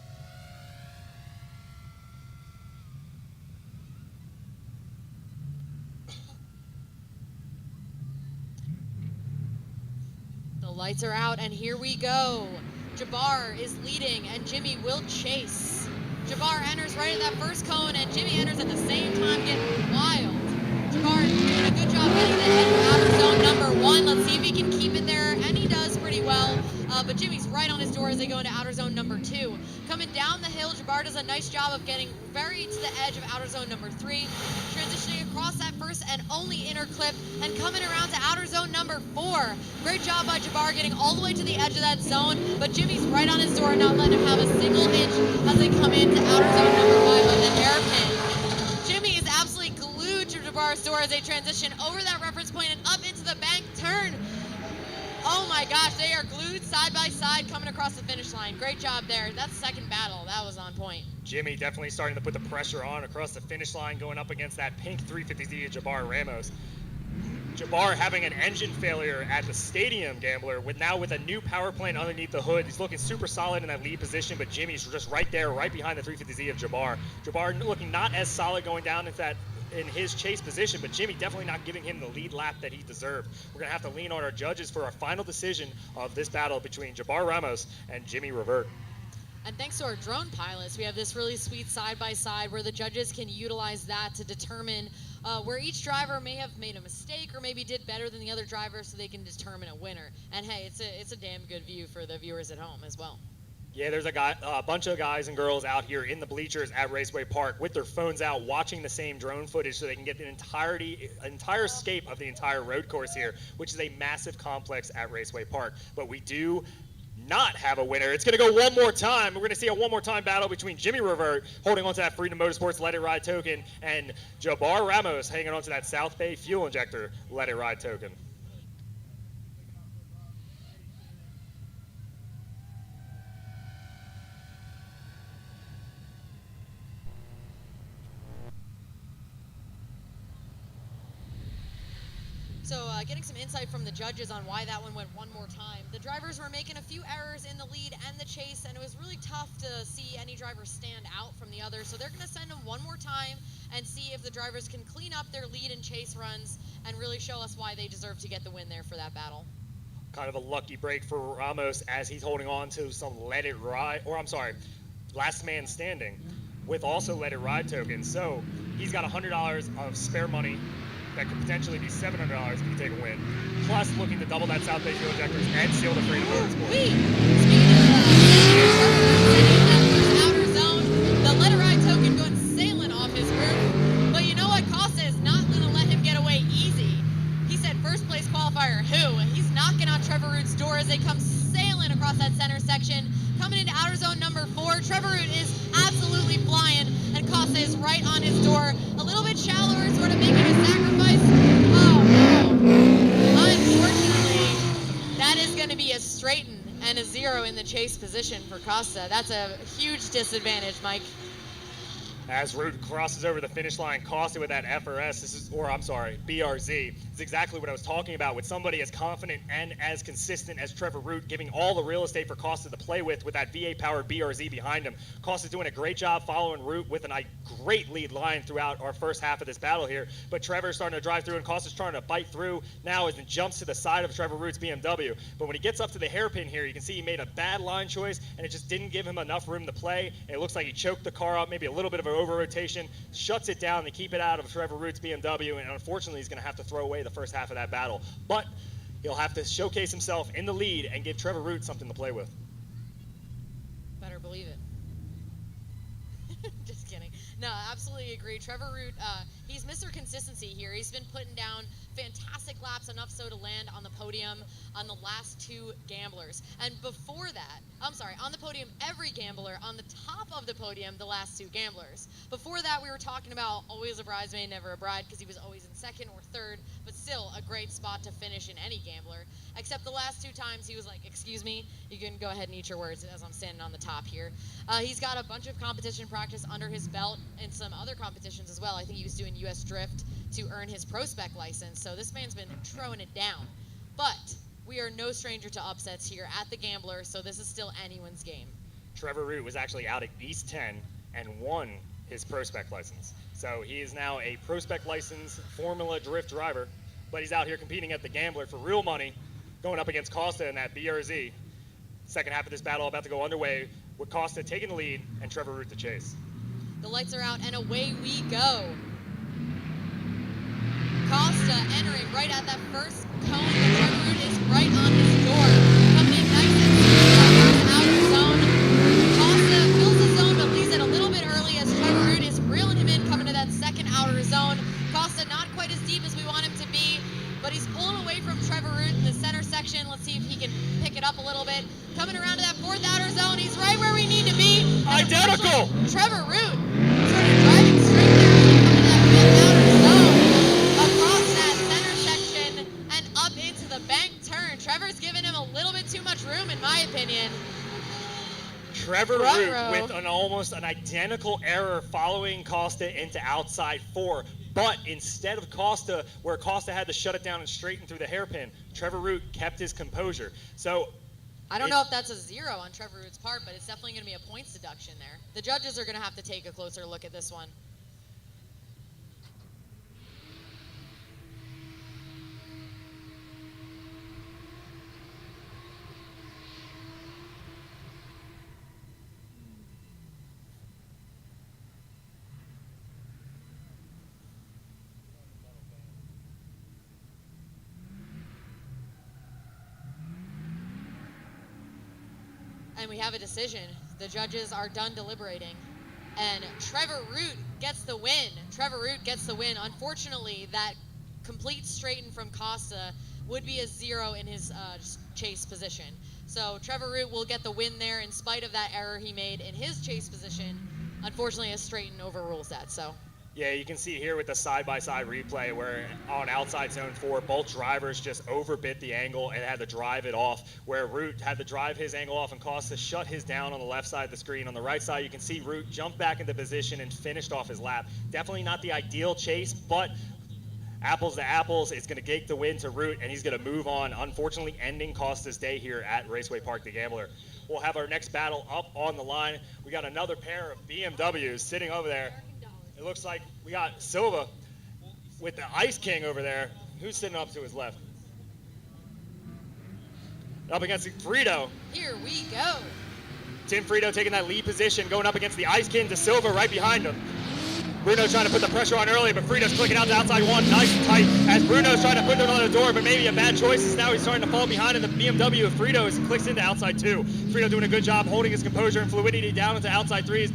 The lights are out, and here we go. Jabbar is leading, and Jimmy will chase. Jabbar enters right at that first cone, and Jimmy enters at the same time, getting wild. Jabbar doing a good job getting the outer zone number 1. Let's see if he can keep it there, and he does pretty well. But Jimmy's right on his door as they go into outer zone number 2. Coming down the hill, Jabbar does a nice job of getting very to the edge of outer zone number 3, transitioning across that first and only inner clip, and coming around to outer zone number 4. Great job by Jabbar getting all the way to the edge of that zone, but Jimmy's right on his door, not letting him have a single inch as they come into outer zone number 5 on the hairpin. Jimmy is absolutely glued to Jabbar's door as they transition over that reference point and up into the bank turn. Oh my gosh, they are glued side by side coming across the finish line. Great job there. That's second battle. That was on point. Jimmy definitely starting to put the pressure on across the finish line, going up against that pink 350Z of Jabbar Ramos. Jabbar having an engine failure at the Stadium Gambler, with a new power plant underneath the hood. He's looking super solid in that lead position, but Jimmy's just right there, right behind the 350Z of Jabbar. Jabbar looking not as solid going down into that in his chase position, but Jimmy definitely not giving him the lead lap that he deserved. We're going to have to lean on our judges for our final decision of this battle between Jabbar Ramos and Jimmy Revert. And thanks to our drone pilots, we have this really sweet side-by-side where the judges can utilize that to determine where each driver may have made a mistake or maybe did better than the other driver, so they can determine a winner. And hey, it's a damn good view for the viewers at home as well. Yeah, there's a bunch of guys and girls out here in the bleachers at Raceway Park with their phones out watching the same drone footage so they can get an entire scape of the entire road course here, which is a massive complex at Raceway Park. But we do not have a winner. It's going to go one more time. We're going to see a one more time battle between Jimmy Revert holding onto that Freedom Motorsports Let It Ride token and Jabbar Ramos hanging onto that South Bay Fuel Injector Let It Ride token. So getting some insight from the judges on why that one went one more time. The drivers were making a few errors in the lead and the chase, and it was really tough to see any driver stand out from the other. So they're going to send them one more time and see if the drivers can clean up their lead and chase runs and really show us why they deserve to get the win there for that battle. Kind of a lucky break for Ramos as he's holding on to some Let It Ride, or I'm sorry, Last Man Standing with also Let It Ride tokens. So he's got $100 of spare money that could potentially be $700 if you take a win. Plus looking to double that South Bay Fuel Injectors and seal the Freedom Motorsports. Outer zone, the Let It Ride token going sailing off his roof. But you know what? Costa is not going to let him get away easy. He said first place qualifier, who? He's knocking on Trevor Root's door as they come sailing across that center section. Coming into outer zone number 4, Trevor Root is absolutely flying, and Costa is right on his door. A little bit shallower, sort of making a sacrifice. Oh, no. Unfortunately, that is going to be a straighten and a 0 in the chase position for Costa. That's a huge disadvantage, Mike. As Root crosses over the finish line, Costa with that FRS, BRZ. It's exactly what I was talking about with somebody as confident and as consistent as Trevor Root, giving all the real estate for Costa to play with that VA-powered BRZ behind him. Costa's doing a great job following Root with a great lead line throughout our first half of this battle here, but Trevor's starting to drive through and Costa's trying to bite through now as it jumps to the side of Trevor Root's BMW. But when he gets up to the hairpin here, you can see he made a bad line choice and it just didn't give him enough room to play. And it looks like he choked the car up, maybe a little bit of an over rotation, shuts it down to keep it out of Trevor Root's BMW, and unfortunately he's going to have to throw away the first half of that battle. But he'll have to showcase himself in the lead and give Trevor Root something to play with. Better believe it. Just kidding. No, absolutely agree. Trevor Root, he's Mr. Consistency here. He's been putting down fantastic laps, enough so to land on the podium on the last 2 gamblers. And before that, on the podium, every gambler, on the top of the podium, the last 2 gamblers. Before that, we were talking about always a bridesmaid, never a bride, because he was always in 2nd or 3rd, but still a great spot to finish in any gambler. Except the last 2 times he was like, excuse me, you can go ahead and eat your words as I'm standing on the top here. He's got a bunch of competition practice under his belt and some other competitions as well. I think he was doing US Drift to earn his pro spec license, so this man's been throwing it down. But we are no stranger to upsets here at the Gambler, so this is still anyone's game. Trevor Root was actually out at East 10 and won his pro spec license. So he is now a pro spec licensed Formula Drift driver, but he's out here competing at the Gambler for real money, going up against Costa in that BRZ. Second half of this battle about to go underway with Costa taking the lead and Trevor Root to chase. The lights are out and away we go. Costa entering right at that first cone, but Trevor Root is right on his door. Coming in nice and smooth out of zone. Costa coming around to that fourth outer zone. He's right where we need to be. And Identical! Trevor Root sort of driving straight there as he coming to that fifth outer zone, across that center section and up into the bank turn. Trevor's giving him a little bit too much room, in my opinion. Trevor Root with almost an identical error following Costa into outside 4. But instead of Costa, where Costa had to shut it down and straighten through the hairpin, Trevor Root kept his composure. So I don't know if that's a 0 on Trevor Root's part, but it's definitely going to be a points deduction there. The judges are going to have to take a closer look at this one. And we have a decision. The judges are done deliberating. And Trevor Root gets the win. Trevor Root gets the win. Unfortunately, that complete straighten from Costa would be a 0 in his chase position. So Trevor Root will get the win there in spite of that error he made in his chase position. Unfortunately, a straighten overrules that. So. Yeah, you can see here with the side-by-side replay where on outside zone 4, both drivers just overbit the angle and had to drive it off, where Root had to drive his angle off and Costa shut his down on the left side of the screen. On the right side, you can see Root jump back into position and finished off his lap. Definitely not the ideal chase, but apples to apples, it's going to take the win to Root, and he's going to move on, unfortunately ending Costa's day here at Raceway Park the Gambler. We'll have our next battle up on the line. We got another pair of BMWs sitting over there. It looks like we got Silva with the Ice King over there. Who's sitting up to his left? Up against Frito. Here we go. Tim Frito taking that lead position, going up against the Ice King, De Silva right behind him. Bruno's trying to put the pressure on early, but Frito's clicking out to outside 1, nice and tight, as Bruno's trying to put it on the door, but maybe a bad choice is now he's starting to fall behind in the BMW of Frito as he clicks into outside 2. Frito doing a good job holding his composure and fluidity down into outside 3s,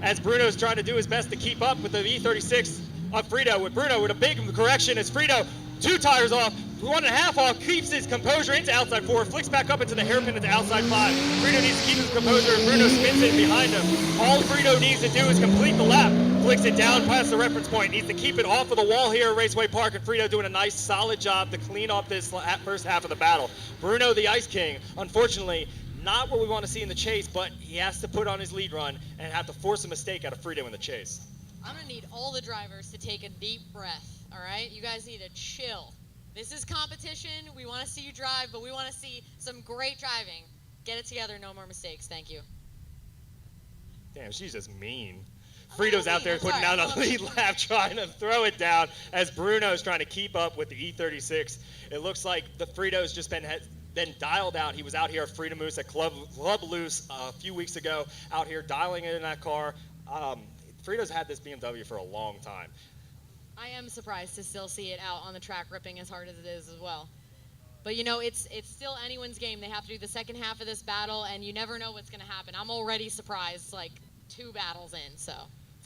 as Bruno's trying to do his best to keep up with the E36 of Frito. With Bruno with a big correction as Frito, 2 tires off, 1.5 off, keeps his composure into outside 4, flicks back up into the hairpin into outside 5. Frito needs to keep his composure and Bruno spins it behind him. All Frito needs to do is complete the lap, flicks it down past the reference point, needs to keep it off of the wall here at Raceway Park, and Frito doing a nice solid job to clean up this first half of the battle. Bruno the Ice King, unfortunately, not what we want to see in the chase, but he has to put on his lead run and have to force a mistake out of Frito in the chase. I'm going to need all the drivers to take a deep breath, all right? You guys need to chill. This is competition. We want to see you drive, but we want to see some great driving. Get it together. No more mistakes. Thank you. Damn, she's just mean. Frito's out there putting out a lead lap, trying to throw it down as Bruno's trying to keep up with the E36. It looks like the Frito's just been dialed out. He was out here at Freedom Moose at Club Loose a few weeks ago, out here dialing it in that car. Frito's had this BMW for a long time. I am surprised to still see it out on the track ripping as hard as it is as well. But, you know, it's still anyone's game. They have to do the second half of this battle, and you never know what's going to happen. I'm already surprised, like, 2 battles in, so.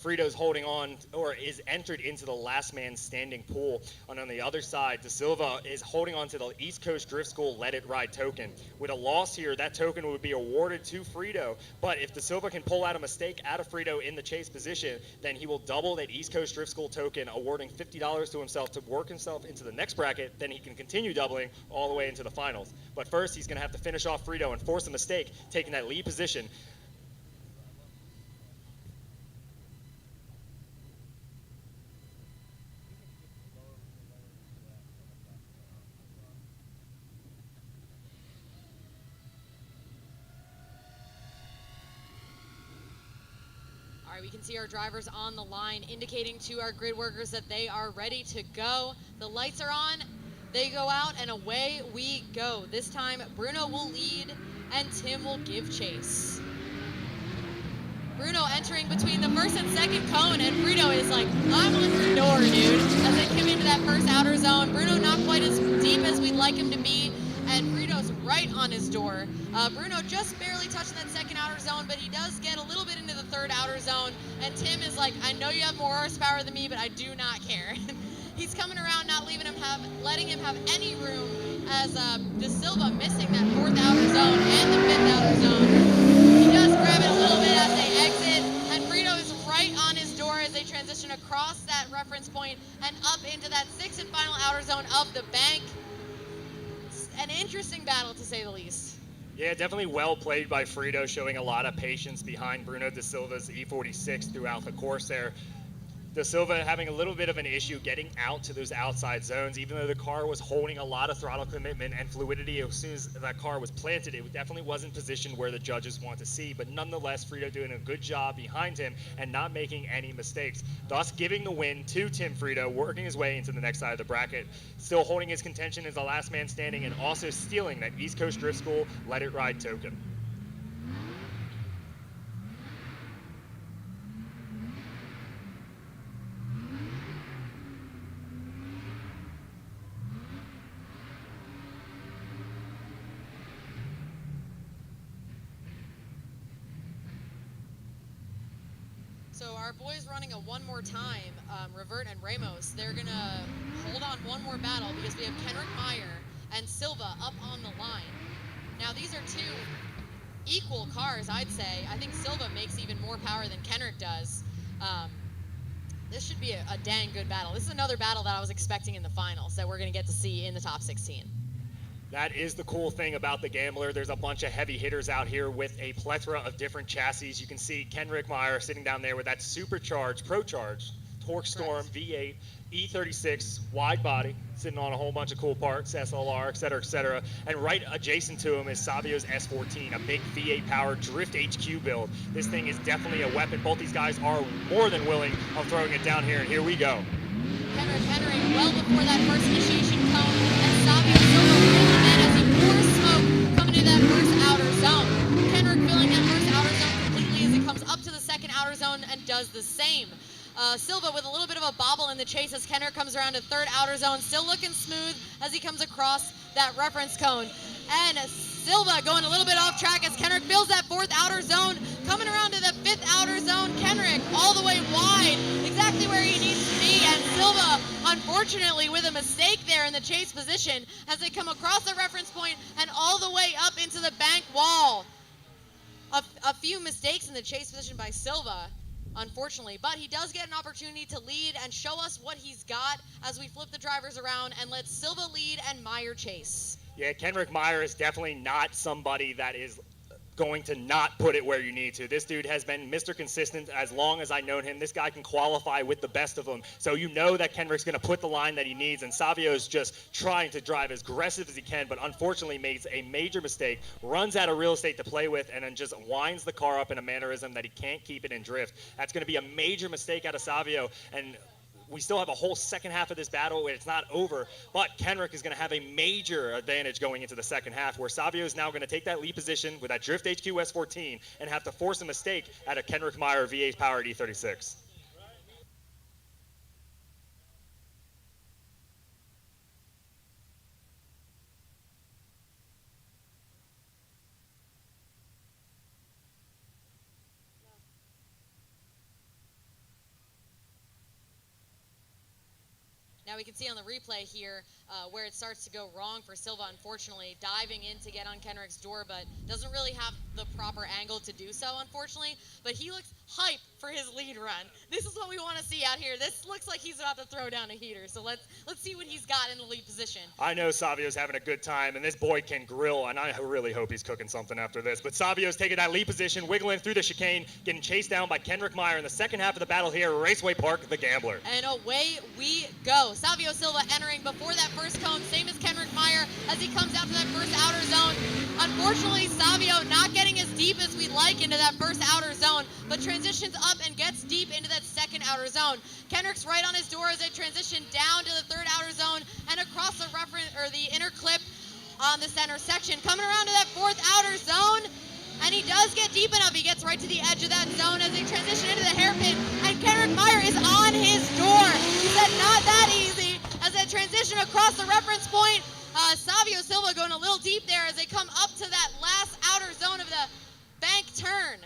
Frito's holding on, or is entered into the last man standing pool. And on the other side, De Silva is holding on to the East Coast Drift School Let It Ride token. With a loss here, that token would be awarded to Frito. But if De Silva can pull out a mistake out of Frito in the chase position, then he will double that East Coast Drift School token, awarding $50 to himself to work himself into the next bracket. Then he can continue doubling all the way into the finals. But first, he's going to have to finish off Frito and force a mistake, taking that lead position. We can see our drivers on the line indicating to our grid workers that they are ready to go. The lights are on, they go out, and away we go. This time, Bruno will lead and Tim will give chase. Bruno entering between the first and second cone, and Frito is like, I'm on your door, dude, as they come into that first outer zone. Bruno not quite as deep as we'd like him to be, and Frito's right on his door. Bruno just barely touching that second outer zone, but he does get a little bit into the third outer zone, and Tim is like, I know you have more horsepower than me, but I do not care. He's coming around, not letting him have any room, as De Silva missing that 4th outer zone and the 5th outer zone. He does grab it a little bit as they exit, and Frito is right on his door as they transition across that reference point and up into that 6th and final outer zone of the bank. It's an interesting battle, to say the least. Yeah, definitely well played by Frito, showing a lot of patience behind Bruno De Silva's E46 throughout the course there. De Silva having a little bit of an issue getting out to those outside zones, even though the car was holding a lot of throttle commitment and fluidity. As soon as that car was planted, it definitely wasn't positioned where the judges want to see, but nonetheless, Frito doing a good job behind him and not making any mistakes, thus giving the win to Tim Frito, working his way into the next side of the bracket, still holding his contention as the last man standing and also stealing that East Coast Drift School Let It Ride token. So our boys running a one more time, Revert and Ramos, they're going to hold on one more battle because we have Kenrick Meyer and Silva up on the line. Now these are two equal cars, I'd say. I think Silva makes even more power than Kenrick does. This should be a dang good battle. This is another battle that I was expecting in the finals that we're going to get to see in the top 16. That is the cool thing about the Gambler. There's a bunch of heavy hitters out here with a plethora of different chassis. You can see Kenrick Meyer sitting down there with that supercharged, pro-charged Torque Storm V8 E36 wide body, sitting on a whole bunch of cool parts, SLR, et cetera, et cetera. And right adjacent to him is Savio's S14, a big V8 powered Drift HQ build. This thing is definitely a weapon. Both these guys are more than willing of throwing it down here, and here we go. Kenrick entering well before that first initiation cone, and Savio Silva reeling in as he pours smoke coming to that first outer zone. Kenrick filling that first outer zone completely as he comes up to the second outer zone and does the same. Silva with a little bit of a bobble in the chase as Kenrick comes around to third outer zone, still looking smooth as he comes across that reference cone. And Silva going a little bit off track as Kenrick fills that fourth outer zone, coming around to the fifth outer zone. Kenrick all the way wide, exactly where he needs to be, and Silva, unfortunately, with a mistake there in the chase position as they come across the reference point and all the way up into the bank wall. A few mistakes in the chase position by Silva, unfortunately, but he does get an opportunity to lead and show us what he's got as we flip the drivers around and let Silva lead and Meyer chase. Yeah, Kenrick Meyer is definitely not somebody that is going to not put it where you need to. This dude has been Mr. Consistent as long as I've known him. This guy can qualify with the best of them. So you know that Kenrick's going to put the line that he needs, and Savio is just trying to drive as aggressive as he can, but unfortunately makes a major mistake, runs out of real estate to play with, and then just winds the car up in a mannerism that he can't keep it in drift. That's going to be a major mistake out of Savio, and we still have a whole second half of this battle. It's not over, but Kenrick is going to have a major advantage going into the second half, where Savio is now going to take that lead position with that Drift HQ S14 and have to force a mistake at a Kenrick Meyer V8 powered E36. Now we can see on the replay here where it starts to go wrong for Silva, unfortunately, diving in to get on Kenrick's door, but doesn't really have the proper angle to do so, unfortunately. But he looks hype for his lead run. This is what we want to see out here. This looks like he's about to throw down a heater, so let's see what he's got in the lead position. I know Savio's having a good time, and this boy can grill, and I really hope he's cooking something after this. But Savio's taking that lead position, wiggling through the chicane, getting chased down by Kenrick Meyer in the second half of the battle here at Raceway Park, the Gambler. And away we go. Savio Silva entering before that first cone, same as Kenrick Meyer as he comes out to that first outer zone. Unfortunately, Savio not getting as deep as we'd like into that first outer zone, but transitions up and gets deep into that second outer zone. Kenrick's right on his door as they transition down to the third outer zone and across the the inner clip on the center section, coming around to that fourth outer zone. And he does get deep enough. He gets right to the edge of that zone as they transition into the hairpin. And Kenrick Meyer is on his door. He said not that easy as they transition across the reference point. Savio Silva going a little deep there as they come up to that last outer zone of the bank turn.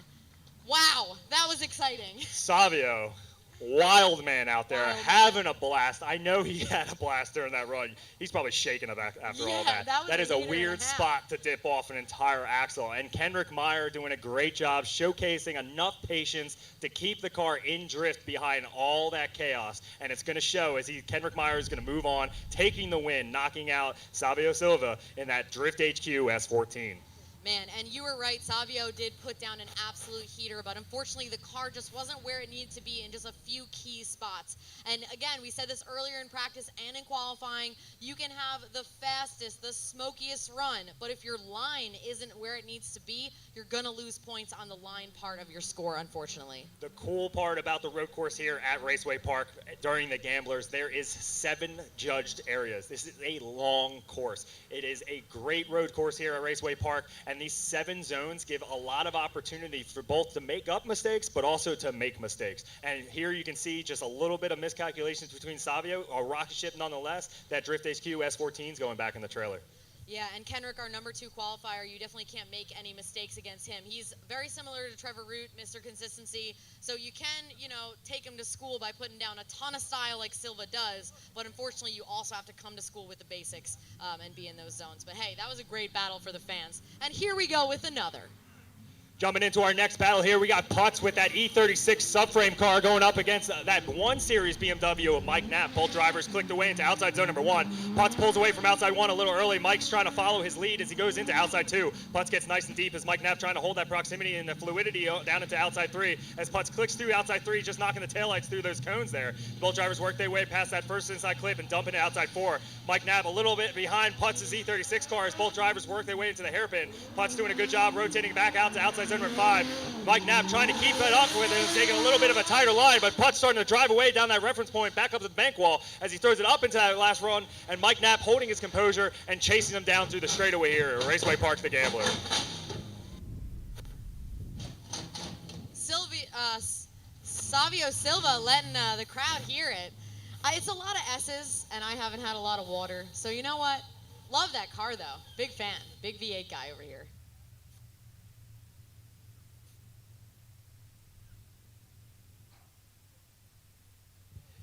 Wow, that was exciting. Savio Wild man out there, Wild having a blast. I know he had a blast during that run. He's probably shaking it after all Yeah, that. that was That a is a heater and a weird half. spot to dip off an entire axle. And Kendrick Meyer doing a great job showcasing enough patience to keep the car in drift behind all that chaos. And it's going to show as Kendrick Meyer is going to move on, taking the win, knocking out Savio Silva in that Drift HQ S14. Man, and you were right. Savio did put down an absolute heater, but unfortunately the car just wasn't where it needed to be in just a few key spots. And again, we said this earlier in practice and in qualifying, you can have the fastest, the smokiest run, but if your line isn't where it needs to be, you're going to lose points on the line part of your score, unfortunately. The cool part about the road course here at Raceway Park during the Gamblers, there is 7 judged areas. This is a long course. It is a great road course here at Raceway Park, and these 7 zones give a lot of opportunity for both to make up mistakes, but also to make mistakes. And here you can see just a little bit of miscalculations between Savio, a rocket ship nonetheless, that Drift HQ S14 is going back in the trailer. Yeah, and Kendrick, our number 2 qualifier, you definitely can't make any mistakes against him. He's very similar to Trevor Root, Mr. Consistency, so you can, take him to school by putting down a ton of style like Silva does, but unfortunately you also have to come to school with the basics and be in those zones. But hey, that was a great battle for the fans. And here we go with another. Jumping into our next battle here, we got Putz with that E36 subframe car going up against that 1 Series BMW of Mike Knapp. Both drivers clicked away into outside zone number 1. Putz pulls away from outside 1 a little early. Mike's trying to follow his lead as he goes into outside 2. Putz gets nice and deep as Mike Knapp trying to hold that proximity and the fluidity down into outside 3. As Putz clicks through outside 3, just knocking the taillights through those cones there. Both drivers work their way past that first inside clip and dump into outside 4. Mike Knapp a little bit behind Putz's E36 car as both drivers work their way into the hairpin. Putz doing a good job rotating back out to outside zone number 5. Mike Knapp trying to keep it up with it, taking a little bit of a tighter line, but Putz starting to drive away down that reference point, back up to the bank wall as he throws it up into that last run, and Mike Knapp holding his composure and chasing him down through the straightaway here at Raceway Park, the Gambler. Savio Silva letting the crowd hear it. It's a lot of S's, and I haven't had a lot of water, so you know what? Love that car, though. Big fan. Big V8 guy over here.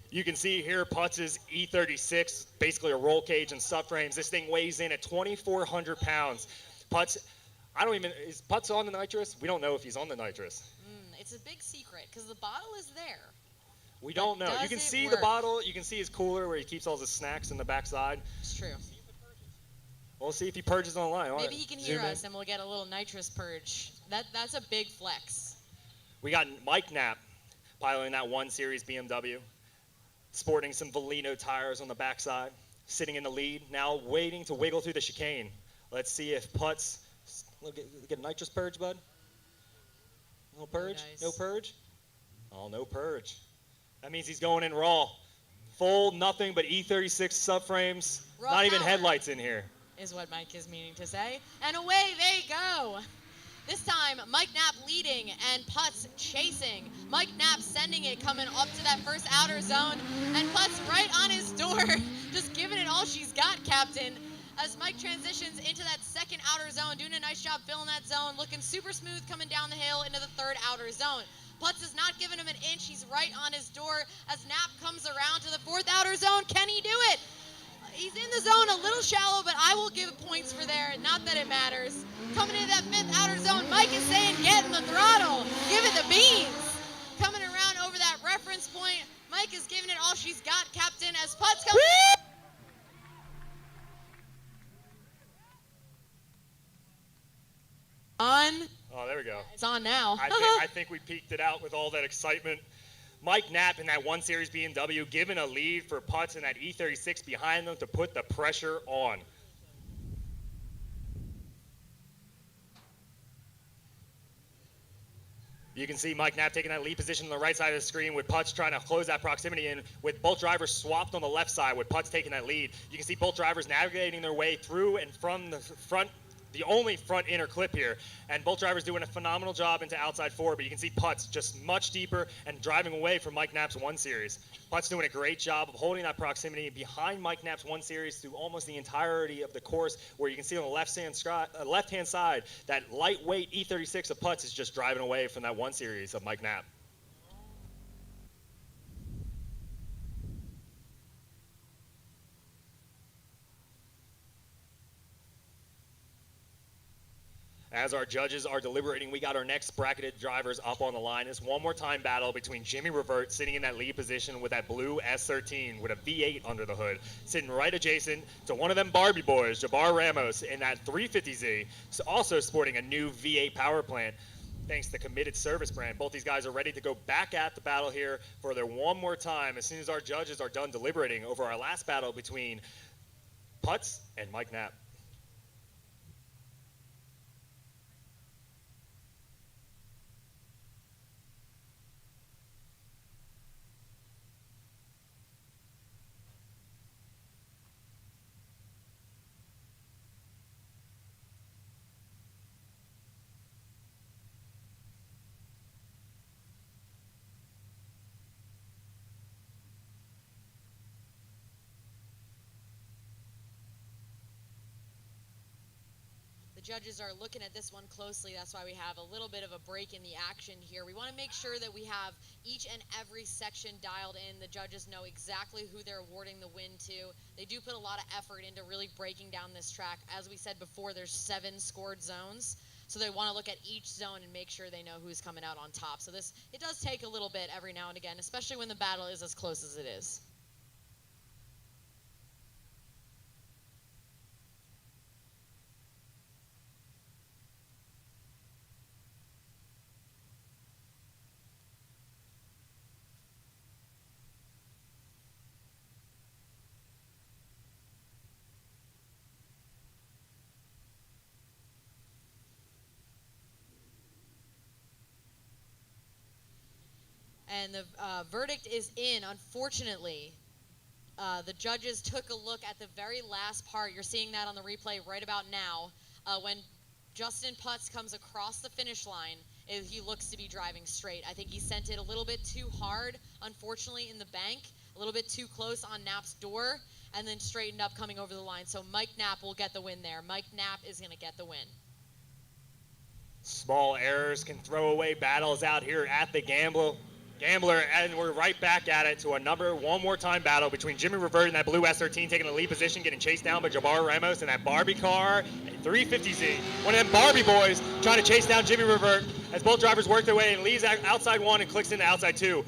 You can see here Putz's E36, basically a roll cage and subframes. This thing weighs in at 2,400 pounds. Putz, is Putz on the nitrous? We don't know if he's on the nitrous. It's a big secret, because the bottle is there. We don't know. You can see the bottle. You can see his cooler where he keeps all his snacks in the backside. It's true. We'll see if he purges on the line. Maybe he can hear us, and we'll get a little nitrous purge. That's a big flex. We got Mike Knapp piloting that 1 Series BMW. Sporting some Volino tires on the backside, sitting in the lead, now waiting to wiggle through the chicane. Let's see if Putz, get a nitrous purge, bud? No purge? Nice. No purge? Oh, no purge. That means he's going in raw. Full, nothing but E36 subframes, Raw not even power headlights in here. is what Mike is meaning to say. And away they go. This time, Mike Knapp leading and Putz chasing. Mike Knapp sending it, coming up to that first outer zone, and Putz right on his door, just giving it all she's got, Captain. As Mike transitions into that second outer zone, doing a nice job filling that zone, looking super smooth coming down the hill into the third outer zone. Putz is not giving him an inch, he's right on his door as Knapp comes around to the fourth outer zone. Can he do it? He's in the zone a little shallow, but I will give points for there. Not that it matters. Coming into that fifth outer zone, Mike is saying, get in the throttle. Give it the beans. Coming around over that reference point, Mike is giving it all she's got, Captain, as Putz comes. On. Oh, there we go. It's on now. I think we peaked it out with all that excitement. Mike Knapp in that 1 Series BMW giving a lead for Putz and that E36 behind them to put the pressure on. You can see Mike Knapp taking that lead position on the right side of the screen with Putz trying to close that proximity in with both drivers swapped on the left side with Putz taking that lead. You can see both drivers navigating their way through and from the front, the only front inner clip here, and both drivers doing a phenomenal job into outside 4, but you can see Putz just much deeper and driving away from Mike Knapp's 1 Series. Putz doing a great job of holding that proximity behind Mike Knapp's 1 Series through almost the entirety of the course, where you can see on the left-hand side that lightweight E36 of Putz is just driving away from that 1 Series of Mike Knapp. As our judges are deliberating, we got our next bracketed drivers up on the line. It's one more time battle between Jimmy Revert sitting in that lead position with that blue S13 with a V8 under the hood, sitting right adjacent to one of them Barbie boys, Jabbar Ramos, in that 350Z, also sporting a new V8 power plant. Thanks to Committed Service brand. Both these guys are ready to go back at the battle here for their one more time as soon as our judges are done deliberating over our last battle between Putz and Mike Knapp. The judges are looking at this one closely. That's why we have a little bit of a break in the action here. We want to make sure that we have each and every section dialed in. The judges know exactly who they're awarding the win to. They do put a lot of effort into really breaking down this track. As we said before, there's 7 scored zones. So they want to look at each zone and make sure they know who's coming out on top. So it does take a little bit every now and again, especially when the battle is as close as it is. And the verdict is in, unfortunately. The judges took a look at the very last part. You're seeing that on the replay right about now. When Justin Putz comes across the finish line, he looks to be driving straight. I think he sent it a little bit too hard, unfortunately, in the bank, a little bit too close on Knapp's door, and then straightened up coming over the line. So Mike Knapp will get the win there. Mike Knapp is going to get the win. Small errors can throw away battles out here at the Gambler, and we're right back at it to one more time battle between Jimmy Revert and that blue S13 taking the lead position, getting chased down by Jabbar Ramos and that Barbie car and 350Z. One of them Barbie boys trying to chase down Jimmy Revert as both drivers work their way and leaves outside 1 and clicks into outside 2.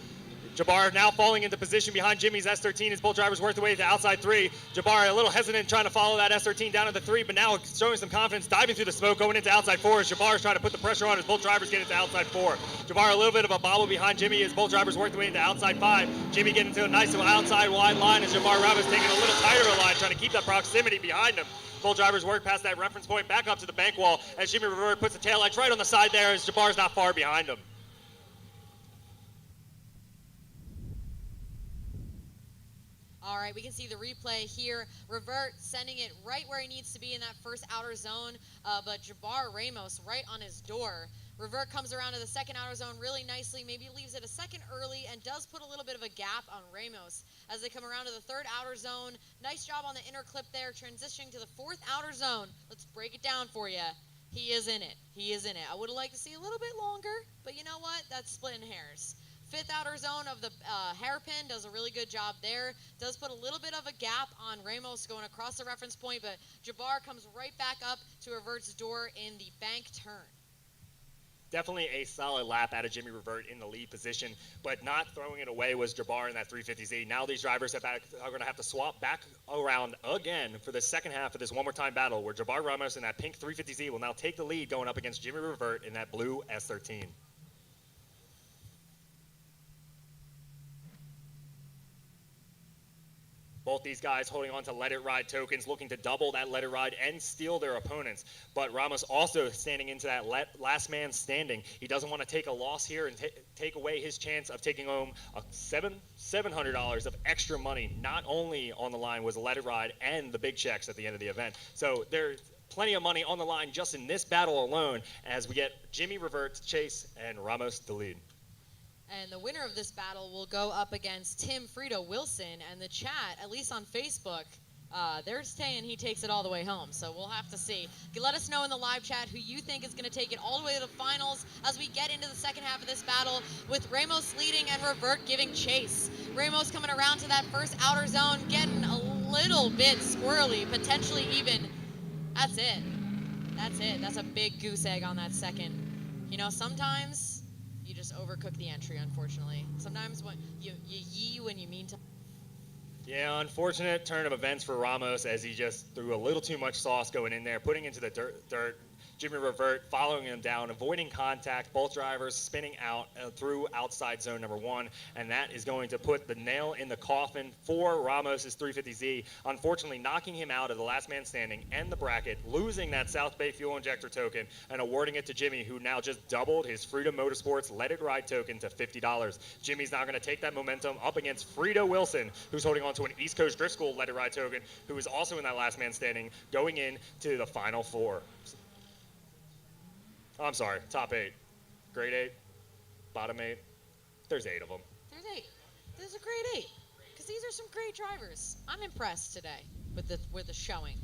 Jabbar now falling into position behind Jimmy's S13 as both drivers work their way to outside 3. Jabbar a little hesitant trying to follow that S13 down to the 3, but now showing some confidence, diving through the smoke, going into outside 4 as Jabbar's trying to put the pressure on as both drivers get into outside 4. Jabbar a little bit of a bobble behind Jimmy as both drivers work their way into outside 5. Jimmy getting into a nice little outside wide line as Jabbar Ramos taking a little tighter of a line, trying to keep that proximity behind him. Both drivers work past that reference point, back up to the bank wall as Jimmy Revert puts the taillights right on the side there as Jabbar's not far behind him. All right, we can see the replay here. Revert sending it right where he needs to be in that first outer zone, but Jabbar Ramos right on his door. Revert comes around to the second outer zone really nicely, maybe leaves it a second early and does put a little bit of a gap on Ramos as they come around to the third outer zone. Nice job on the inner clip there, transitioning to the fourth outer zone. Let's break it down for you. He is in it. He is in it. I would have liked to see a little bit longer, but you know what? That's splitting hairs. Fifth outer zone of the hairpin does a really good job there. Does put a little bit of a gap on Ramos going across the reference point, but Jabbar comes right back up to Revert's door in the bank turn. Definitely a solid lap out of Jimmy Revert in the lead position, but not throwing it away was Jabbar in that 350Z. Now these drivers are going to have to swap back around again for the second half of this one more time battle where Jabbar Ramos in that pink 350Z will now take the lead going up against Jimmy Revert in that blue S13. Both these guys holding on to Let It Ride tokens, looking to double that Let It Ride and steal their opponents. But Ramos also standing into that last man standing. He doesn't want to take a loss here and take away his chance of taking home $700 of extra money. Not only on the line was the Let It Ride and the big checks at the end of the event. So there's plenty of money on the line just in this battle alone as we get Jimmy Revert to chase and Ramos to lead. And the winner of this battle will go up against Tim Frito Wilson. And the chat, at least on Facebook, they're saying he takes it all the way home. So we'll have to see. Let us know in the live chat who you think is going to take it all the way to the finals as we get into the second half of this battle with Ramos leading and Revert giving chase. Ramos coming around to that first outer zone, getting a little bit squirrely, potentially even. That's it. That's it. That's a big goose egg on that second. You know, sometimes you just overcook the entry, unfortunately. Sometimes when you yee when you mean to. Yeah, unfortunate turn of events for Ramos as he just threw a little too much sauce going in there, putting into the dirt. Jimmy Revert following him down, avoiding contact, both drivers spinning out through outside zone number 1, and that is going to put the nail in the coffin for Ramos' 350Z, unfortunately knocking him out of the last man standing and the bracket, losing that South Bay fuel injector token, and awarding it to Jimmy, who now just doubled his Freedom Motorsports Let It Ride token to $50. Jimmy's now going to take that momentum up against Frito Wilson, who's holding on to an East Coast Drift School Let It Ride token, who is also in that last man standing, going into the Final Four. I'm sorry, top 8. Grade 8, bottom 8. There's 8 of them. There's 8. There's a grade 8. Because these are some great drivers. I'm impressed today with the showing.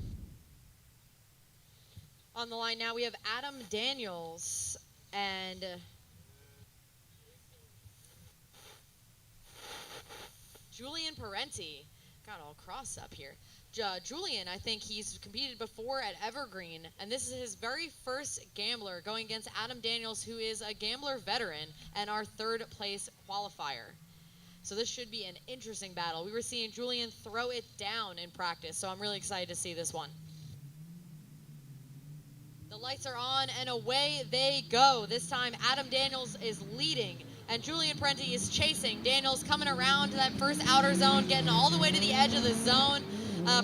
On the line now we have Adam Daniels and Julian Parenti. Got all crossed up here. Julian, I think he's competed before at Evergreen, and this is his very first gambler going against Adam Daniels, who is a gambler veteran and our 3rd place qualifier. So this should be an interesting battle. We were seeing Julian throw it down in practice, so I'm really excited to see this one. The lights are on, and away they go. This time, Adam Daniels is leading, and Julian Parenti is chasing. Daniels coming around to that first outer zone, getting all the way to the edge of the zone.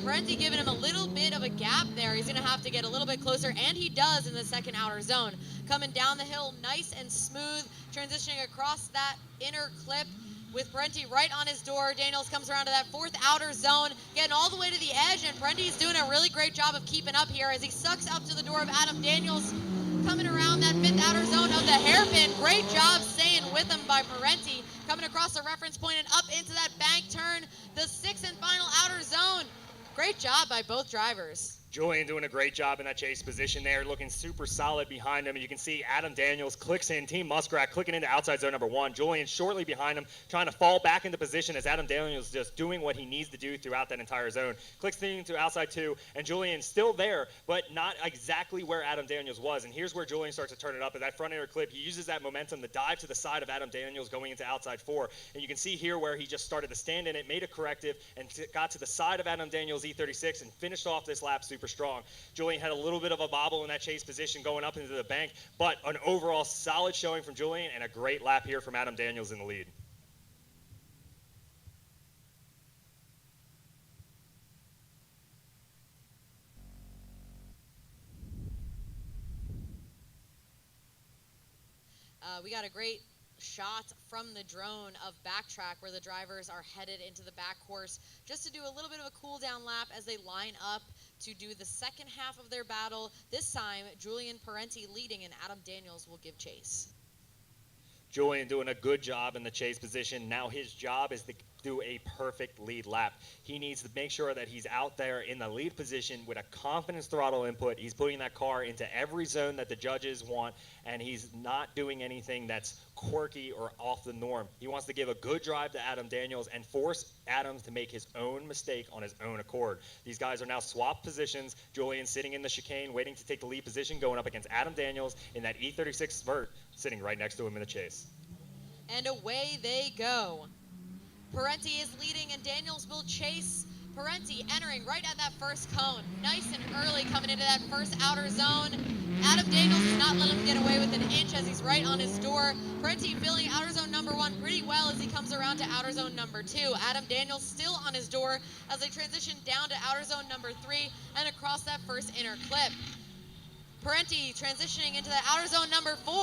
Parenti giving him a little bit of a gap there. He's going to have to get a little bit closer, and he does in the second outer zone. Coming down the hill nice and smooth, transitioning across that inner clip with Parenti right on his door. Daniels comes around to that 4th outer zone, getting all the way to the edge, and Parenti's doing a really great job of keeping up here as he sucks up to the door of Adam Daniels, coming around that 5th outer zone of the hairpin. Great job staying with him by Parenti, coming across the reference point and up into that bank turn, the 6th and final outer zone. Great job by both drivers. Julian doing a great job in that chase position there, looking super solid behind him. And you can see Adam Daniels clicks in, Team Muskrat clicking into outside zone number 1. Julian shortly behind him, trying to fall back into position as Adam Daniels just doing what he needs to do throughout that entire zone. Clicks into outside 2, and Julian still there, but not exactly where Adam Daniels was. And here's where Julian starts to turn it up. At that front inner clip, he uses that momentum to dive to the side of Adam Daniels going into outside 4. And you can see here where he just started to stand in it, made a corrective, and got to the side of Adam Daniels' E36 and finished off this lap super strong. Julian had a little bit of a bobble in that chase position going up into the bank, but an overall solid showing from Julian and a great lap here from Adam Daniels in the lead. We got a great shot from the drone of backtrack where the drivers are headed into the back course just to do a little bit of a cool down lap as they line up to do the second half of their battle. This time, Julian Parenti leading, and Adam Daniels will give chase. Julian doing a good job in the chase position. Now his job is to do a perfect lead lap. He needs to make sure that he's out there in the lead position with a confidence throttle input. He's putting that car into every zone that the judges want, and he's not doing anything that's quirky or off the norm. He wants to give a good drive to Adam Daniels and force Adam to make his own mistake on his own accord. These guys are now swapped positions. Julian sitting in the chicane, waiting to take the lead position, going up against Adam Daniels in that E36 vert, sitting right next to him in the chase. And away they go. Parenti is leading, and Daniels will chase. Parenti entering right at that first cone. Nice and early coming into that first outer zone. Adam Daniels does not let him get away with an inch as he's right on his door. Parenti filling outer zone number 1 pretty well as he comes around to outer zone number 2. Adam Daniels still on his door as they transition down to outer zone number 3 and across that first inner clip. Parenti transitioning into the outer zone number 4,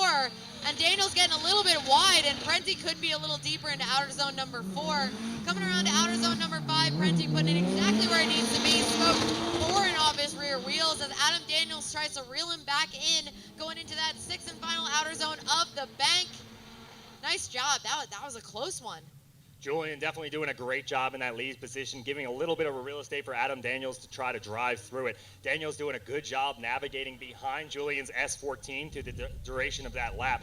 and Daniels getting a little bit wide, and Parenti could be a little deeper into outer zone number 4. Coming around to outer zone number 5, Parenti putting it exactly where he needs to be. Smoke pouring off his rear wheels as Adam Daniels tries to reel him back in, going into that 6th and final outer zone of the bank. Nice job. That was a close one. Julian definitely doing a great job in that lead position, giving a little bit of a real estate for Adam Daniels to try to drive through it. Daniels doing a good job navigating behind Julian's S14 through the duration of that lap.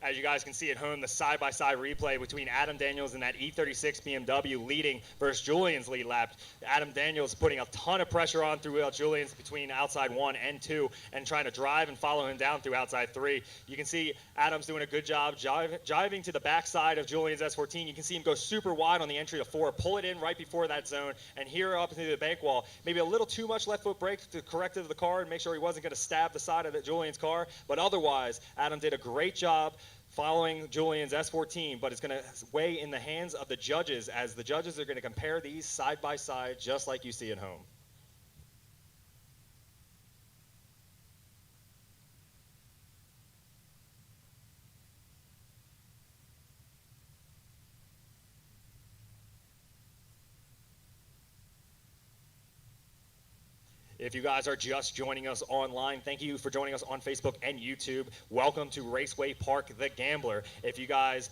As you guys can see at home, the side-by-side replay between Adam Daniels and that E36 BMW leading versus Julian's lead lap. Adam Daniels putting a ton of pressure on through Julian's between outside 1 and 2 and trying to drive and follow him down through outside 3. You can see Adam's doing a good job driving to the backside of Julian's S14. You can see him go super wide on the entry to 4, pull it in right before that zone, and here up into the bank wall. Maybe a little too much left foot brake to correct the car and make sure he wasn't going to stab the side of Julian's car. But otherwise, Adam did a great job following Julian's S14, but it's going to weigh in the hands of the judges, as the judges are going to compare these side by side just like you see at home. If you guys are just joining us online, thank you for joining us on Facebook and YouTube. Welcome to Raceway Park the Gambler. If you guys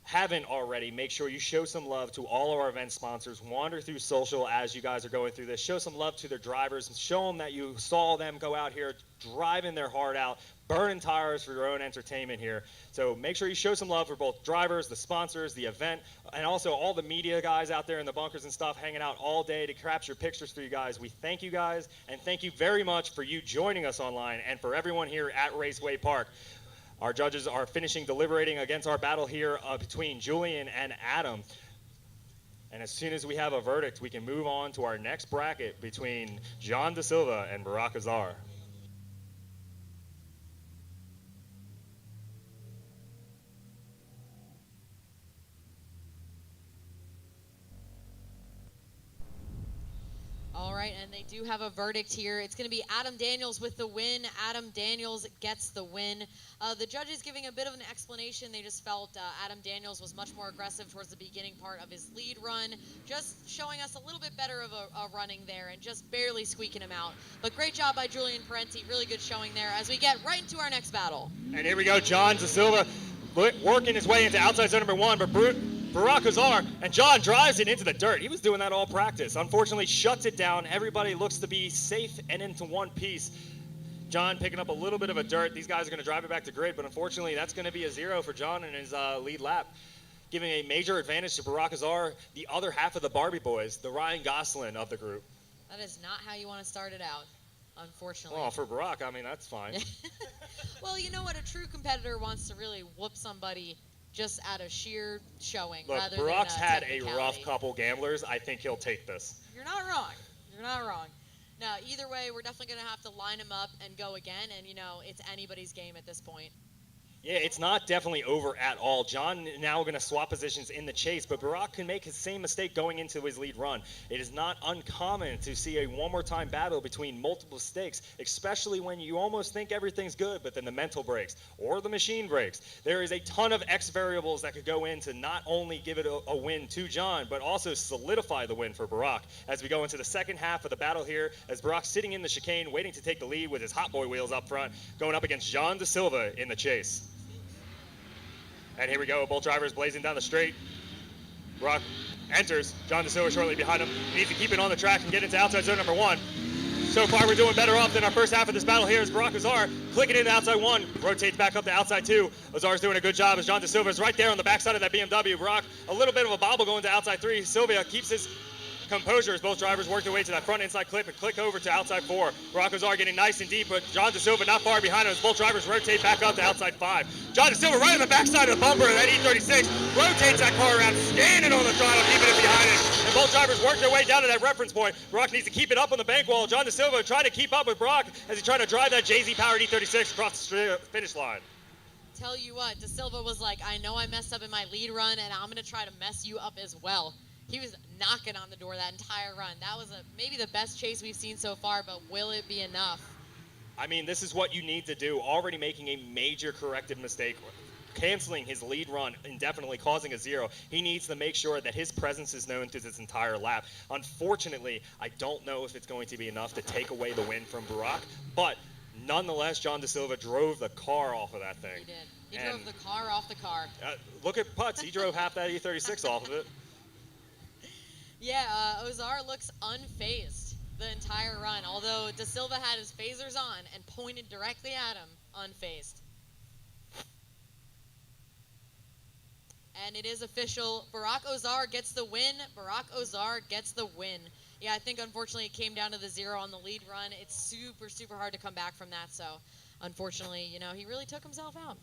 haven't already, make sure you show some love to all of our event sponsors. Wander through social as you guys are going through this. Show some love to their drivers and show them that you saw them go out here driving their heart out, burning tires for your own entertainment here. So make sure you show some love for both drivers, the sponsors, the event, and also all the media guys out there in the bunkers and stuff hanging out all day to capture pictures for you guys. We thank you guys, and thank you very much for you joining us online and for everyone here at Raceway Park. Our judges are finishing deliberating against our battle here between Julian and Adam. And as soon as we have a verdict, we can move on to our next bracket between John Da Silva and Barack Azar. All right, and they do have a verdict here. It's going to be Adam Daniels with the win. Adam Daniels gets the win. The judges giving a bit of an explanation. They just felt Adam Daniels was much more aggressive towards the beginning part of his lead run, just showing us a little bit better of a running there and just barely squeaking him out. But great job by Julian Parenti. Really good showing there as we get right into our next battle. And here we go, John Da Silva working his way into outside zone number 1, but Barack Azar, and John drives it into the dirt. He was doing that all practice. Unfortunately, shuts it down. Everybody looks to be safe and into one piece. John picking up a little bit of a dirt. These guys are going to drive it back to grid, but unfortunately, that's going to be a 0 for John in his lead lap, giving a major advantage to Barack Azar, the other half of the Barbie boys, the Ryan Gosselin of the group. That is not how you want to start it out, unfortunately. Well, for Barack, I mean, that's fine. Well, you know what? A true competitor wants to really whoop somebody just out of sheer showing. Look, rather Barack's than had a technicality. rough couple gamblers. I think he'll take this. You're not wrong. You're not wrong. Now, either way, we're definitely going to have to line him up and go again, and, you know, it's anybody's game at this point. Yeah, it's not definitely over at all. John now going to swap positions in the chase, but Barack can make his same mistake going into his lead run. It is not uncommon to see a one-more-time battle between multiple stakes, especially when you almost think everything's good, but then the mental breaks or the machine breaks. There is a ton of X variables that could go in to not only give it a win to John, but also solidify the win for Barack. As we go into the second half of the battle here, as Barack's sitting in the chicane, waiting to take the lead with his Hot Boy wheels up front, going up against John Da Silva in the chase. And here we go, both drivers blazing down the straight. Barack enters, John Da Silva shortly behind him. He needs to keep it on the track and get into outside zone number 1. So far, we're doing better off than our first half of this battle here as Barack Azar clicking into outside 1, rotates back up to outside 2. Azar's doing a good job as John Da Silva is right there on the backside of that BMW. Barack, a little bit of a bobble going to outside 3. Sylvia keeps his composure as both drivers work their way to that front inside clip and click over to outside 4. Barack Azar getting nice and deep, but John Da Silva not far behind him as both drivers rotate back up to outside 5. John Da Silva right on the backside of the bumper of that E36, rotates that car around, standing on the throttle, keeping it behind it. And both drivers work their way down to that reference point. Barack needs to keep it up on the bank wall. John Da Silva trying to keep up with Barack as he tried to drive that Jay-Z powered E36 across the finish line. Tell you what, Da Silva was like, I know I messed up in my lead run, and I'm going to try to mess you up as well. He was knocking on the door that entire run. That was maybe the best chase we've seen so far, but will it be enough? I mean, this is what you need to do. Already making a major corrective mistake, canceling his lead run indefinitely, causing a 0. He needs to make sure that his presence is known through this entire lap. Unfortunately, I don't know if it's going to be enough to take away the win from Barack, but nonetheless, John Da Silva drove the car off of that thing. He did. He drove the car off the car. Look at Putz. He drove half that E36 off of it. Yeah, Ozar looks unfazed the entire run, although Da Silva had his phasers on and pointed directly at him, unfazed. And it is official. Barack Ozar gets the win. Barack Ozar gets the win. Yeah, I think unfortunately it came down to the 0 on the lead run. It's super, super hard to come back from that. So unfortunately, you know, he really took himself out.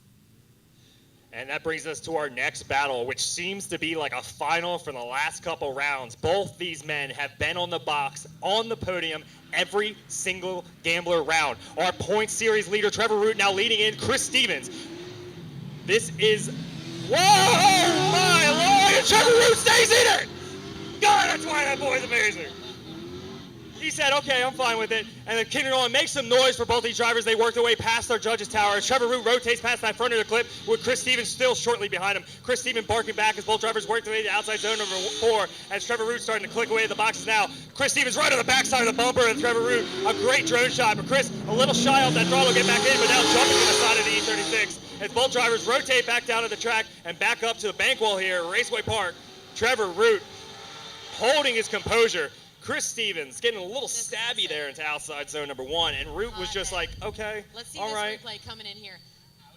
And that brings us to our next battle, which seems to be like a final from the last couple rounds. Both these men have been on the box, on the podium, every single gambler round. Our point series leader, Trevor Root, now leading in Chris Stevens. This is, whoa, my Lord, and Trevor Root stays in it! God, that's why that boy's amazing. He said, okay, I'm fine with it. And then Keenan Nolan makes some noise for both these drivers. They work their way past our judges' tower. Trevor Root rotates past that front of the clip with Chris Stevens still shortly behind him. Chris Stevens barking back as both drivers work their way to the outside zone number 4 as Trevor Root starting to click away at the boxes now. Chris Stevens right on the backside of the bumper and Trevor Root, a great drone shot. But Chris a little shy off that throttle, get back in, but now jumping to the side of the E36 as both drivers rotate back down to the track and back up to the bank wall here at Raceway Park. Trevor Root holding his composure. Chris Stevens getting a little stabby there into outside zone number 1, and Root was just like, okay, Let's see all this right. replay coming in here.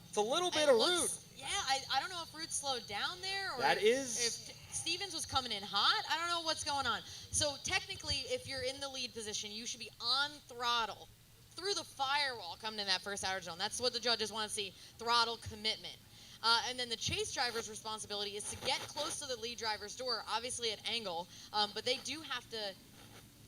It's a little bit It of looks- Root. Yeah, I don't know if Root slowed down there or That if is- Stevens was coming in hot. I don't know what's going on. So technically, if you're in the lead position, you should be on throttle through the firewall coming in that first outer zone. That's what the judges want to see, throttle commitment. And then the chase driver's responsibility is to get close to the lead driver's door, obviously at angle, but they do have to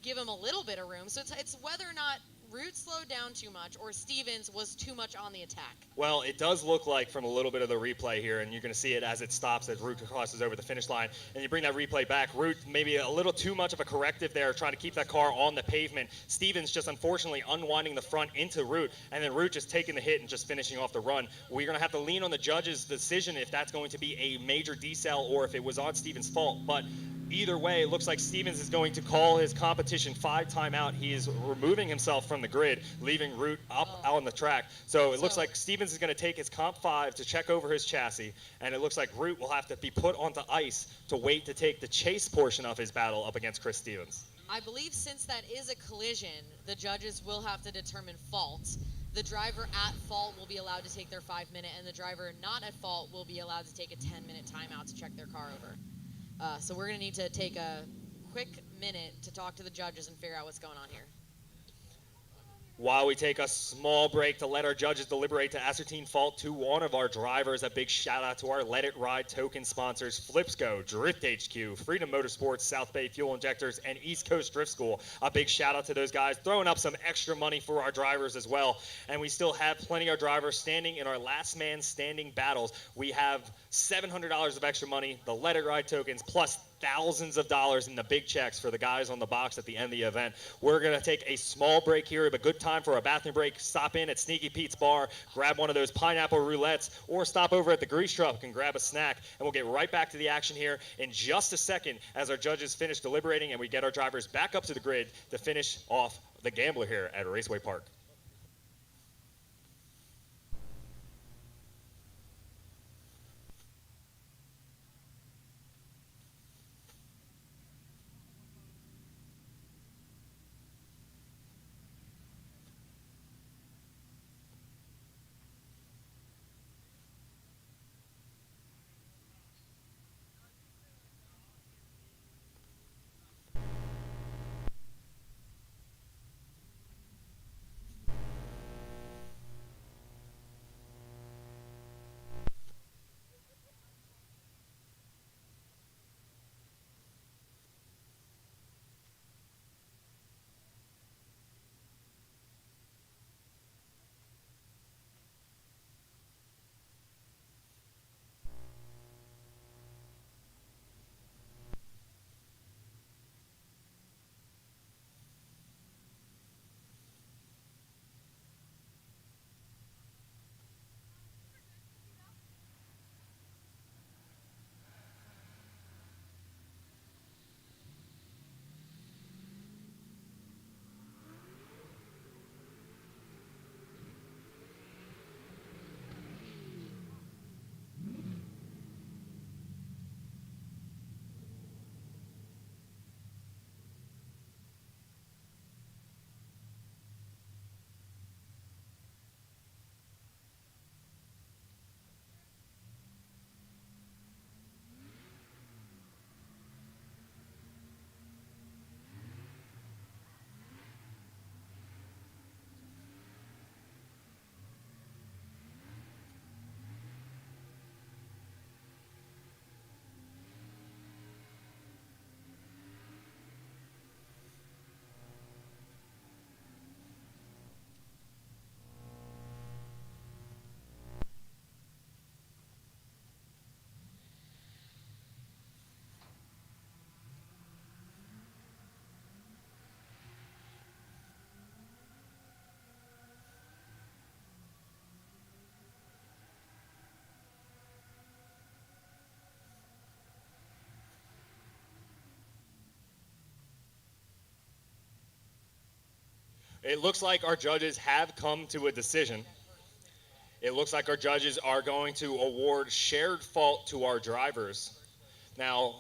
give him a little bit of room. So it's whether or not Root slowed down too much or Stevens was too much on the attack. Well, it does look like from a little bit of the replay here, and you're going to see it as it stops as Root crosses over the finish line, and you bring that replay back. Root maybe a little too much of a corrective there, trying to keep that car on the pavement. Stevens just unfortunately unwinding the front into Root, and then Root just taking the hit and just finishing off the run. We're going to have to lean on the judge's decision if that's going to be a major decel or if it was on Stevens' fault. But either way, it looks like Stevens is going to call his competition 5 timeout. He is removing himself from the grid, leaving Root up out on the track. So it looks like Stevens is going to take his comp 5 to check over his chassis, and it looks like Root will have to be put onto ice to wait to take the chase portion of his battle up against Chris Stevens. I believe since that is a collision, the judges will have to determine fault. The driver at fault will be allowed to take their 5-minute, and the driver not at fault will be allowed to take a 10-minute timeout to check their car over. So we're going to need to take a quick minute to talk to the judges and figure out what's going on here. While we take a small break to let our judges deliberate to ascertain fault to one of our drivers, a big shout out to our Let It Ride token sponsors, Flipsco, Drift HQ, Freedom Motorsports, South Bay Fuel Injectors, and East Coast Drift School. A big shout out to those guys, throwing up some extra money for our drivers as well. And we still have plenty of drivers standing in our last man standing battles. We have $700 of extra money, the Let It Ride tokens, plus thousands of dollars in the big checks for the guys on the box at the end of the event. We're going to take a small break here, a good time for a bathroom break. Stop in at Sneaky Pete's Bar, grab one of those pineapple roulettes, or stop over at the grease truck and grab a snack. And we'll get right back to the action here in just a second as our judges finish deliberating and we get our drivers back up to the grid to finish off the gambler here at Raceway Park. It looks like our judges have come to a decision. It looks like our judges are going to award shared fault to our drivers. Now,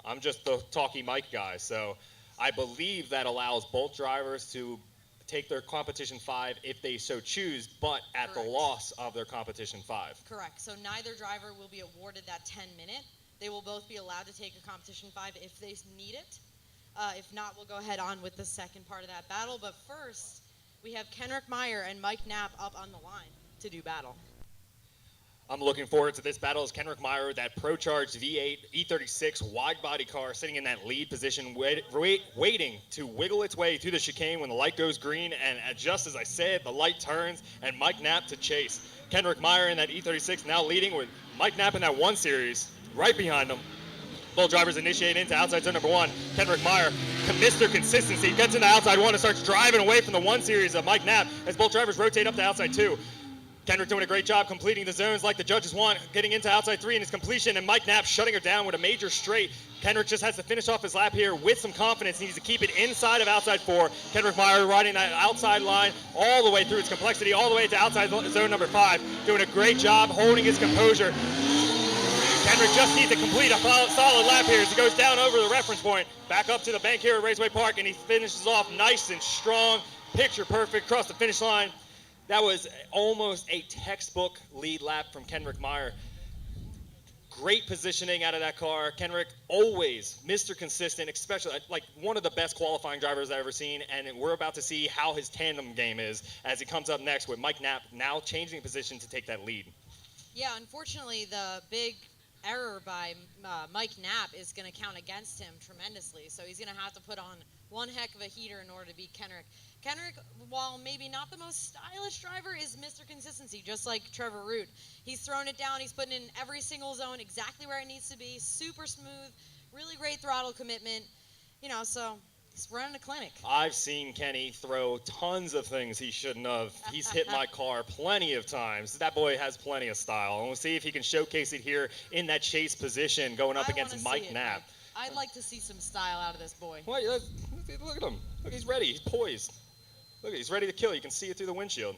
I'm just the talky mic guy, so I believe that allows both drivers to take their competition 5 if they so choose, but at the Correct. loss of their competition 5. Correct. So neither driver will be awarded that 10-minute. They will both be allowed to take a competition 5 if they need it. If not, we'll go ahead on with the second part of that battle. But first, we have Kenrick Meyer and Mike Knapp up on the line to do battle. I'm looking forward to this battle as Kenrick Meyer, that Pro-Charged V8 E36 wide-body car, sitting in that lead position, waiting to wiggle its way through the chicane when the light goes green, and just as I say it, the light turns, and Mike Knapp to chase. Kenrick Meyer in that E36 now leading with Mike Knapp in that 1 Series right behind him. Both drivers initiate into outside zone number 1. Kenrick Meyer, Mr. Consistency, gets into outside 1 and starts driving away from the 1 Series of Mike Knapp as both drivers rotate up to outside 2. Kenrick doing a great job completing the zones like the judges want, getting into outside 3 in his completion, and Mike Knapp shutting her down with a major straight. Kenrick just has to finish off his lap here with some confidence. He needs to keep it inside of outside 4. Kenrick Meyer riding that outside line all the way through its complexity, all the way to outside zone number 5, doing a great job holding his composure. Kenrick just needs to complete a solid lap here as he goes down over the reference point, back up to the bank here at Raceway Park, and he finishes off nice and strong, picture perfect across the finish line. That was almost a textbook lead lap from Kenrick Meyer. Great positioning out of that car. Kenrick always Mr. Consistent, especially like one of the best qualifying drivers I've ever seen, and we're about to see how his tandem game is as he comes up next with Mike Knapp now changing position to take that lead. Yeah, unfortunately, the big error by Mike Knapp is going to count against him tremendously, so he's going to have to put on one heck of a heater in order to beat Kenrick. Kenrick, while maybe not the most stylish driver, is Mr. Consistency, just like Trevor Root. He's throwing it down. He's putting in every single zone exactly where it needs to be. Super smooth, really great throttle commitment. You know, so he's running a clinic. I've seen Kenny throw tons of things he shouldn't have. He's hit my car plenty of times. That boy has plenty of style. And we'll see if he can showcase it here in that chase position going up against Mike Knapp. I'd like to see some style out of this boy. Well, look at him. Look, he's ready. He's poised. Look, he's ready to kill. You can see it through the windshield.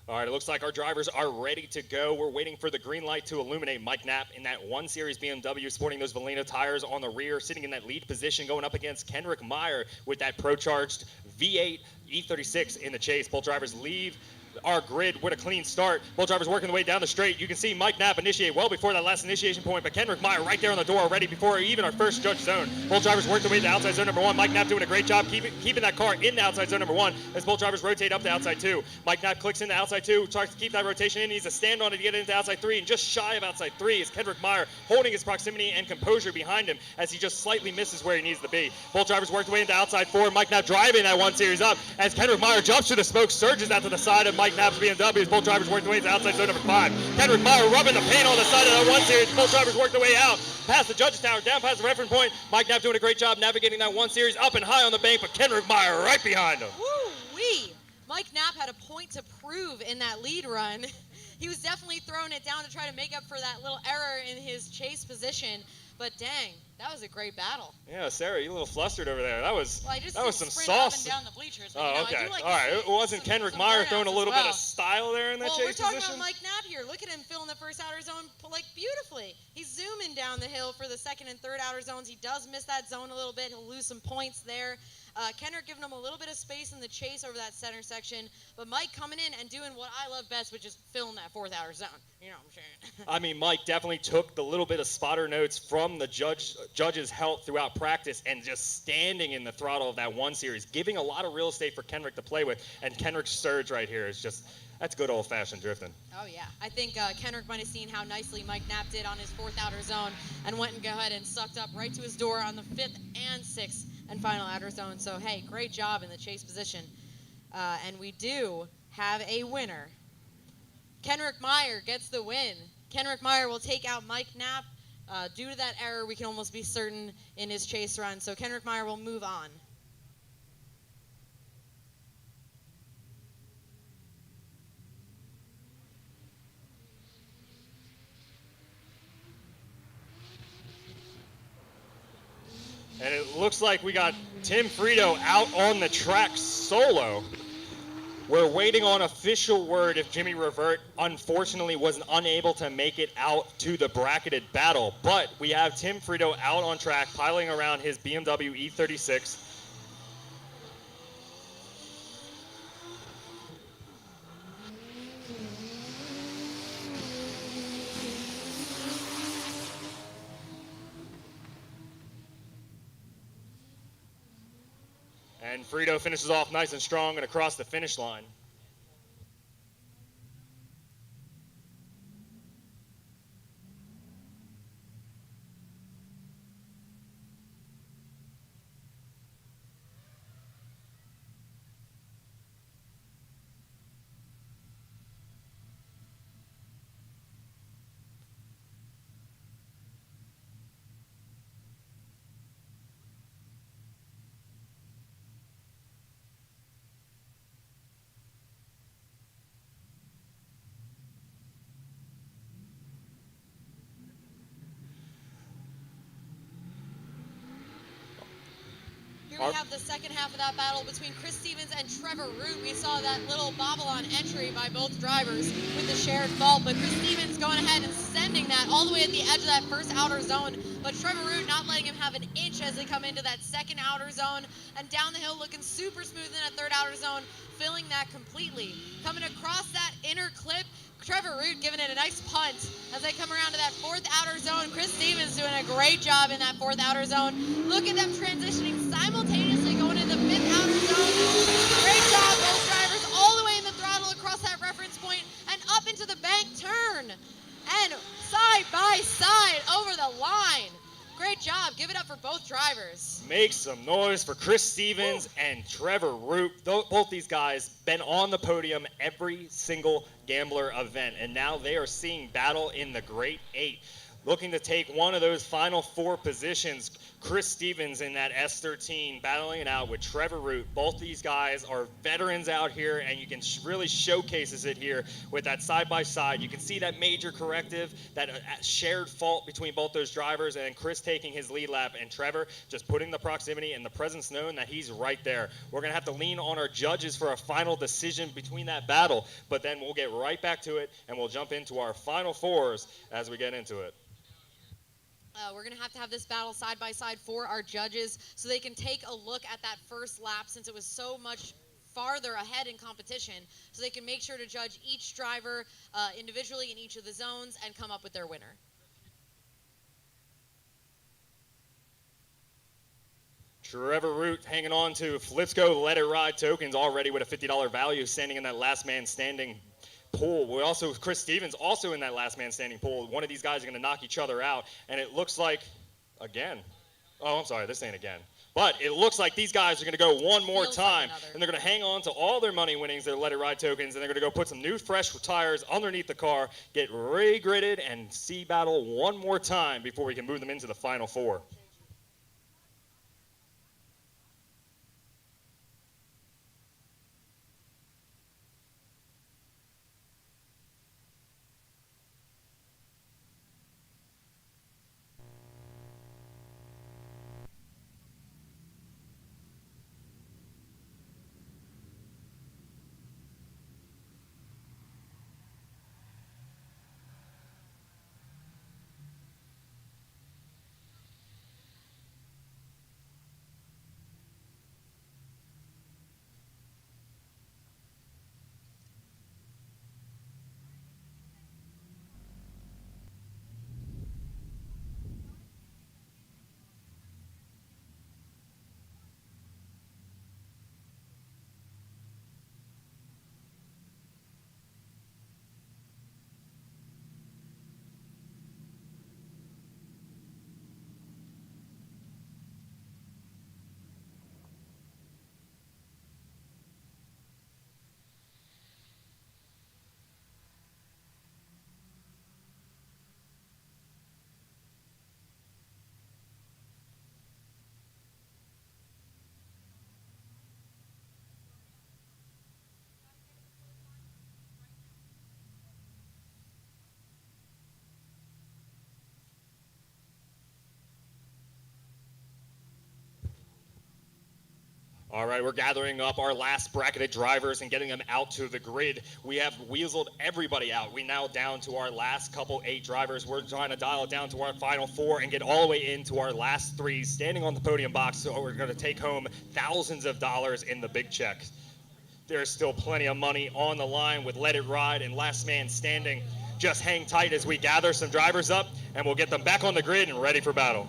All right, it looks like our drivers are ready to go. We're waiting for the green light to illuminate Mike Knapp in that 1 Series BMW sporting those Valeno tires on the rear, sitting in that lead position, going up against Kenrick Meyer with that Pro-Charged V8 E36 in the chase. Both drivers leave our grid with a clean start. Both drivers working the way down the straight. You can see Mike Knapp initiate well before that last initiation point, but Kenrick Meyer right there on the door already before even our first judge zone. Both drivers work their way to outside zone number 1. Mike Knapp doing a great job keeping that car in the outside zone number 1 as both drivers rotate up to outside 2. Mike Knapp clicks into outside 2, tries to keep that rotation in. He needs to stand on it to get into outside 3, and just shy of outside 3 is Kenrick Meyer holding his proximity and composure behind him as he just slightly misses where he needs to be. Both drivers work their way into outside 4. Mike Knapp driving that 1 Series up as Kenrick Meyer jumps through the smoke, surges out to the side of Mike Knapp's BMW. Both drivers work their way to outside zone number 5. Kenrick Meyer rubbing the paint on the side of that 1 Series. Both drivers work their way out, past the judges tower, down past the reference point. Mike Knapp doing a great job navigating that 1 Series up and high on the bank, but Kenrick Meyer right behind him. Woo-wee! Mike Knapp had a point to prove in that lead run. He was definitely throwing it down to try to make up for that little error in his chase position. But dang, that was a great battle. Yeah, Sarah, you a little flustered over there. That was some sprint up sauce. and down the bleachers. But, Oh, okay. All right. It wasn't Kenrick Meyer throwing a little bit of style there in that chase position? Well, we're talking about Mike Knapp here. Look at him filling the first outer zone like beautifully. He's zooming down the hill for the second and third outer zones. He does miss that zone a little bit. He'll lose some points there. Kenrick giving him a little bit of space in the chase over that center section, but Mike coming in and doing what I love best, which is filling that fourth outer zone. You know what I'm saying? I mean, Mike definitely took the little bit of spotter notes from the judge's help throughout practice and just standing in the throttle of that 1 Series, giving a lot of real estate for Kenrick to play with. And Kenrick's surge right here is just, that's good old-fashioned drifting. Oh, yeah. I think Kenrick might have seen how nicely Mike Knapp did on his fourth outer zone and went and go ahead and sucked up right to his door on the 5th and 6th and final outer zone. So, hey, great job in the chase position. And we do have a winner. Kenrick Meyer gets the win Kenrick Meyer will take out Mike Knapp. Due to that error, we can almost be certain in his chase run. So Kenrick Meyer will move on. And it looks like we got Tim Frito out on the track solo. We're waiting on official word if Jimmy Revert unfortunately was unable to make it out to the bracketed battle. But we have Tim Frito out on track piling around his BMW E36. And Frito finishes off nice and strong and across the finish line. Here we have the second half of that battle between Chris Stevens and Trevor Root. We saw that little bobble on entry by both drivers with the shared fault, but Chris Stevens going ahead and sending that all the way at the edge of that first outer zone, but Trevor Root not letting him have an inch as they come into that second outer zone, and down the hill looking super smooth in that third outer zone, filling that completely. Coming across that inner clip, Trevor Root giving it a nice punt as they come around to that fourth outer zone. Chris Stevens doing a great job in that fourth outer zone. Look at them transitioning simultaneously going into the fifth outer zone. Great job, both drivers all the way in the throttle across that reference point and up into the bank turn. And side by side over the line. Great job. Give it up for both drivers. Make some noise for Chris Stevens and Trevor Root. Both these guys been on the podium every single Gambler event, and now they are seeing battle in the Great Eight. Looking to take one of those final four positions. Chris Stevens in that S13 battling it out with Trevor Root. Both these guys are veterans out here, and you can really showcases it here with that side-by-side. You can see that major corrective, that shared fault between both those drivers, and Chris taking his lead lap, and Trevor just putting the proximity and the presence known that he's right there. We're going to have to lean on our judges for a final decision between that battle, but then we'll get right back to it, and we'll jump into our final fours as we get into it. We're going to have this battle side by side for our judges so they can take a look at that first lap since it was so much farther ahead in competition, so they can make sure to judge each driver individually in each of the zones and come up with their winner. Trevor Root hanging on to Flipsco Let It Ride tokens already with a $50 value, standing in that last man standing pool. We also, Chris Stevens also in that last man standing pool. One of these guys are going to knock each other out, and it looks like, again, oh, I'm sorry, this ain't again. But it looks like these guys are going to go one more time, and they're going to hang on to all their money winnings, their Let It Ride tokens, and they're going to go put some new fresh tires underneath the car, get re-gridded, and see battle one more time before we can move them into the final four. All right, we're gathering up our last bracketed drivers and getting them out to the grid. We have weaseled everybody out. We now down to our last couple 8 drivers. We're trying to dial it down to our final 4 and get all the way into our last 3 standing on the podium box. So we're going to take home thousands of dollars in the big check. There's still plenty of money on the line with Let It Ride and Last Man Standing. Just hang tight as we gather some drivers up, and we'll get them back on the grid and ready for battle.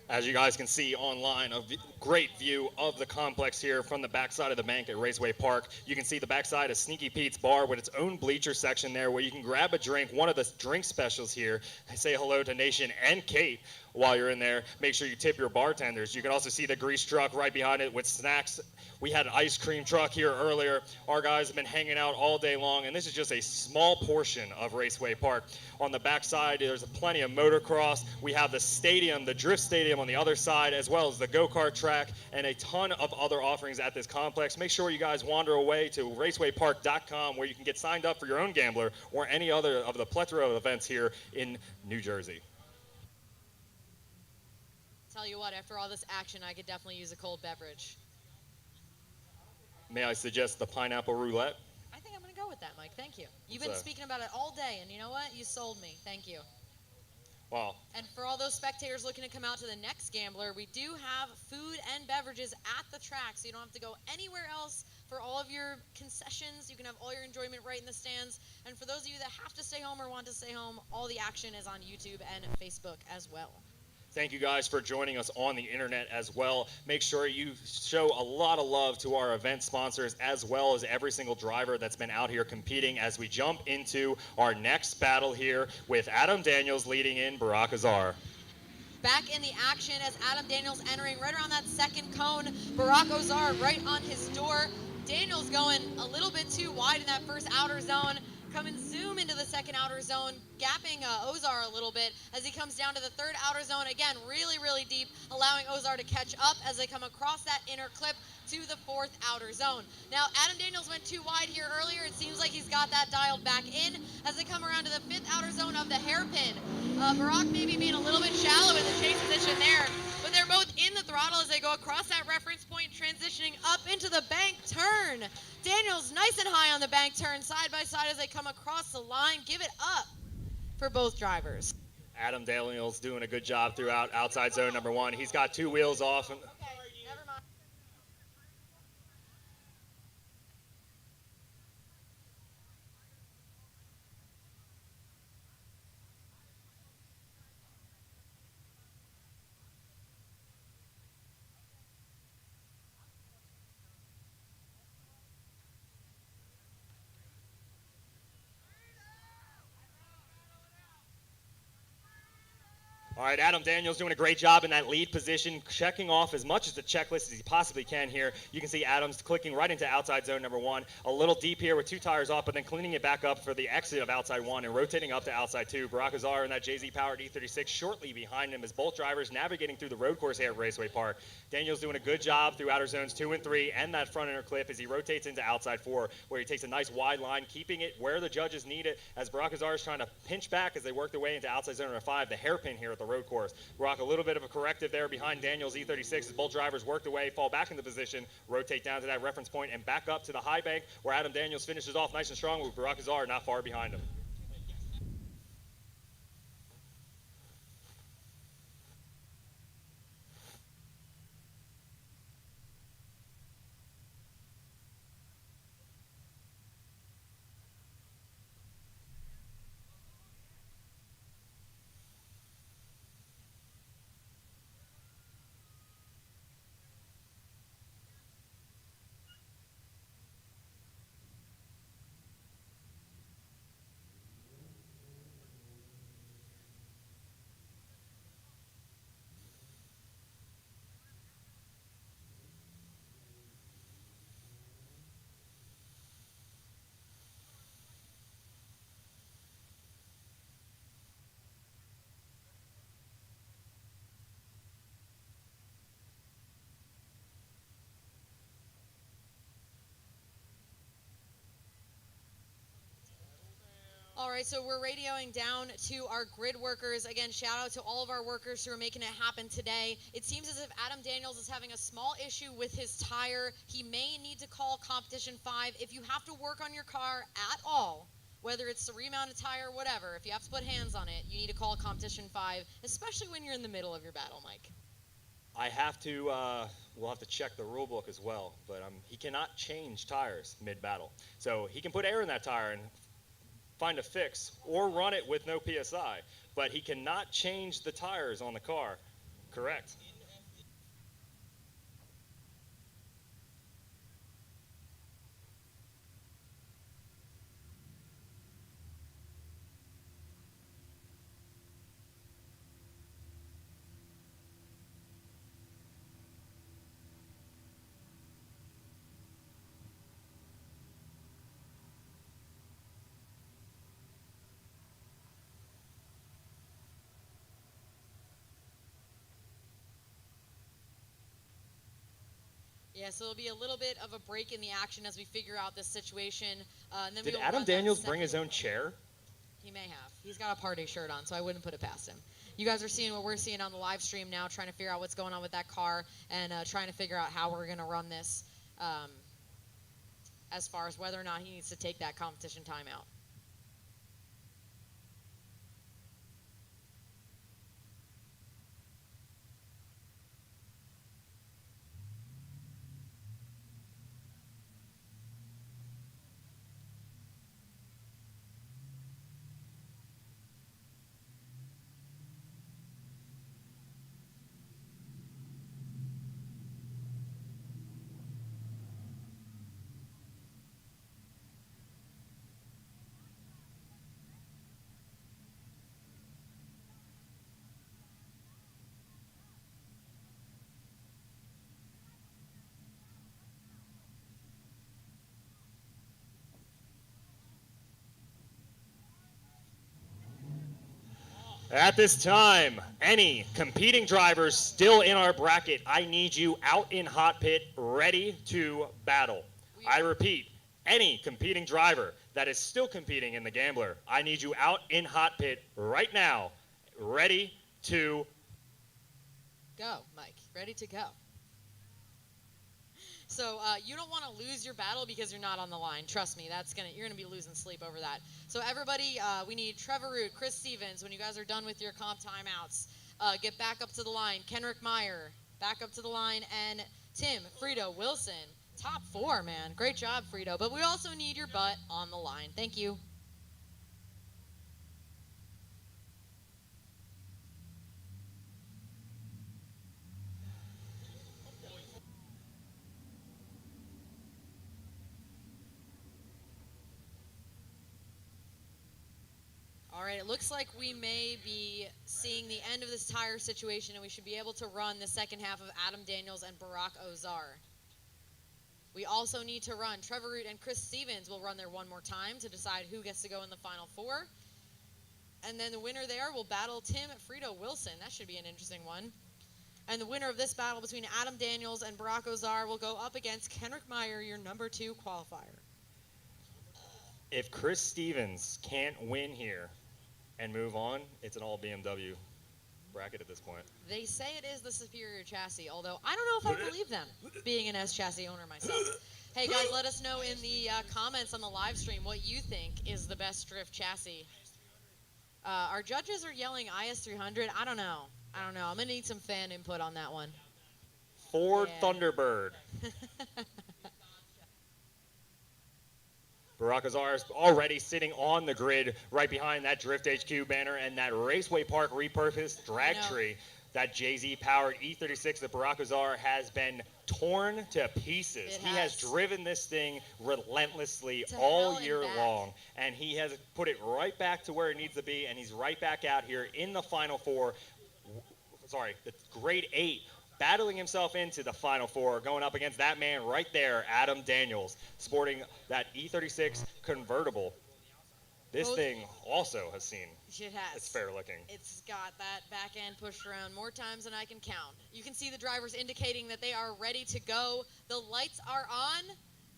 As you guys can see online, a great view of the complex here from the backside of the bank at Raceway Park. You can see the backside of Sneaky Pete's Bar with its own bleacher section there where you can grab a drink, one of the drink specials here. Say hello to Nation and Kate while you're in there. Make sure you tip your bartenders. You can also see the grease truck right behind it with snacks. We had an ice cream truck here earlier. Our guys have been hanging out all day long, and this is just a small portion of Raceway Park. On the backside, there's plenty of motocross. We have the stadium, the drift stadium on the other side, as well as the go-kart track, and a ton of other offerings at this complex. Make sure you guys wander away to racewaypark.com where you can get signed up for your own gambler or any other of the plethora of events here in New Jersey. Tell you what, after all this action, I could definitely use a cold beverage. May I suggest the pineapple roulette? I think I'm going to go with that, Mike. Thank you. You've been speaking about it all day, and you know what? You sold me. Thank you. Wow. And for all those spectators looking to come out to the next Gambler, we do have food and beverages at the track, so you don't have to go anywhere else for all of your concessions. You can have all your enjoyment right in the stands. And for those of you that have to stay home or want to stay home, all the action is on YouTube and Facebook as well. Thank you guys for joining us on the internet as well. Make sure you show a lot of love to our event sponsors as well as every single driver that's been out here competing as we jump into our next battle here with Adam Daniels leading in Barack Azar. Back in the action as Adam Daniels entering right around that second cone. Barack Ozar right on his door. Daniels going a little bit too wide in that first outer zone. Coming zoom into the second outer zone, gapping Ozar a little bit as he comes down to the third outer zone. Again, really, really deep, allowing Ozar to catch up as they come across that inner clip to the fourth outer zone. Now, Adam Daniels went too wide here earlier. It seems like he's got that dialed back in as they come around to the fifth outer zone of the hairpin. Barack maybe being a little bit shallow in the chase position there, but they're both in the throttle as they go across that reference point, transitioning up into the bank turn. Daniels nice and high on the bank turn, side by side as they come across the line. Give it up for both drivers. Adam Daniels doing a good job throughout outside zone number 1. He's got 2 wheels off. Okay, never mind. All right, Adam Daniels doing a great job in that lead position, checking off as much of the checklist as he possibly can here. You can see Adams clicking right into outside zone number 1. A little deep here with 2 tires off, but then cleaning it back up for the exit of outside 1 and rotating up to outside 2. Barack Azar in that JZ powered E36 shortly behind him as both drivers navigating through the road course here at Raceway Park. Daniels doing a good job through outer zones 2 and 3 and that front inner clip as he rotates into outside 4, where he takes a nice wide line, keeping it where the judges need it as Barack Azar is trying to pinch back as they work their way into outside zone number 5, the hairpin here at the road course. Barack a little bit of a corrective there behind Daniels E36 as both drivers work away, fall back into position, rotate down to that reference point and back up to the high bank where Adam Daniels finishes off nice and strong with Barack Azar not far behind him. All right, so we're radioing down to our grid workers. Again, shout out to all of our workers who are making it happen today. It seems as if Adam Daniels is having a small issue with his tire. He may need to call competition 5. If you have to work on your car at all, whether it's a remounted tire or whatever, if you have to put hands on it, you need to call competition 5, especially when you're in the middle of your battle, Mike. I have to, we'll have to check the rule book as well, but he cannot change tires mid-battle. So he can put air in that tire and find a fix or run it with no PSI, but he cannot change the tires on the car. Correct. Yeah, so it'll be a little bit of a break in the action as we figure out this situation. And then Did we'll Adam run that Daniels second bring his own one. chair? He may have. He's got a party shirt on, so I wouldn't put it past him. You guys are seeing what we're seeing on the live stream now, trying to figure out what's going on with that car and trying to figure out how we're going to run this as far as whether or not he needs to take that competition timeout. At this time, any competing drivers still in our bracket, I need you out in hot pit, ready to battle. I repeat, any competing driver that is still competing in the Gambler, I need you out in hot pit right now, ready to Go, Mike. Ready to go. So you don't want to lose your battle because you're not on the line. Trust me, you're gonna be losing sleep over that. So everybody, we need Trevor Root, Chris Stevens. When you guys are done with your comp timeouts, get back up to the line. Kenrick Meyer, back up to the line, and Tim Frito Wilson. Top 4, man. Great job, Frito. But we also need your butt on the line. Thank you. All right, it looks like we may be seeing the end of this tire situation, and we should be able to run the second half of Adam Daniels and Barack Ozar. We also need to run Trevor Root and Chris Stevens will run there one more time to decide who gets to go in the final 4. And then the winner there will battle Tim Frito Wilson. That should be an interesting one. And the winner of this battle between Adam Daniels and Barack Ozar will go up against Kenrick Meyer, your number 2 qualifier. If Chris Stevens can't win here and move on, it's an all BMW bracket at this point. They say it is the superior chassis, although I don't know if I believe them, being an S chassis owner myself. Hey guys, let us know in the comments on the live stream what you think is the best drift chassis. Our judges are yelling IS300. I don't know. I'm going to need some fan input on that one. Ford Yeah. Thunderbird. Barack Ozar is already sitting on the grid right behind that Drift HQ banner and that Raceway Park repurposed drag I know. tree. That Jay-Z powered E36 that Barack Ozar has been torn to pieces. It He has has. driven this thing relentlessly To all hell and year back. long, and he has put it right back to where it needs to be, and he's right back out here in the Final Four. Sorry, the grade 8, battling himself into the Final Four, going up against that man right there, Adam Daniels, sporting that E36 convertible. This Both- thing also has seen It has. it's fair looking. It's got that back end pushed around more times than I can count. You can see the drivers indicating that they are ready to go. The lights are on.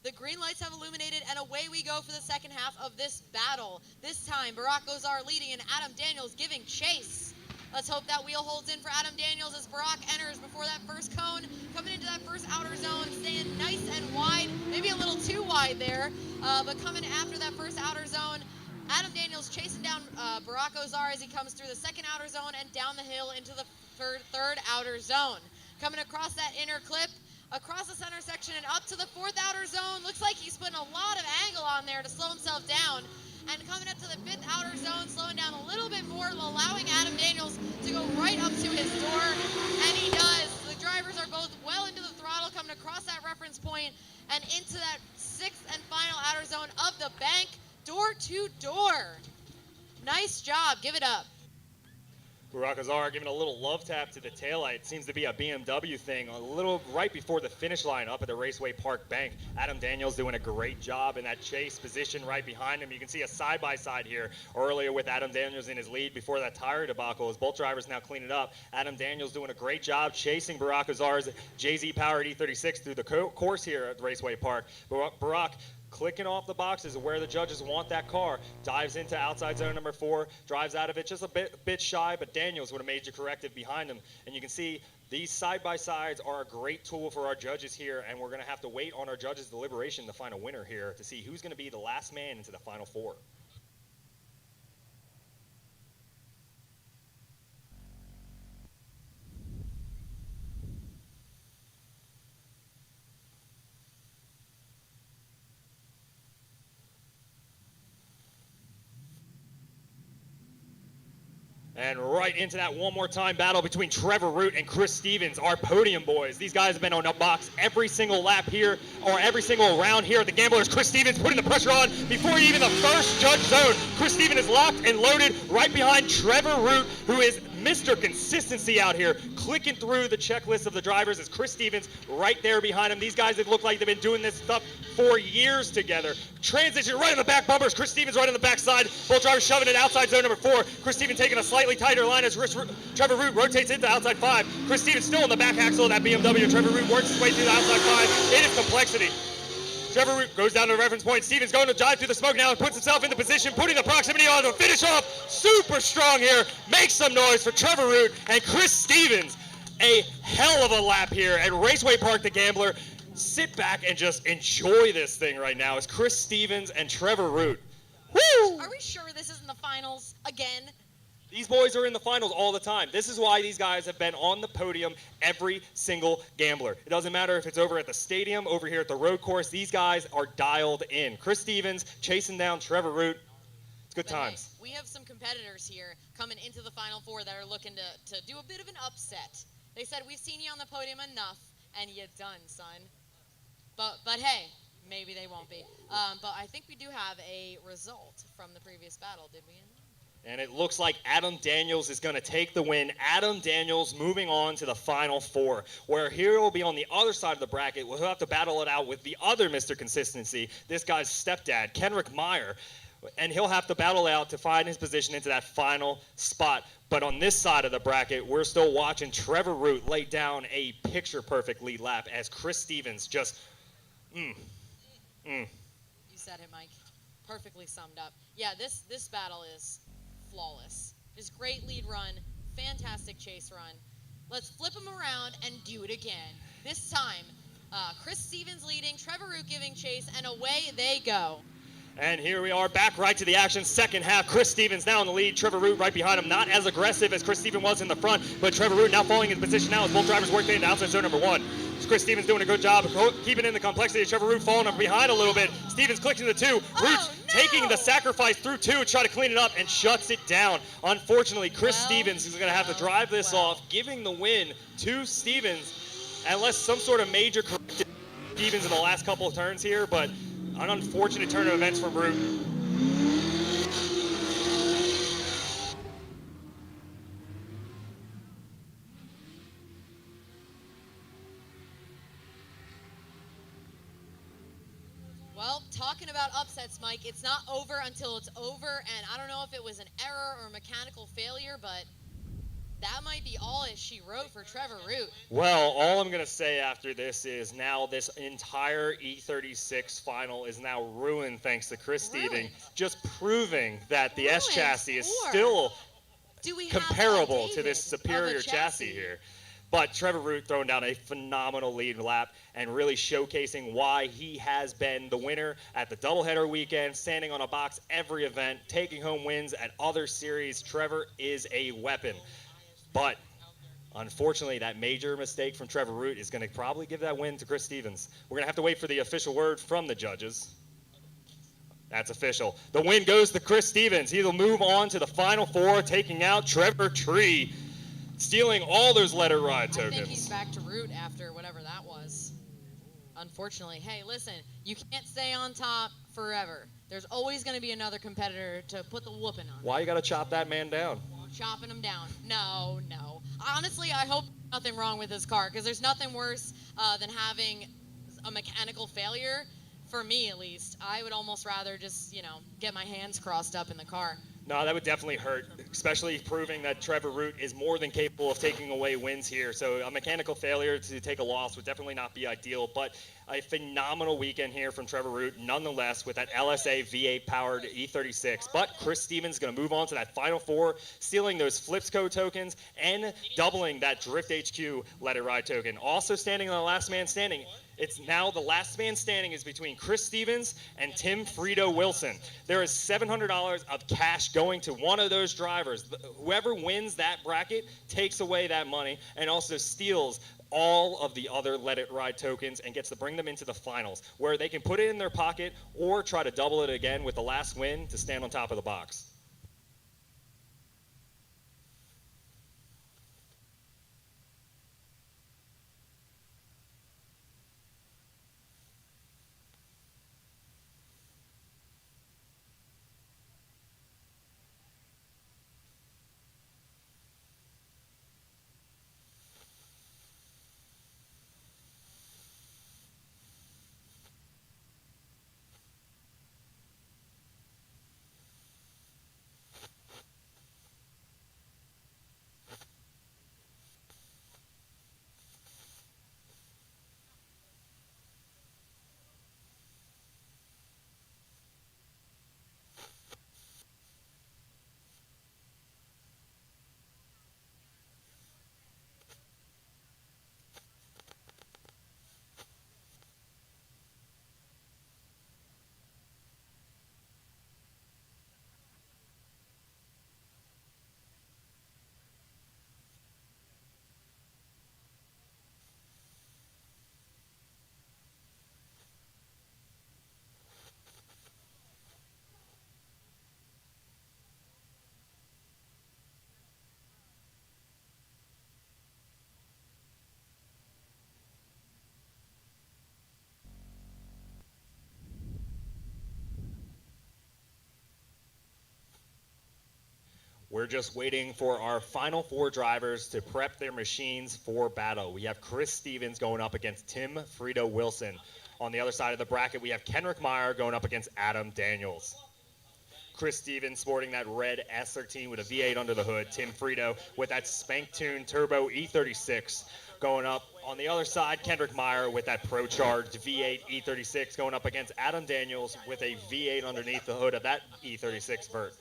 The green lights have illuminated, and away we go for the second half of this battle. This time, Barack Ozar leading and Adam Daniels giving chase. Let's hope that wheel holds in for Adam Daniels as Barack enters before that first cone, coming into that first outer zone, staying nice and wide, maybe a little too wide there, but coming after that first outer zone. Adam Daniels chasing down Barack Ozar as he comes through the second outer zone and down the hill into the third outer zone. Coming across that inner clip, across the center section and up to the fourth outer zone. Looks like he's putting a lot of angle on there to slow himself down. And coming up to the fifth outer zone, slowing down a little bit more, allowing Adam Daniels to go right up to his door. And he does. The drivers are both well into the throttle, coming across that reference point and into that sixth and final outer zone of the bank, door to door. Nice job. Give it up. Barack Ozar giving a little love tap to the taillight. It seems to be a BMW thing. A little right before the finish line up at the Raceway Park bank. Adam Daniels doing a great job in that chase position right behind him. You can see a side-by-side here earlier with Adam Daniels in his lead before that tire debacle as both drivers now clean it up. Adam Daniels doing a great job chasing Barack Ozar's JZ-powered E36 through the course here at Raceway Park. Barack clicking off the boxes of where the judges want that car, dives into outside zone number 4, drives out of it just a bit shy, but Daniels with a major corrective behind him. And you can see these side-by-sides are a great tool for our judges here, and we're going to have to wait on our judges' deliberation to find a winner here to see who's going to be the last man into the final 4. And right into that one more time battle between Trevor Root and Chris Stevens, our podium boys. These guys have been on the box every single lap here, or every single round here at the Gamblers. Chris Stevens putting the pressure on before even the first judge zone. Chris Stevens is locked and loaded right behind Trevor Root, who is Mr. Consistency out here, clicking through the checklist of the drivers as Chris Stevens right there behind him. These guys have looked like they've been doing this stuff for years together. Transition right in the back bumpers. Chris Stevens right on the backside. Both drivers shoving it outside zone number 4. Chris Stevens taking a slightly tighter line as Trevor Root rotates into outside 5. Chris Stevens still on the back axle of that BMW. Trevor Root works his way through the outside 5. It is complexity. Trevor Root goes down to the reference point. Stevens going to dive through the smoke now and puts himself into position, putting the proximity on to finish off. Super strong here. Make some noise for Trevor Root and Chris Stevens. A hell of a lap here at Raceway Park, the Gambler. Sit back and just enjoy this thing right now. It's Chris Stevens and Trevor Root. Woo! Are we sure this isn't the finals again? These boys are in the finals all the time. This is why these guys have been on the podium every single Gambler. It doesn't matter if it's over at the stadium, over here at the road course. These guys are dialed in. Chris Stevens chasing down Trevor Root. It's good times. Hey, we have some competitors here coming into the Final Four that are looking to do a bit of an upset. They said, we've seen you on the podium enough, and you're done, son. But hey, maybe they won't be. But I think we do have a result from the previous battle, did we? And it looks like Adam Daniels is going to take the win. Adam Daniels moving on to the Final Four, where here will be on the other side of the bracket. We'll have to battle it out with the other Mr. Consistency, this guy's stepdad, Kenrick Meyer. And he'll have to battle out to find his position into that final spot. But on this side of the bracket, we're still watching Trevor Root lay down a picture-perfect lead lap as Chris Stevens just, You said it, Mike. Perfectly summed up. Yeah, this battle is flawless. Just great lead run, fantastic chase run. Let's flip them around and do it again. This time, Chris Stevens leading, Trevor Root giving chase, and away they go. And here we are back right to the action. Second half, Chris Stevens now in the lead. Trevor Root right behind him. Not as aggressive as Chris Stevens was in the front, but Trevor Root now falling in position now as both drivers work into outside zone number 1. Chris Stevens doing a good job of keeping in the complexity. Trevor Root falling up behind a little bit. Stevens clicking the 2. Root taking the sacrifice through 2, try to clean it up and shuts it down. Unfortunately, Chris Stevens is going to have to drive this off, giving the win to Stevens, unless some sort of major corrective Stevens in the last couple of turns here, but an unfortunate turn of events for Root. Well, talking about upsets, Mike, it's not over until it's over, and I don't know if it was an error or mechanical failure, but that might be all that she wrote for Trevor Root. Well, all I'm going to say after this is now this entire E36 final is now ruined thanks to Chris Ruined. Stevens, just proving that the S Ruined chassis is for- still Do we have comparable a to David this of a superior chassis here. But Trevor Root throwing down a phenomenal lead lap and really showcasing why he has been the winner at the doubleheader weekend, standing on a box every event, taking home wins at other series. Trevor is a weapon. But unfortunately, that major mistake from Trevor Root is going to probably give that win to Chris Stevens. We're going to have to wait for the official word from the judges. That's official. The win goes to Chris Stevens. He'll move on to the final four, taking out Trevor Tree, stealing all those letter ride tokens. I think he's back to Root after whatever that was. Unfortunately. Hey, listen, you can't stay on top forever. There's always going to be another competitor to put the whooping on. Why you got to chop that man down? Chopping him down. No. Honestly, I hope there's nothing wrong with his car, because there's nothing worse than having a mechanical failure. For me, at least, I would almost rather just, get my hands crossed up in the car. No, that would definitely hurt, especially proving that Trevor Root is more than capable of taking away wins here. So a mechanical failure to take a loss would definitely not be ideal, but a phenomenal weekend here from Trevor Root, nonetheless, with that LSA V8-powered E36. But Chris Stevens is going to move on to that Final Four, stealing those Flipsco tokens and doubling that Drift HQ Let It Ride token. Also standing on the last man standing. It's now the last man standing is between Chris Stevens and Tim Frito Wilson. There is $700 of cash going to one of those drivers. Whoever wins that bracket takes away that money and also steals all of the other Let It Ride tokens and gets to bring them into the finals, where they can put it in their pocket or try to double it again with the last win to stand on top of the box. We're just waiting for our final four drivers to prep their machines for battle. We have Chris Stevens going up against Tim Frito Wilson. On the other side of the bracket, we have Kenrick Meyer going up against Adam Daniels. Chris Stevens sporting that red S13 with a V8 under the hood. Tim Frito with that spank-tuned turbo E36 going up. On the other side, Kendrick Meyer with that pro-charged V8 E36 going up against Adam Daniels with a V8 underneath the hood of that E36 vert.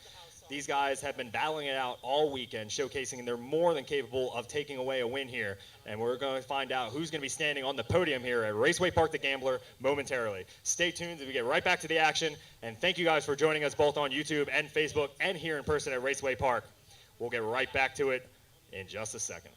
These guys have been battling it out all weekend, showcasing they're more than capable of taking away a win here. And we're going to find out who's going to be standing on the podium here at Raceway Park the Gambler momentarily. Stay tuned as we get right back to the action. And thank you guys for joining us both on YouTube and Facebook and here in person at Raceway Park. We'll get right back to it in just a second.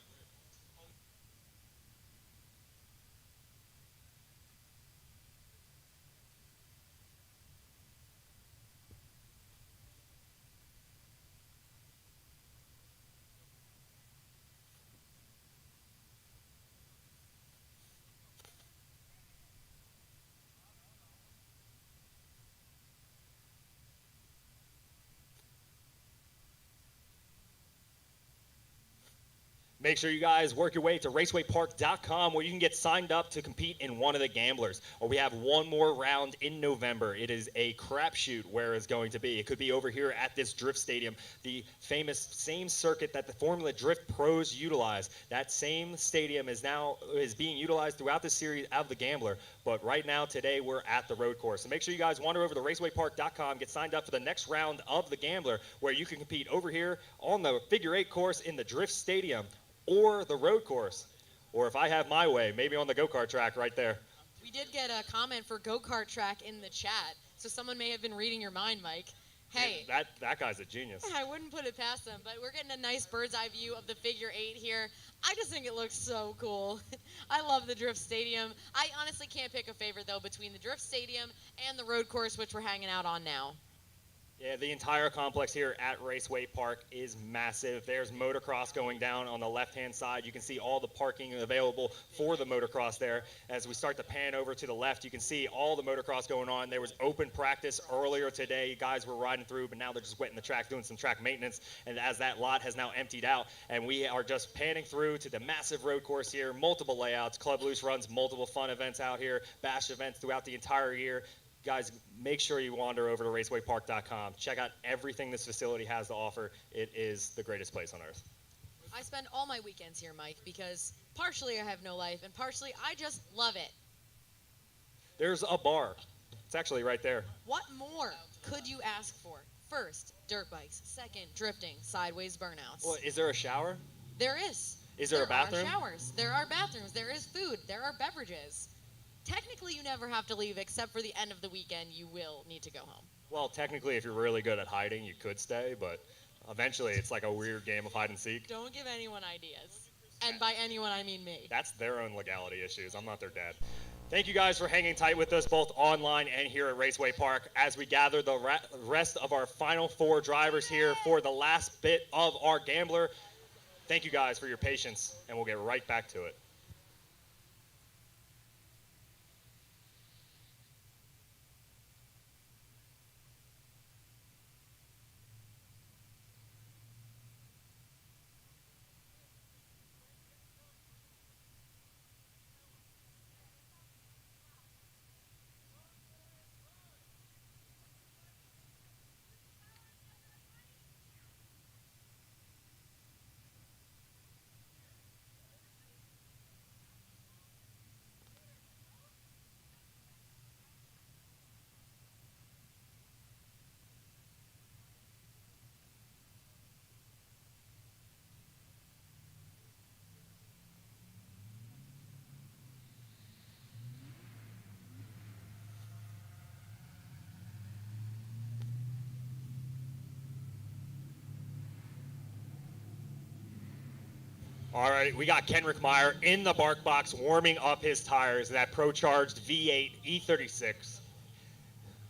Make sure you guys work your way to racewaypark.com where you can get signed up to compete in one of the gamblers. Or we have one more round in November. It is a crapshoot where it's going to be. It could be over here at this Drift Stadium, the famous same circuit that the Formula Drift pros utilize. That same stadium is being utilized throughout the series of the gambler. But right now, today, we're at the road course. So make sure you guys wander over to racewaypark.com, get signed up for the next round of the gambler where you can compete over here on the figure 8 course in the Drift Stadium, or the road course, or if I have my way, maybe on the go-kart track right there. We did get a comment for go-kart track in the chat, so someone may have been reading your mind, Mike. Hey, That guy's a genius. I wouldn't put it past them, but we're getting a nice bird's eye view of the figure 8 here. I just think it looks so cool. I love the Drift Stadium. I honestly can't pick a favorite, though, between the Drift Stadium and the road course, which we're hanging out on now. Yeah, the entire complex here at Raceway Park is massive. There's motocross going down on the left-hand side. You can see all the parking available for the motocross there. As we start to pan over to the left, you can see all the motocross going on. There was open practice earlier today. Guys were riding through, but now they're just wetting the track, doing some track maintenance. And as that lot has now emptied out, and we are just panning through to the massive road course here, multiple layouts. Club Loose runs multiple fun events out here, bash events throughout the entire year. Guys, make sure you wander over to racewaypark.com. Check out everything this facility has to offer. It is the greatest place on earth. I spend all my weekends here, Mike, because partially I have no life, and partially I just love it. There's a bar. It's actually right there. What more could you ask for? First, dirt bikes. Second, drifting, sideways burnouts. Well, is there a shower? There is. Is there a bathroom? There are showers. There are bathrooms. There is food. There are beverages. Technically, you never have to leave, except for the end of the weekend, you will need to go home. Well, technically, if you're really good at hiding, you could stay, but eventually it's like a weird game of hide and seek. Don't give anyone ideas. And by anyone, I mean me. That's their own legality issues. I'm not their dad. Thank you guys for hanging tight with us both online and here at Raceway Park as we gather the rest of our final 4 drivers here for the last bit of our gambler. Thank you guys for your patience, and we'll get right back to it. All right, we got Kenrick Meyer in the bark box warming up his tires, that Pro-Charged V8 E36.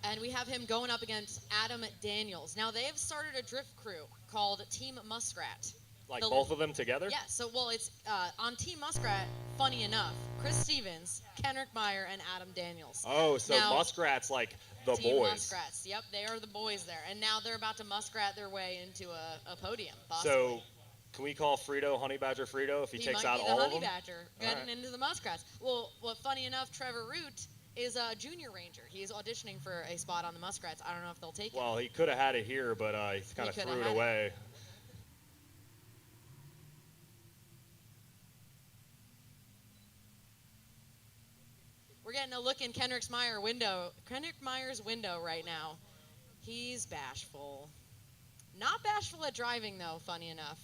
And we have him going up against Adam Daniels. Now, they have started a drift crew called Team Muskrat. Like both of them together? Yeah, so, well, it's on Team Muskrat, funny enough, Chris Stevens, Kenrick Meyer, and Adam Daniels. Oh, so now, Muskrat's like the Team boys. Muskrats, yep, they are the boys there. And now they're about to muskrat their way into a podium, possibly. So, can we call Frito Honey Badger Frito if he takes out all of them? Honey Badger getting into the Muskrats. Well, funny enough, Trevor Root is a junior ranger. He is auditioning for a spot on the Muskrats. I don't know if they'll take him. Well, he could have had it here, but he kind of threw it away. We're getting a look in Kenrick Meyer's window right now. He's bashful. Not bashful at driving, though, funny enough.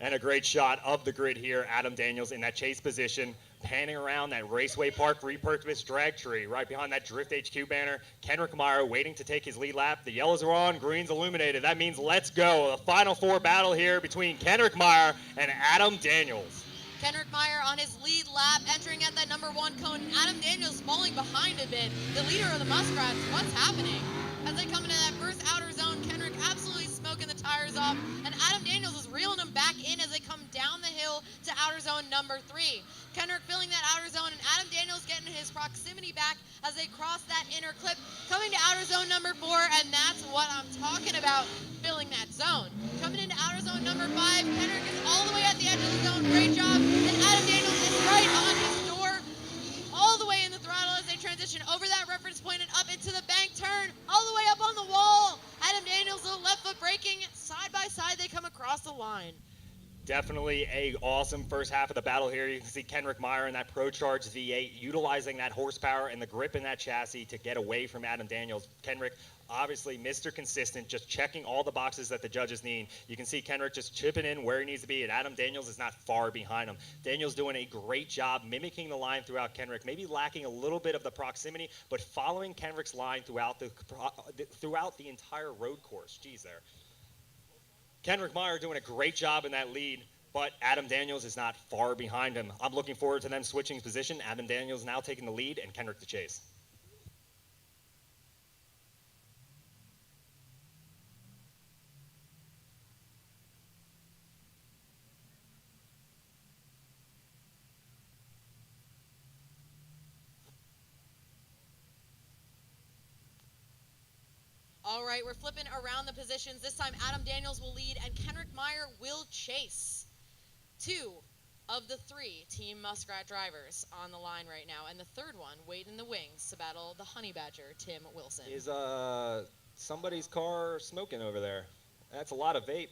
And a great shot of the grid here. Adam Daniels in that chase position, panning around that Raceway Park repurposed drag tree right behind that Drift HQ banner. Kenrick Meyer waiting to take his lead lap. The yellows are on, green's illuminated. That means let's go. The final 4 battle here between Kenrick Meyer and Adam Daniels. Kenrick Meyer on his lead lap, entering at that number 1 cone. Adam Daniels falling behind a bit. The leader of the Muskrats, what's happening? As they come into that first outer zone, Kenrick absolutely smoking the tires off, and Adam Daniels is reeling them back in as they come down the hill to outer zone number 3. Kenrick filling that outer zone, and Adam Daniels getting his proximity back as they cross that inner clip, coming to outer zone number 4, and that's what I'm talking about, filling that zone. Coming line. Definitely a awesome first half of the battle here. You can see Kenrick Meyer in that Pro Charge V8 utilizing that horsepower and the grip in that chassis to get away from Adam Daniels. Kenrick, obviously Mr. Consistent, just checking all the boxes that the judges need. You can see Kenrick just chipping in where he needs to be, and Adam Daniels is not far behind him. Daniels doing a great job mimicking the line throughout Kenrick, maybe lacking a little bit of the proximity, but following Kenrick's line throughout the entire road course. Geez, there. Kenrick Meyer doing a great job in that lead, but Adam Daniels is not far behind him. I'm looking forward to them switching position. Adam Daniels now taking the lead, and Kenrick the chase. All right, we're flipping around the positions. This time, Adam Daniels will lead, and Kenrick Meyer will chase. 2 of the 3 Team Muskrat drivers on the line right now, and the third one waiting in the wings to battle the Honey Badger, Tim Wilson. Is somebody's car smoking over there? That's a lot of vape.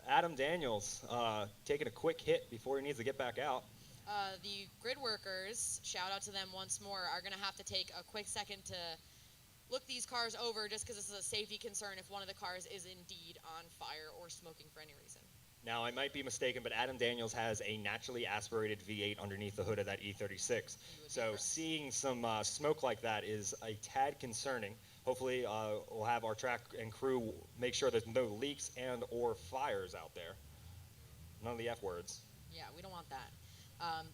Adam Daniels taking a quick hit before he needs to get back out. The grid workers, shout out to them once more, are going to have to take a quick second to look these cars over just because this is a safety concern if one of the cars is indeed on fire or smoking for any reason. Now, I might be mistaken, but Adam Daniels has a naturally aspirated V8 underneath the hood of that E36. So seeing some smoke like that is a tad concerning. Hopefully, we'll have our track and crew make sure there's no leaks and or fires out there. None of the F words. Yeah, we don't want that.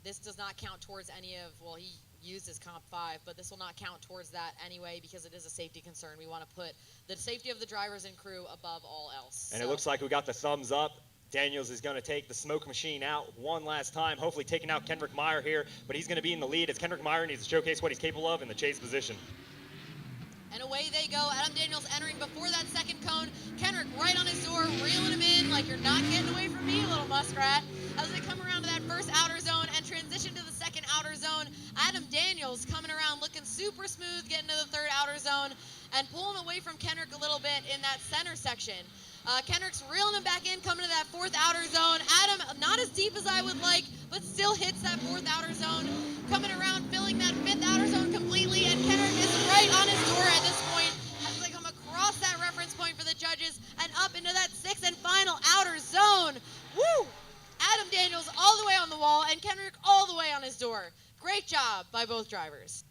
This does not count towards any of, well, he used his Comp 5, but this will not count towards that anyway because it is a safety concern. We want to put the safety of the drivers and crew above all else. And it looks like we got the thumbs up. Daniels is going to take the smoke machine out one last time, hopefully taking out Kenrick Meyer here, but he's going to be in the lead as Kenrick Meyer needs to showcase what he's capable of in the chase position. And away they go. Adam Daniels entering before that second cone. Kenrick right on his door, reeling him in like you're not getting away from me, little muskrat. As they come around to that first outer zone and transition to the second outer zone, Adam Daniels coming around looking super smooth, getting to the third outer zone and pulling away from Kenrick a little bit in that center section. Kenrick's reeling him back in, coming to that fourth outer zone. Adam, not as deep as I would like, but still hits that fourth outer zone. Coming around, filling that fifth outer zone completely, and Kenrick is right on his door at this point as they come across that reference point for the judges and up into that sixth and final outer zone. Woo! Adam Daniels all the way on the wall and Kenrick all the way on his door. Great job by both drivers.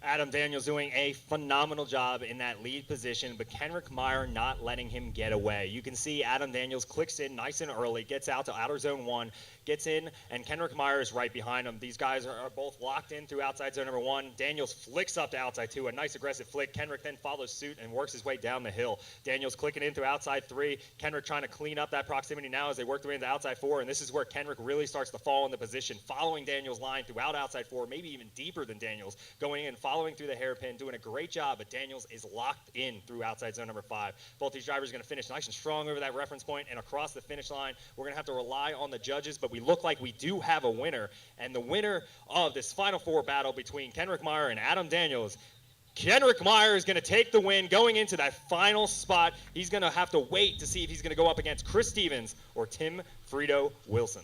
Adam Daniels doing a phenomenal job in that lead position, but Kenrick Meyer not letting him get away. You can see Adam Daniels clicks in nice and early, gets out to outer zone 1, gets in, and Kenrick Meyer is right behind him. These guys are both locked in through outside zone number 1. Daniels flicks up to outside 2, a nice aggressive flick. Kenrick then follows suit and works his way down the hill. Daniels clicking in through outside 3. Kenrick trying to clean up that proximity now as they work their way into outside 4, and this is where Kenrick really starts to fall into position, following Daniels' line throughout outside 4, maybe even deeper than Daniels, going in, following through the hairpin, doing a great job, but Daniels is locked in through outside zone number 5. Both these drivers are going to finish nice and strong over that reference point and across the finish line. We're going to have to rely on the judges, but we look like we do have a winner, and the winner of this Final Four battle between Kenrick Meyer and Adam Daniels, Kenrick Meyer is going to take the win going into that final spot. He's going to have to wait to see if he's going to go up against Chris Stevens or Tim Frito Wilson.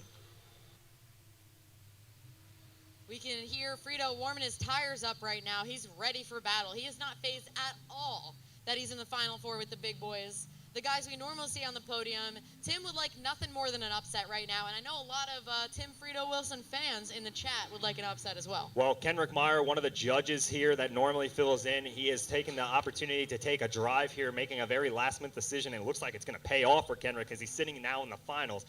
We can hear Frito warming his tires up right now. He's ready for battle. He is not fazed at all that he's in the Final Four with the big boys, the guys we normally see on the podium. Tim would like nothing more than an upset right now, and I know a lot of Tim Frito Wilson fans in the chat would like an upset as well. Well, Kenrick Meyer, one of the judges here that normally fills in, he has taken the opportunity to take a drive here, making a very last-minute decision, and it looks like it's going to pay off for Kenrick because he's sitting now in the finals.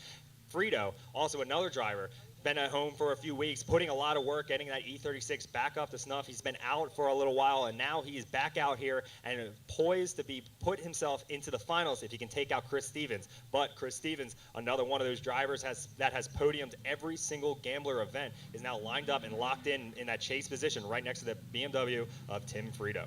Frito, also another driver, been at home for a few weeks, putting a lot of work, getting that E36 back up to snuff. He's been out for a little while, and now he's back out here and poised to be put himself into the finals if he can take out Chris Stevens. But Chris Stevens, another one of those drivers that has podiumed every single Gambler event, is now lined up and locked in that chase position right next to the BMW of Tim Frito.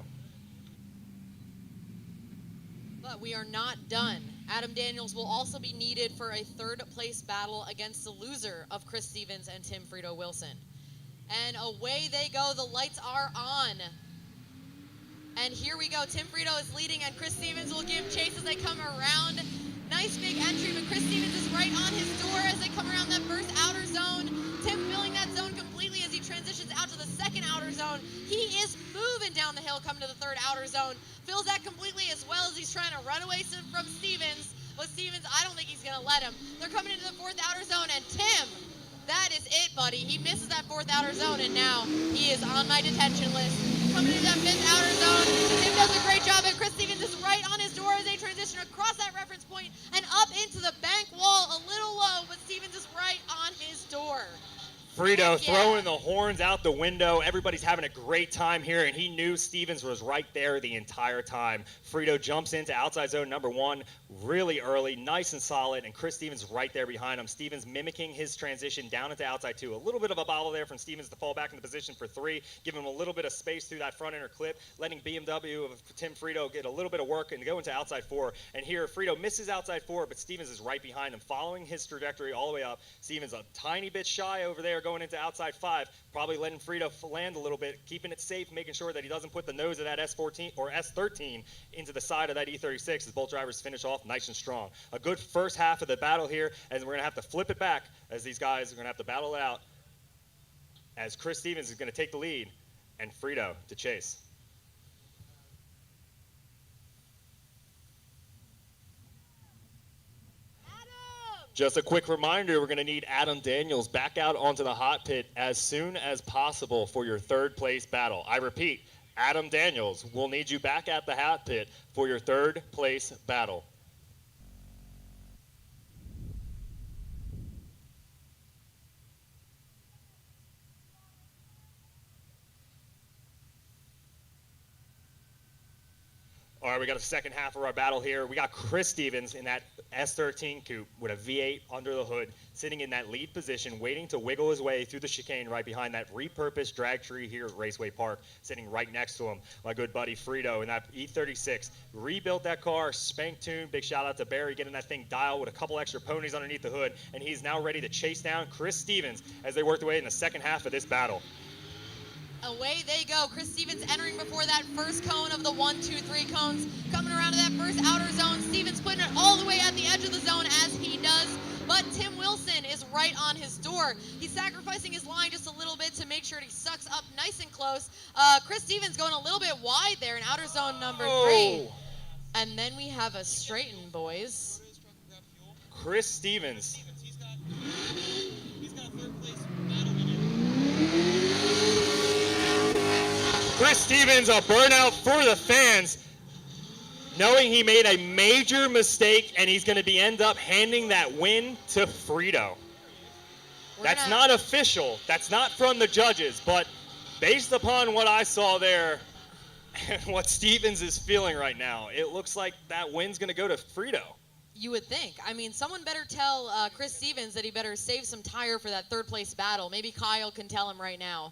But we are not done. Adam Daniels will also be needed for a third-place battle against the loser of Chris Stevens and Tim Frito Wilson. And away they go. The lights are on. And here we go. Tim Frito is leading, and Chris Stevens will give chase as they come around Nice big entry, but Chris Stevens is right on his door as they come around that first outer zone. Tim filling that zone completely as he transitions out to the second outer zone. He is moving down the hill coming to the third outer zone. Fills that completely as well as he's trying to run away from Stevens. But Stevens, I don't think he's going to let him. They're coming into the fourth outer zone, and Tim, that is it, buddy. He misses that fourth outer zone, and now he is on my detention list. Coming into that fifth outer zone, Tim does a great job, and Chris Stevens is right on his door as they transition across that reference point and up into the bank wall, a little low, but Stevens is right on his door. Frito throwing the horns out the window. Everybody's having a great time here, and he knew Stevens was right there the entire time. Frito jumps into outside zone number 1 really early, nice and solid, and Chris Stevens right there behind him. Stevens mimicking his transition down into outside 2. A little bit of a bobble there from Stevens to fall back into position for 3, giving him a little bit of space through that front inner clip, letting BMW of Tim Frito get a little bit of work and go into outside 4. And here, Frito misses outside 4, but Stevens is right behind him, following his trajectory all the way up. Stevens a tiny bit shy over there, going into outside 5, probably letting Frito land a little bit, keeping it safe, making sure that he doesn't put the nose of that S14 or S13 into the side of that E36 as both drivers finish off nice and strong. A good first half of the battle here, and we're going to have to flip it back as these guys are going to have to battle it out as Chris Stevens is going to take the lead and Frito to chase. Just a quick reminder, we're going to need Adam Daniels back out onto the hot pit as soon as possible for your third place battle. I repeat, Adam Daniels, we'll need you back at the hot pit for your third place battle. All right, we got a second half of our battle here. We got Chris Stevens in that S13 coupe with a V8 under the hood, sitting in that lead position, waiting to wiggle his way through the chicane right behind that repurposed drag tree here at Raceway Park, sitting right next to him. My good buddy Frito in that E36. Rebuilt that car, spank tuned. Big shout out to Barry getting that thing dialed with a couple extra ponies underneath the hood, and he's now ready to chase down Chris Stevens as they work their way in the second half of this battle. Away they go. Chris Stevens entering before that first cone of the 1, 2, 3 cones. Coming around to that first outer zone. Stevens putting it all the way at the edge of the zone as he does. But Tim Wilson is right on his door. He's sacrificing his line just a little bit to make sure he sucks up nice and close. Chris Stevens going a little bit wide there in outer zone number 3. And then we have a straighten, boys. Chris Stevens. He's got a third place battle winner. Chris Stevens, a burnout for the fans, knowing he made a major mistake and he's going to end up handing that win to Frito. That's not official. That's not from the judges, but based upon what I saw there and what Stevens is feeling right now, it looks like that win's going to go to Frito. You would think. I mean, someone better tell Chris Stevens that he better save some tire for that third place battle. Maybe Kyle can tell him right now.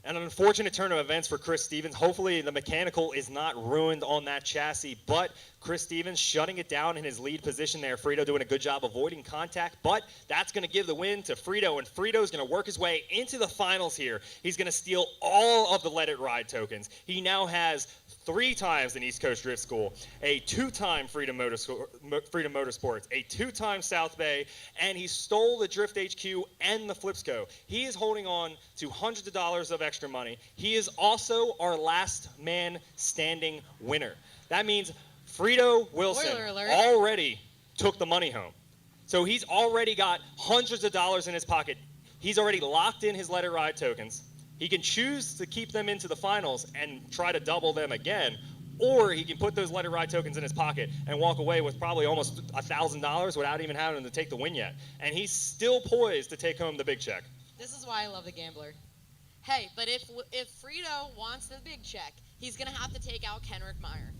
And an unfortunate turn of events for Chris Stevens. Hopefully the mechanical is not ruined on that chassis, but Chris Stevens shutting it down in his lead position there. Frito doing a good job avoiding contact, but that's going to give the win to Frito, and Frito's going to work his way into the finals here. He's going to steal all of the Let It Ride tokens. He now has 3 times in East Coast Drift School, a 2-time Freedom Motorsports, a 2-time South Bay, and he stole the Drift HQ and the Flipsco. He is holding on to hundreds of dollars of extra money. He is also our last man standing winner. That means Frito Wilson already took the money home. So he's already got hundreds of dollars in his pocket. He's already locked in his Let It Ride tokens. He can choose to keep them into the finals and try to double them again, or he can put those Let It Ride tokens in his pocket and walk away with probably almost $1,000 without even having to take the win yet. And he's still poised to take home the big check. This is why I love the gambler. Hey, but if Frito wants the big check, he's going to have to take out Kenrick Meyer.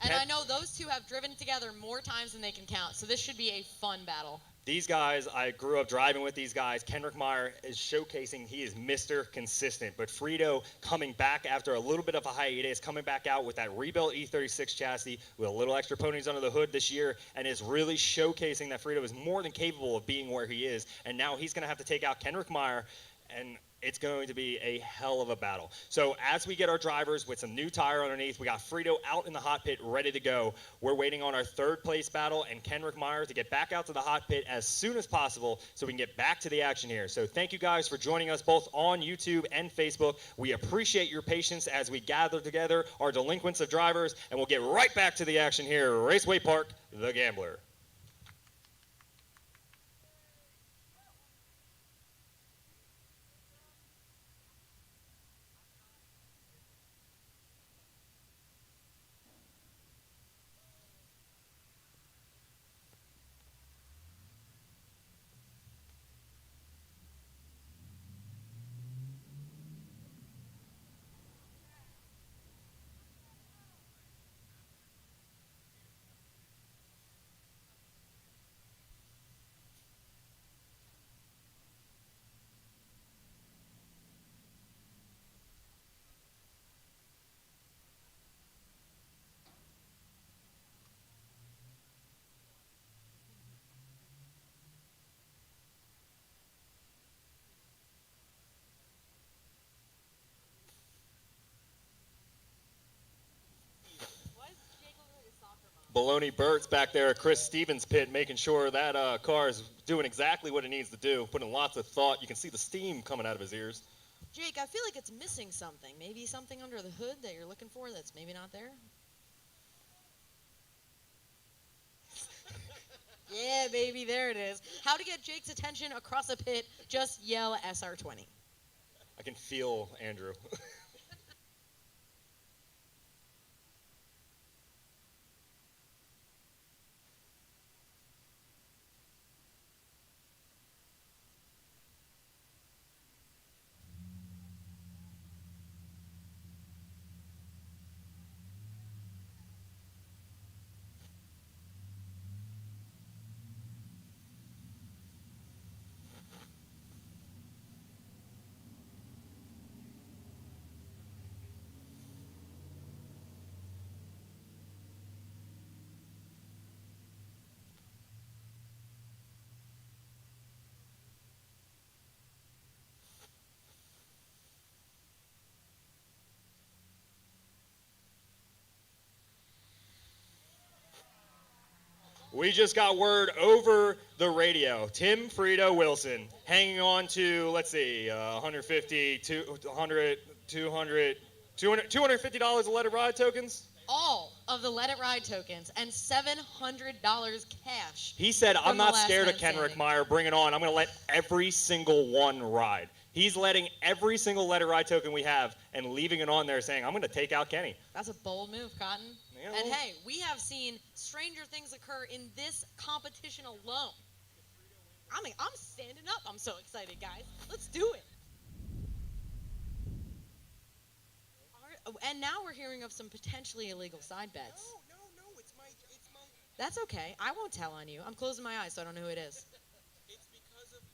And I know those two have driven together more times than they can count, so this should be a fun battle. These guys, I grew up driving with these guys. Kenrick Meyer is showcasing he is Mr. Consistent. But Frito coming back after a little bit of a hiatus, coming back out with that rebuilt E36 chassis with a little extra ponies under the hood this year, and is really showcasing that Frito is more than capable of being where he is. And now he's going to have to take out Kenrick Meyer. And it's going to be a hell of a battle. So as we get our drivers with some new tire underneath, we got Frito out in the hot pit ready to go. We're waiting on our third place battle and Kenrick Meyer to get back out to the hot pit as soon as possible so we can get back to the action here. So thank you guys for joining us both on YouTube and Facebook. We appreciate your patience as we gather together our delinquents of drivers, and we'll get right back to the action here. Raceway Park, the Gambler. Baloney Burt's back there at Chris Stevens' pit, making sure that car is doing exactly what it needs to do, putting lots of thought. You can see the steam coming out of his ears. Jake, I feel like it's missing something. Maybe something under the hood that you're looking for that's maybe not there? Yeah, baby, there it is. How to get Jake's attention across a pit, just yell SR20. I can feel Andrew. We just got word over the radio. Tim Frito Wilson hanging on to, let's see, 150, 200, 200, $250 of Let It Ride tokens? All of the Let It Ride tokens and $700 cash. He said, I'm from the not last scared man of Kenrick standing. Meyer. Bring it on. I'm going to let every single one ride. He's letting every single Let It Ride token we have and leaving it on there saying, I'm going to take out Kenny. That's a bold move, Cotton. Yeah, And well- hey, we have seen stranger things occur in this competition alone. I'm standing up. I'm so excited, guys. Let's do it. And now we're hearing of some potentially illegal side bets. No, it's my. That's okay. I won't tell on you. I'm closing my eyes so I don't know who it is. It's because of my.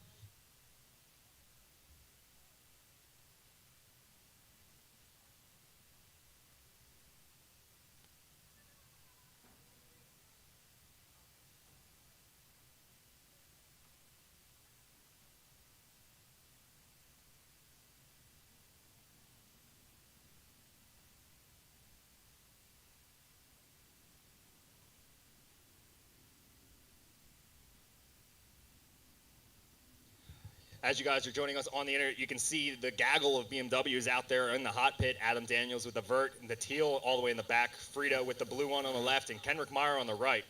As you guys are joining us on the internet, you can see the gaggle of BMWs out there in the hot pit. Adam Daniels with the vert, and the teal all the way in the back. Frito with the blue one on the left, and Kenrick Meyer on the right.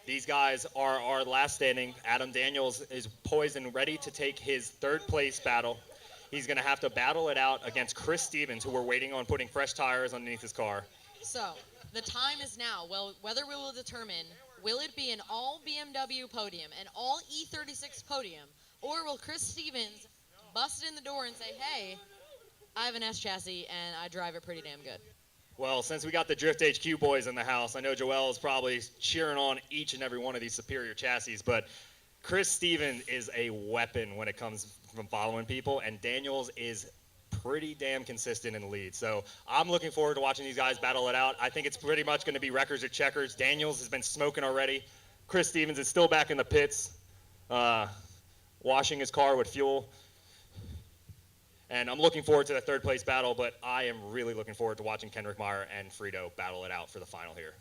These guys are our last standing. Adam Daniels is poised and ready to take his third place battle. He's going to have to battle it out against Chris Stevens, who we're waiting on putting fresh tires underneath his car. So, the time is now. Well, whether we will determine, will it be an all BMW podium, an all E36 podium, or will Chris Stevens bust in the door and say, hey, I have an S chassis and I drive it pretty damn good? Well, since we got the Drift HQ boys in the house, I know Joel is probably cheering on each and every one of these superior chassis, but Chris Stevens is a weapon when it comes from following people, and Daniels is pretty damn consistent in the lead. So I'm looking forward to watching these guys battle it out. I think it's pretty much going to be records or checkers. Daniels has been smoking already. Chris Stevens is still back in the pits, washing his car with fuel. And I'm looking forward to the third place battle, but I am really looking forward to watching Kendrick Meyer and Frito battle it out for the final here.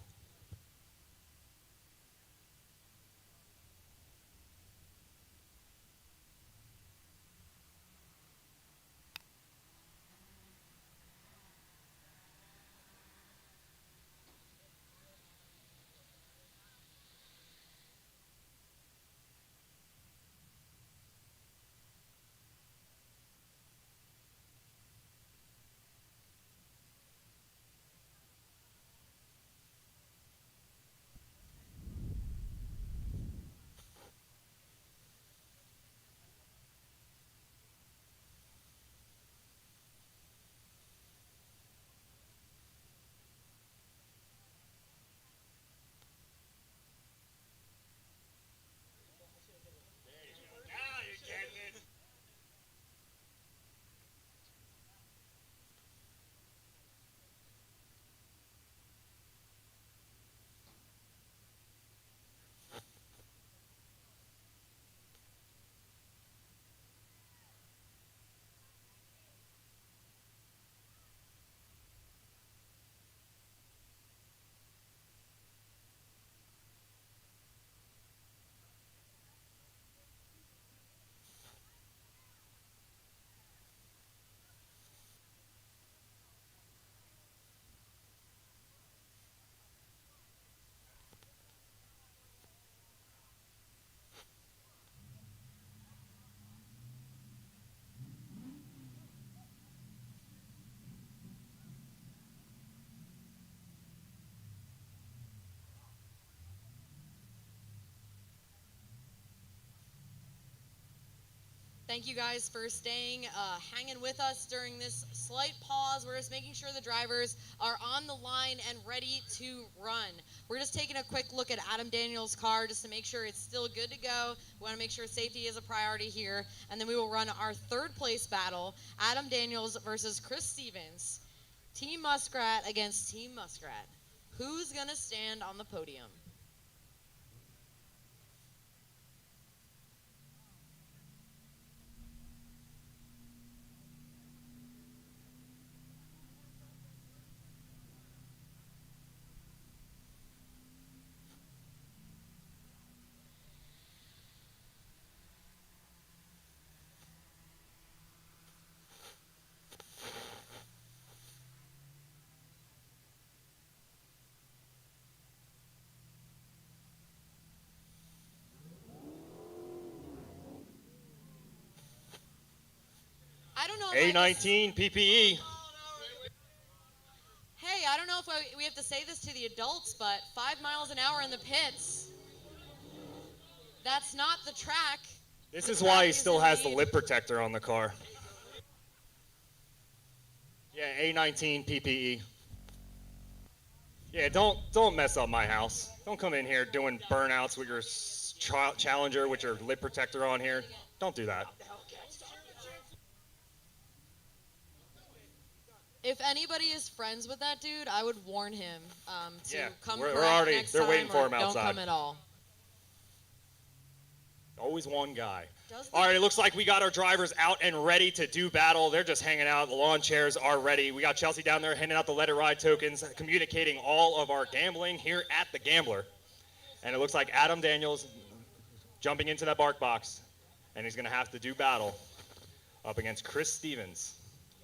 Thank you guys for staying, hanging with us during this slight pause. We're just making sure the drivers are on the line and ready to run. We're just taking a quick look at Adam Daniels' car just to make sure it's still good to go. We want to make sure safety is a priority here. And then we will run our third place battle, Adam Daniels versus Chris Stevens. Team Muskrat against Team Muskrat. Who's going to stand on the podium? I don't know. A19 PPE. Hey, I don't know if we have to say this to the adults, but 5 miles an hour in the pits, that's not the track. This The is track why he is still in has the lead. lip protector on the car. Yeah, A19 PPE. Yeah, don't mess up my house. Don't come in here doing burnouts with your Challenger with your lip protector on here. Don't do that. If anybody is friends with that dude, I would warn him to Yeah, come we're correct already- next they're time waiting for or him don't outside. come at all. Always one guy. Does All right, it looks like we got our drivers out and ready to do battle. They're just hanging out. The lawn chairs are ready. We got Chelsea down there handing out the Let It Ride tokens, communicating all of our gambling here at the Gambler. And it looks like Adam Daniels jumping into that bark box, and he's going to have to do battle up against Chris Stevens.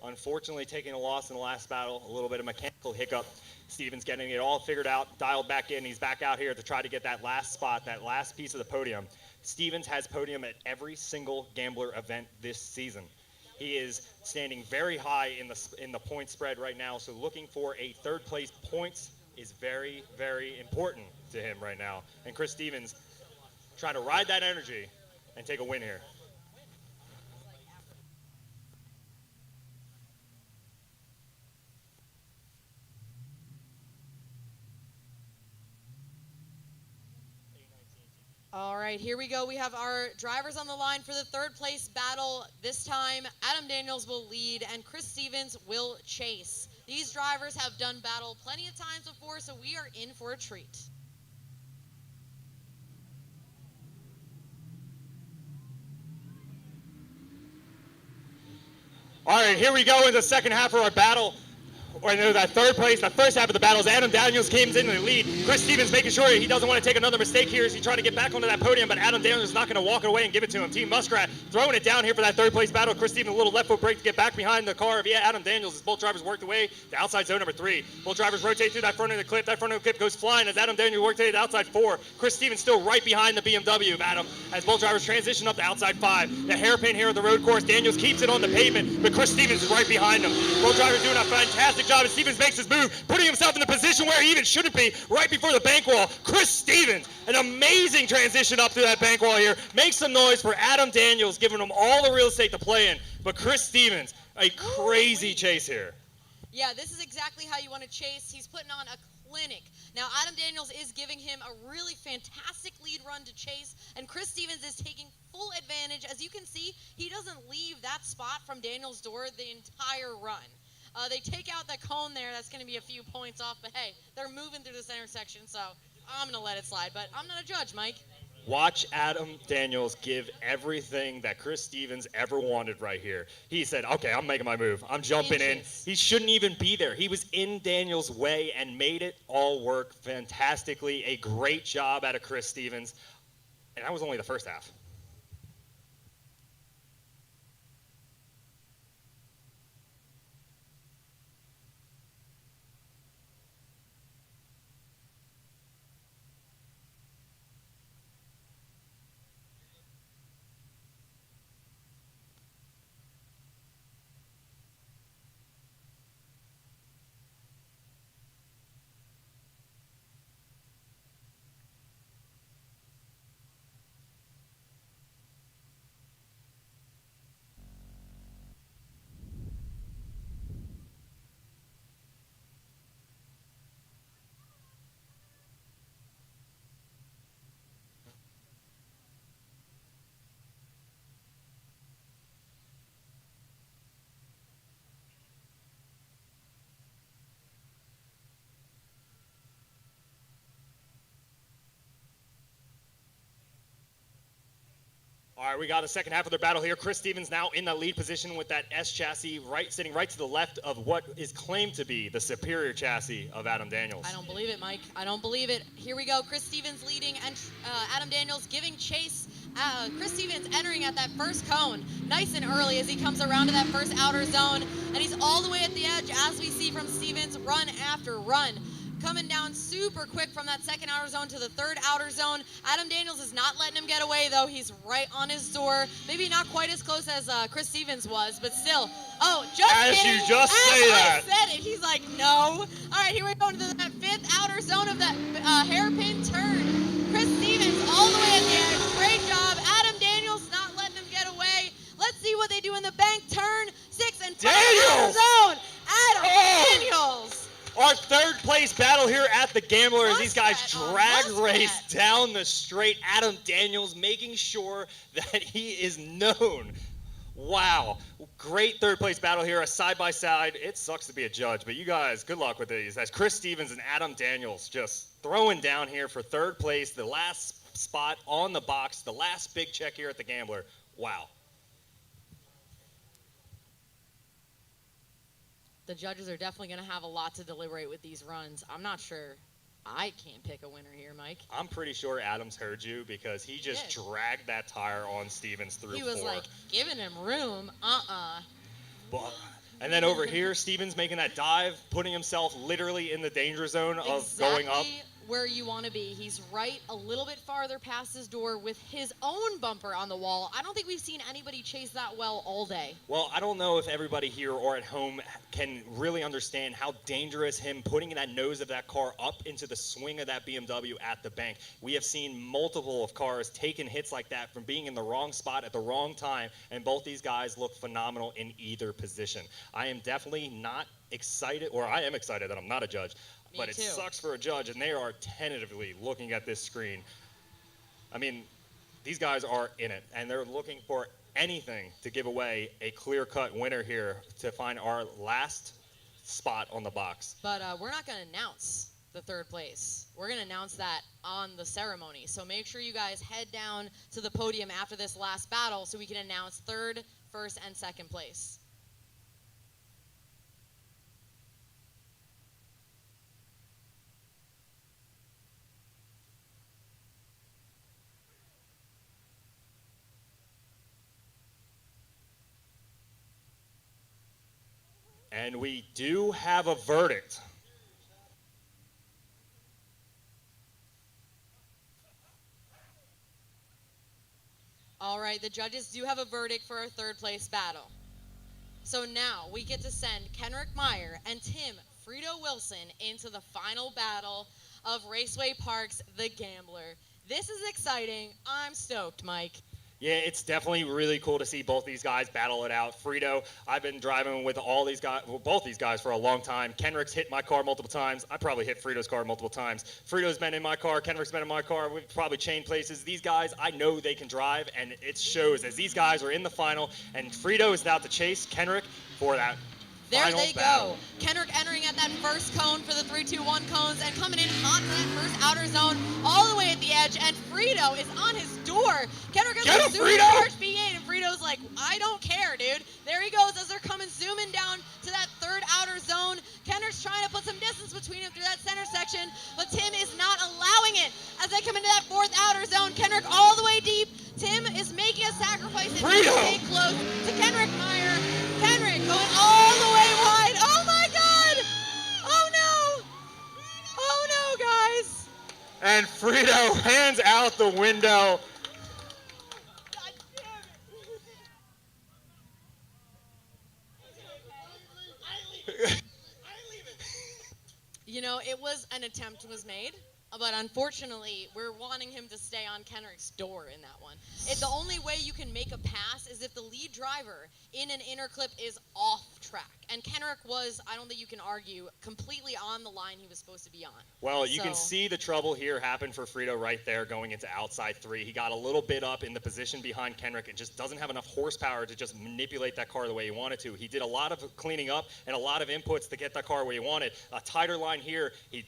Unfortunately, taking a loss in the last battle, a little bit of mechanical hiccup. Stevens getting it all figured out, dialed back in. He's back out here to try to get that last spot, that last piece of the podium. Stevens has podium at every single Gambler event this season. He is standing very high in the point spread right now, so looking for a third place points is very, very important to him right now. And Chris Stevens trying to ride that energy and take a win here. All right, here we go. We have our drivers on the line for the third place battle. This time, Adam Daniels will lead and Chris Stevens will chase. These drivers have done battle plenty of times before, so we are in for a treat. All right, here we go in the second half of our battle. Or no, that third place, the first half of the battle is Adam Daniels came in the lead. Chris Stevens making sure he doesn't want to take another mistake here as he trying to get back onto that podium, but Adam Daniels is not going to walk away and give it to him. Team Muskrat throwing it down here for that third place battle. Chris Stevens, a little left foot brake to get back behind the car of Adam Daniels as both drivers worked away to outside zone number 3. Both drivers rotate through that front of the clip. That front of the clip goes flying as Adam Daniels worked to the outside 4. Chris Stevens still right behind the BMW of Adam as both drivers transition up to outside 5. The hairpin here of the road course. Daniels keeps it on the pavement, but Chris Stevens is right behind him. Both drivers doing a fantastic job as Stevens makes his move, putting himself in the position where he even shouldn't be, right before the bank wall. Chris Stevens, an amazing transition up through that bank wall here. Makes some noise for Adam Daniels, giving him all the real estate to play in. But Chris Stevens, a crazy chase here. Yeah, this is exactly how you want to chase. He's putting on a clinic. Now, Adam Daniels is giving him a really fantastic lead run to chase, and Chris Stevens is taking full advantage. As you can see, he doesn't leave that spot from Daniels' door the entire run. They take out the cone there. That's going to be a few points off, but hey, they're moving through this intersection, so I'm going to let it slide. But I'm not a judge, Mike. Watch Adam Daniels give everything that Chris Stevens ever wanted right here. He said, okay, I'm making my move. I'm jumping in. He shouldn't even be there. He was in Daniels' way and made it all work fantastically. A great job out of Chris Stevens. And that was only the first half. All right, we got a second half of their battle here. Chris Stevens now in the lead position with that S chassis, sitting right to the left of what is claimed to be the superior chassis of Adam Daniels. I don't believe it, Mike. I don't believe it. Here we go. Chris Stevens leading and Adam Daniels giving chase. Chris Stevens entering at that first cone nice and early as he comes around to that first outer zone. And he's all the way at the edge as we see from Stevens run after run. Coming down super quick from that second outer zone to the third outer zone. Adam Daniels is not letting him get away, though. He's right on his door. Maybe not quite as close as Chris Stevens was, but still. Oh, just as kidding. you just say that. I said it. He's like, no. All right, here we go into that fifth outer zone of that hairpin turn. Chris Stevens all the way at the edge. Great job. Adam Daniels not letting him get away. Let's see what they do in the bank turn. 6 and 5 outer zone. Adam Daniels. Our third place battle here at the Gambler as these guys drag race down the straight. Adam Daniels making sure that he is known. Wow. Great third place battle here, a side-by-side. It sucks to be a judge, but you guys, good luck with these. As Chris Stevens and Adam Daniels just throwing down here for third place, the last spot on the box, the last big check here at the Gambler. Wow. The judges are definitely going to have a lot to deliberate with these runs. I'm not sure. I can't pick a winner here, Mike. I'm pretty sure Adams heard you because he just dragged that tire on Stevens through 4. He was like giving him room. But, and then over here, Stevens making that dive, putting himself literally in the danger zone of going up. Where you want to be. He's right a little bit farther past his door with his own bumper on the wall. I don't think we've seen anybody chase that well all day. Well, I don't know if everybody here or at home can really understand how dangerous him putting that nose of that car up into the swing of that BMW at the bank. We have seen multiple of cars taking hits like that from being in the wrong spot at the wrong time, and both these guys look phenomenal in either position. I am definitely not excited, or I am excited that I'm not a judge. But it sucks for a judge, and they are tentatively looking at this screen. I mean, these guys are in it, and they're looking for anything to give away a clear-cut winner here to find our last spot on the box. But we're not going to announce the third place. We're going to announce that on the ceremony. So make sure you guys head down to the podium after this last battle so we can announce third, first, and second place. And we do have a verdict. All right, the judges do have a verdict for our third place battle. So now we get to send Kenrick Meyer and Tim Frito Wilson into the final battle of Raceway Park's The Gambler. This is exciting. I'm stoked, Mike. Yeah, it's definitely really cool to see both these guys battle it out. Frito, I've been driving with all these guys, well, both these guys for a long time. Kenrick's hit my car multiple times. I probably hit Frito's car multiple times. Frito's been in my car. Kenrick's been in my car. We've probably changed places. These guys, I know they can drive, and it shows as these guys are in the final, and Frito is out to chase Kenrick for that There final they battle. go. Kenrick entering at that first cone for the 3-2-1 cones and coming in hot to that first outer zone all the way at the edge, and Frito is on his door. Kenrick Get has him, a Frito! supercharged V8, and Frito's like, I don't care, dude. There he goes as they're coming zooming down to that third outer zone. Kenrick's trying to put some distance between him through that center section, but Tim is not allowing it as they come into that fourth outer zone. Kenrick all the way deep. Tim is making a sacrifice and Frito! stay close to Kenrick Meyer. Kenrick going all the way wide. Oh my God! Oh no! Oh no, guys! And Frito hands out the window. God damn it! You know, it was an attempt was made, but unfortunately, we're wanting him to stay on Kenrick's door in that one. The only way you can make a pass is if the lead driver in an inner clip is off track. And Kenrick was, I don't think you can argue, completely on the line he was supposed to be on. Well, you can So- see the trouble here happen for Frito right there going into outside 3. He got a little bit up in the position behind Kenrick and just doesn't have enough horsepower to just manipulate that car the way he wanted to. He did a lot of cleaning up and a lot of inputs to get that car where he wanted. A tighter line here, he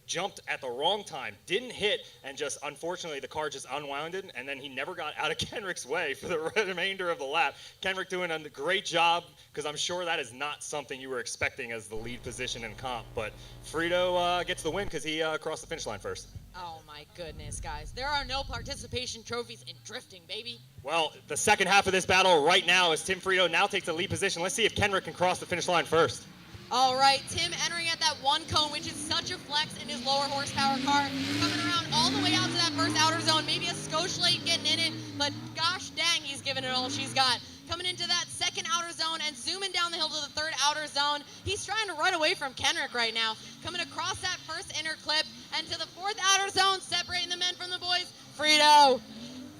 jumped at the wrong time, didn't hit, and just unfortunately the car just unwounded, and then he never got out of Kenrick's way for the remainder of the lap. Kenrick doing a great job, because I'm sure that is not something you were expecting as the lead position in comp, but Frito gets the win because he crossed the finish line first. Oh my goodness, guys. There are no participation trophies in drifting, baby. Well, the second half of this battle right now is Tim Frito now takes the lead position. Let's see if Kenrick can cross the finish line first. All right, Tim entering at that one cone, which is such a flex in his lower horsepower car, coming around all the way out to that first outer zone. Maybe a skosh late getting in it, but gosh dang, he's giving it all she's got. Coming into that second outer zone and zooming down the hill to the third outer zone. He's trying to run away from Kenrick right now. Coming across that first inner clip and to the fourth outer zone, separating the men from the boys. Frito.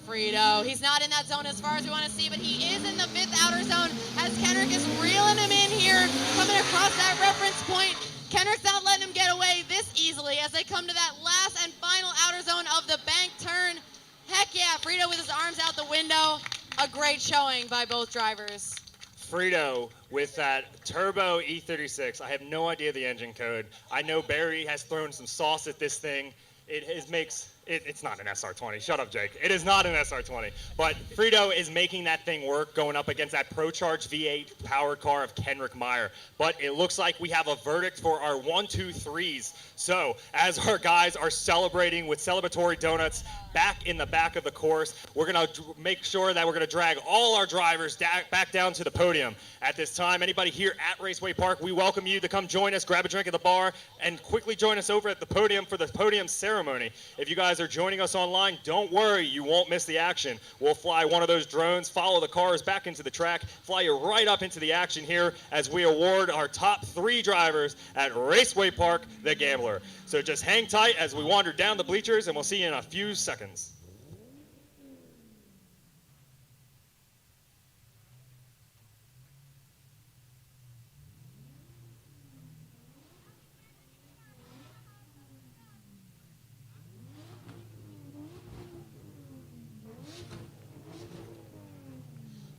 He's not in that zone as far as we want to see, but he is in the fifth outer zone as Kenrick is reeling him in here, coming across that reference point. Kenrick's not letting him get away this easily as they come to that last and final outer zone of the bank turn. Heck yeah, Frito with his arms out the window. A great showing by both drivers. Frito with that turbo E36. I have no idea the engine code. I know Barry has thrown some sauce at this thing. It's not an SR20. Shut up, Jake. It is not an SR20. But Frito is making that thing work going up against that Procharge V8 powered car of Kenrick Meyer. But it looks like we have a verdict for our 1, 2, 3s. So as our guys are celebrating with celebratory donuts back in the back of the course, we're going to make sure that we're going to drag all our drivers back down to the podium. At this time, anybody here at Raceway Park, we welcome you to come join us, grab a drink at the bar, and quickly join us over at the podium for the podium ceremony. If you guys are joining us online, don't worry, you won't miss the action. We'll fly one of those drones, follow the cars back into the track, fly you right up into the action here as we award our top 3 drivers at Raceway Park, the Gambler. So just hang tight as we wander down the bleachers, and we'll see you in a few seconds.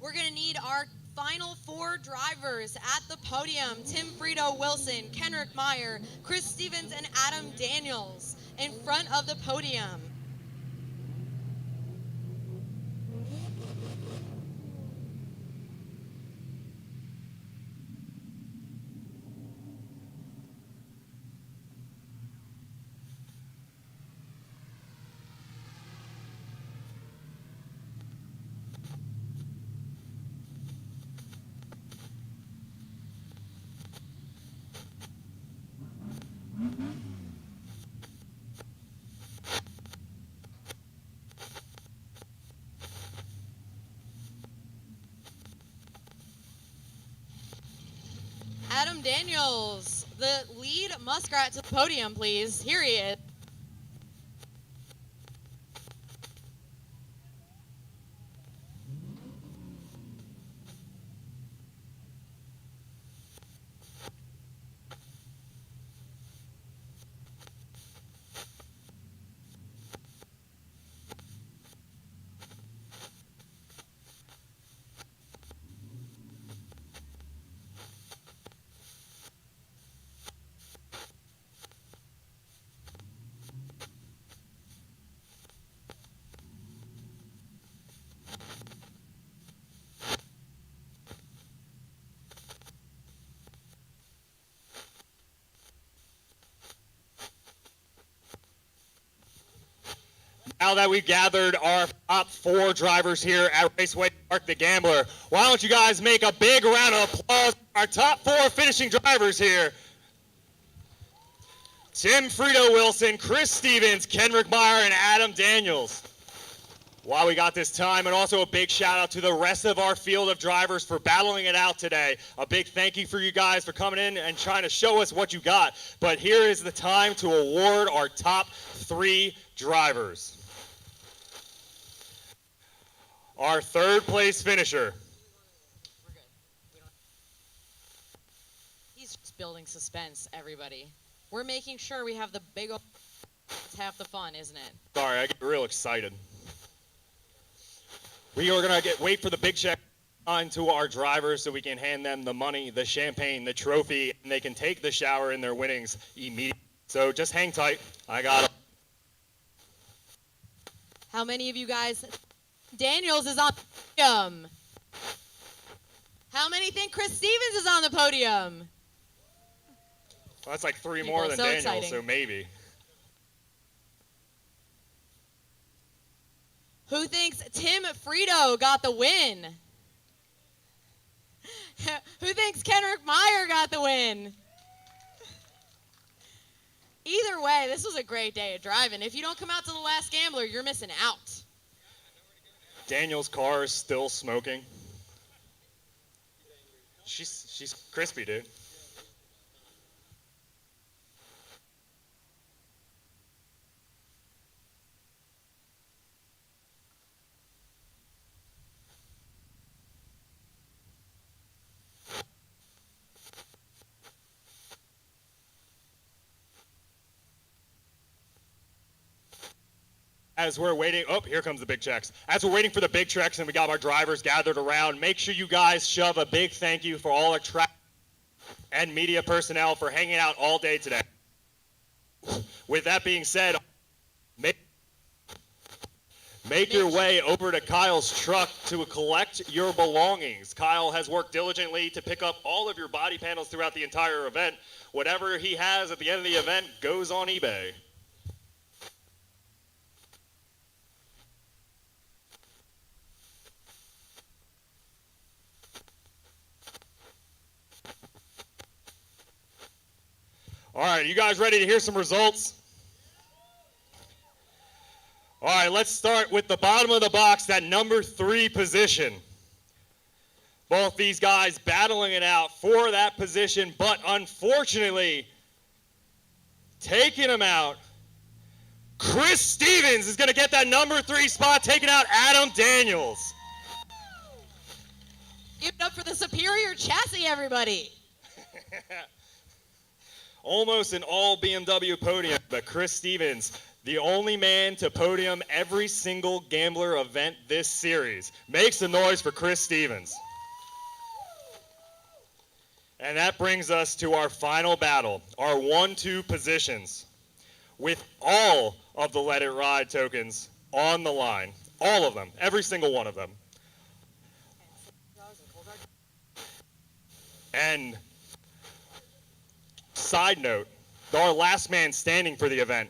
We're going to need our final 4 drivers at the podium. Tim Frito Wilson, Kenrick Meyer, Chris Stevens, and Adam Daniels in front of the podium. Adam Daniels, the lead muskrat, to the podium, please. Here he is. Now that we've gathered our top 4 drivers here at Raceway Park the Gambler, why don't you guys make a big round of applause for our top 4 finishing drivers here. Tim Frito Wilson, Chris Stevens, Kenrick Meyer, and Adam Daniels. While we got this time, and also a big shout out to the rest of our field of drivers for battling it out today. A big thank you for you guys for coming in and trying to show us what you got. But here is the time to award our top 3 drivers. Our 3rd place finisher. We're good. He's just building suspense, everybody. We're making sure we have the big old... It's half the fun, isn't it? Sorry, I get real excited. We are going to wait for the big check on to our drivers so we can hand them the money, the champagne, the trophy, and they can take the shower in their winnings immediately. So just hang tight. I got it. How many of you guys... Daniels is on the podium. How many think Chris Stevens is on the podium? Well, that's like 3 People, more than so Daniels, exciting. so maybe. Who thinks Tim Frito got the win? Who thinks Kenrick Meyer got the win? Either way, this was a great day of driving. If you don't come out to the last gambler, you're missing out. Daniel's car is still smoking. She's crispy, dude. As we're waiting, oh, here comes the big checks. As we're waiting for the big checks and we got our drivers gathered around, make sure you guys shove a big thank you for all our track and media personnel for hanging out all day today. With that being said, make your way over to Kyle's truck to collect your belongings. Kyle has worked diligently to pick up all of your body panels throughout the entire event. Whatever he has at the end of the event goes on eBay. All right, you guys ready to hear some results? All right, let's start with the bottom of the box, that number 3 position. Both these guys battling it out for that position, but unfortunately, taking him out, Chris Stevens is going to get that number 3 spot, taking out Adam Daniels. Give it up for the superior chassis, everybody. Almost an all BMW podium, but Chris Stevens, the only man to podium every single gambler event this series. Make some noise for Chris Stevens. And that brings us to our final battle, our 1-2 positions, with all of the Let It Ride tokens on the line. All of them, every single one of them. And side note, our last man standing for the event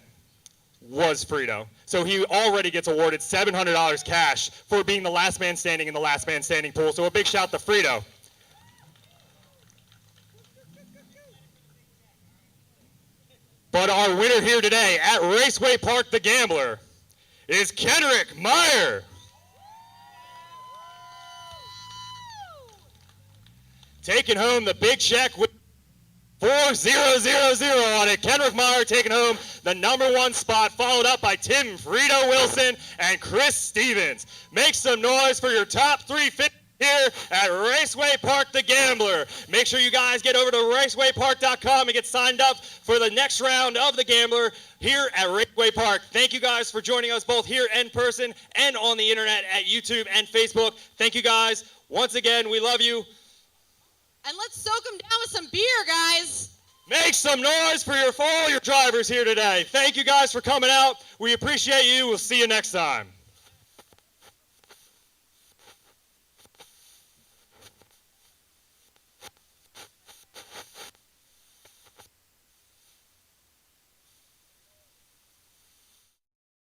was Frito. So he already gets awarded $700 cash for being the last man standing in the last man standing pool. So a big shout to Frito. But our winner here today at Raceway Park the Gambler is Kenrick Meyer. Taking home the big check with 4-0-0-0 on it. Kendrick Meyer taking home the #1 spot, followed up by Tim Frito Wilson and Chris Stevens. Make some noise for your top 3 here at Raceway Park the Gambler. Make sure you guys get over to racewaypark.com and get signed up for the next round of the Gambler here at Raceway Park. Thank you guys for joining us both here in person and on the internet at YouTube and Facebook. Thank you guys. Once again, we love you. And let's soak them down with some beer, guys. Make some noise for all your drivers here today. Thank you guys for coming out. We appreciate you. We'll see you next time.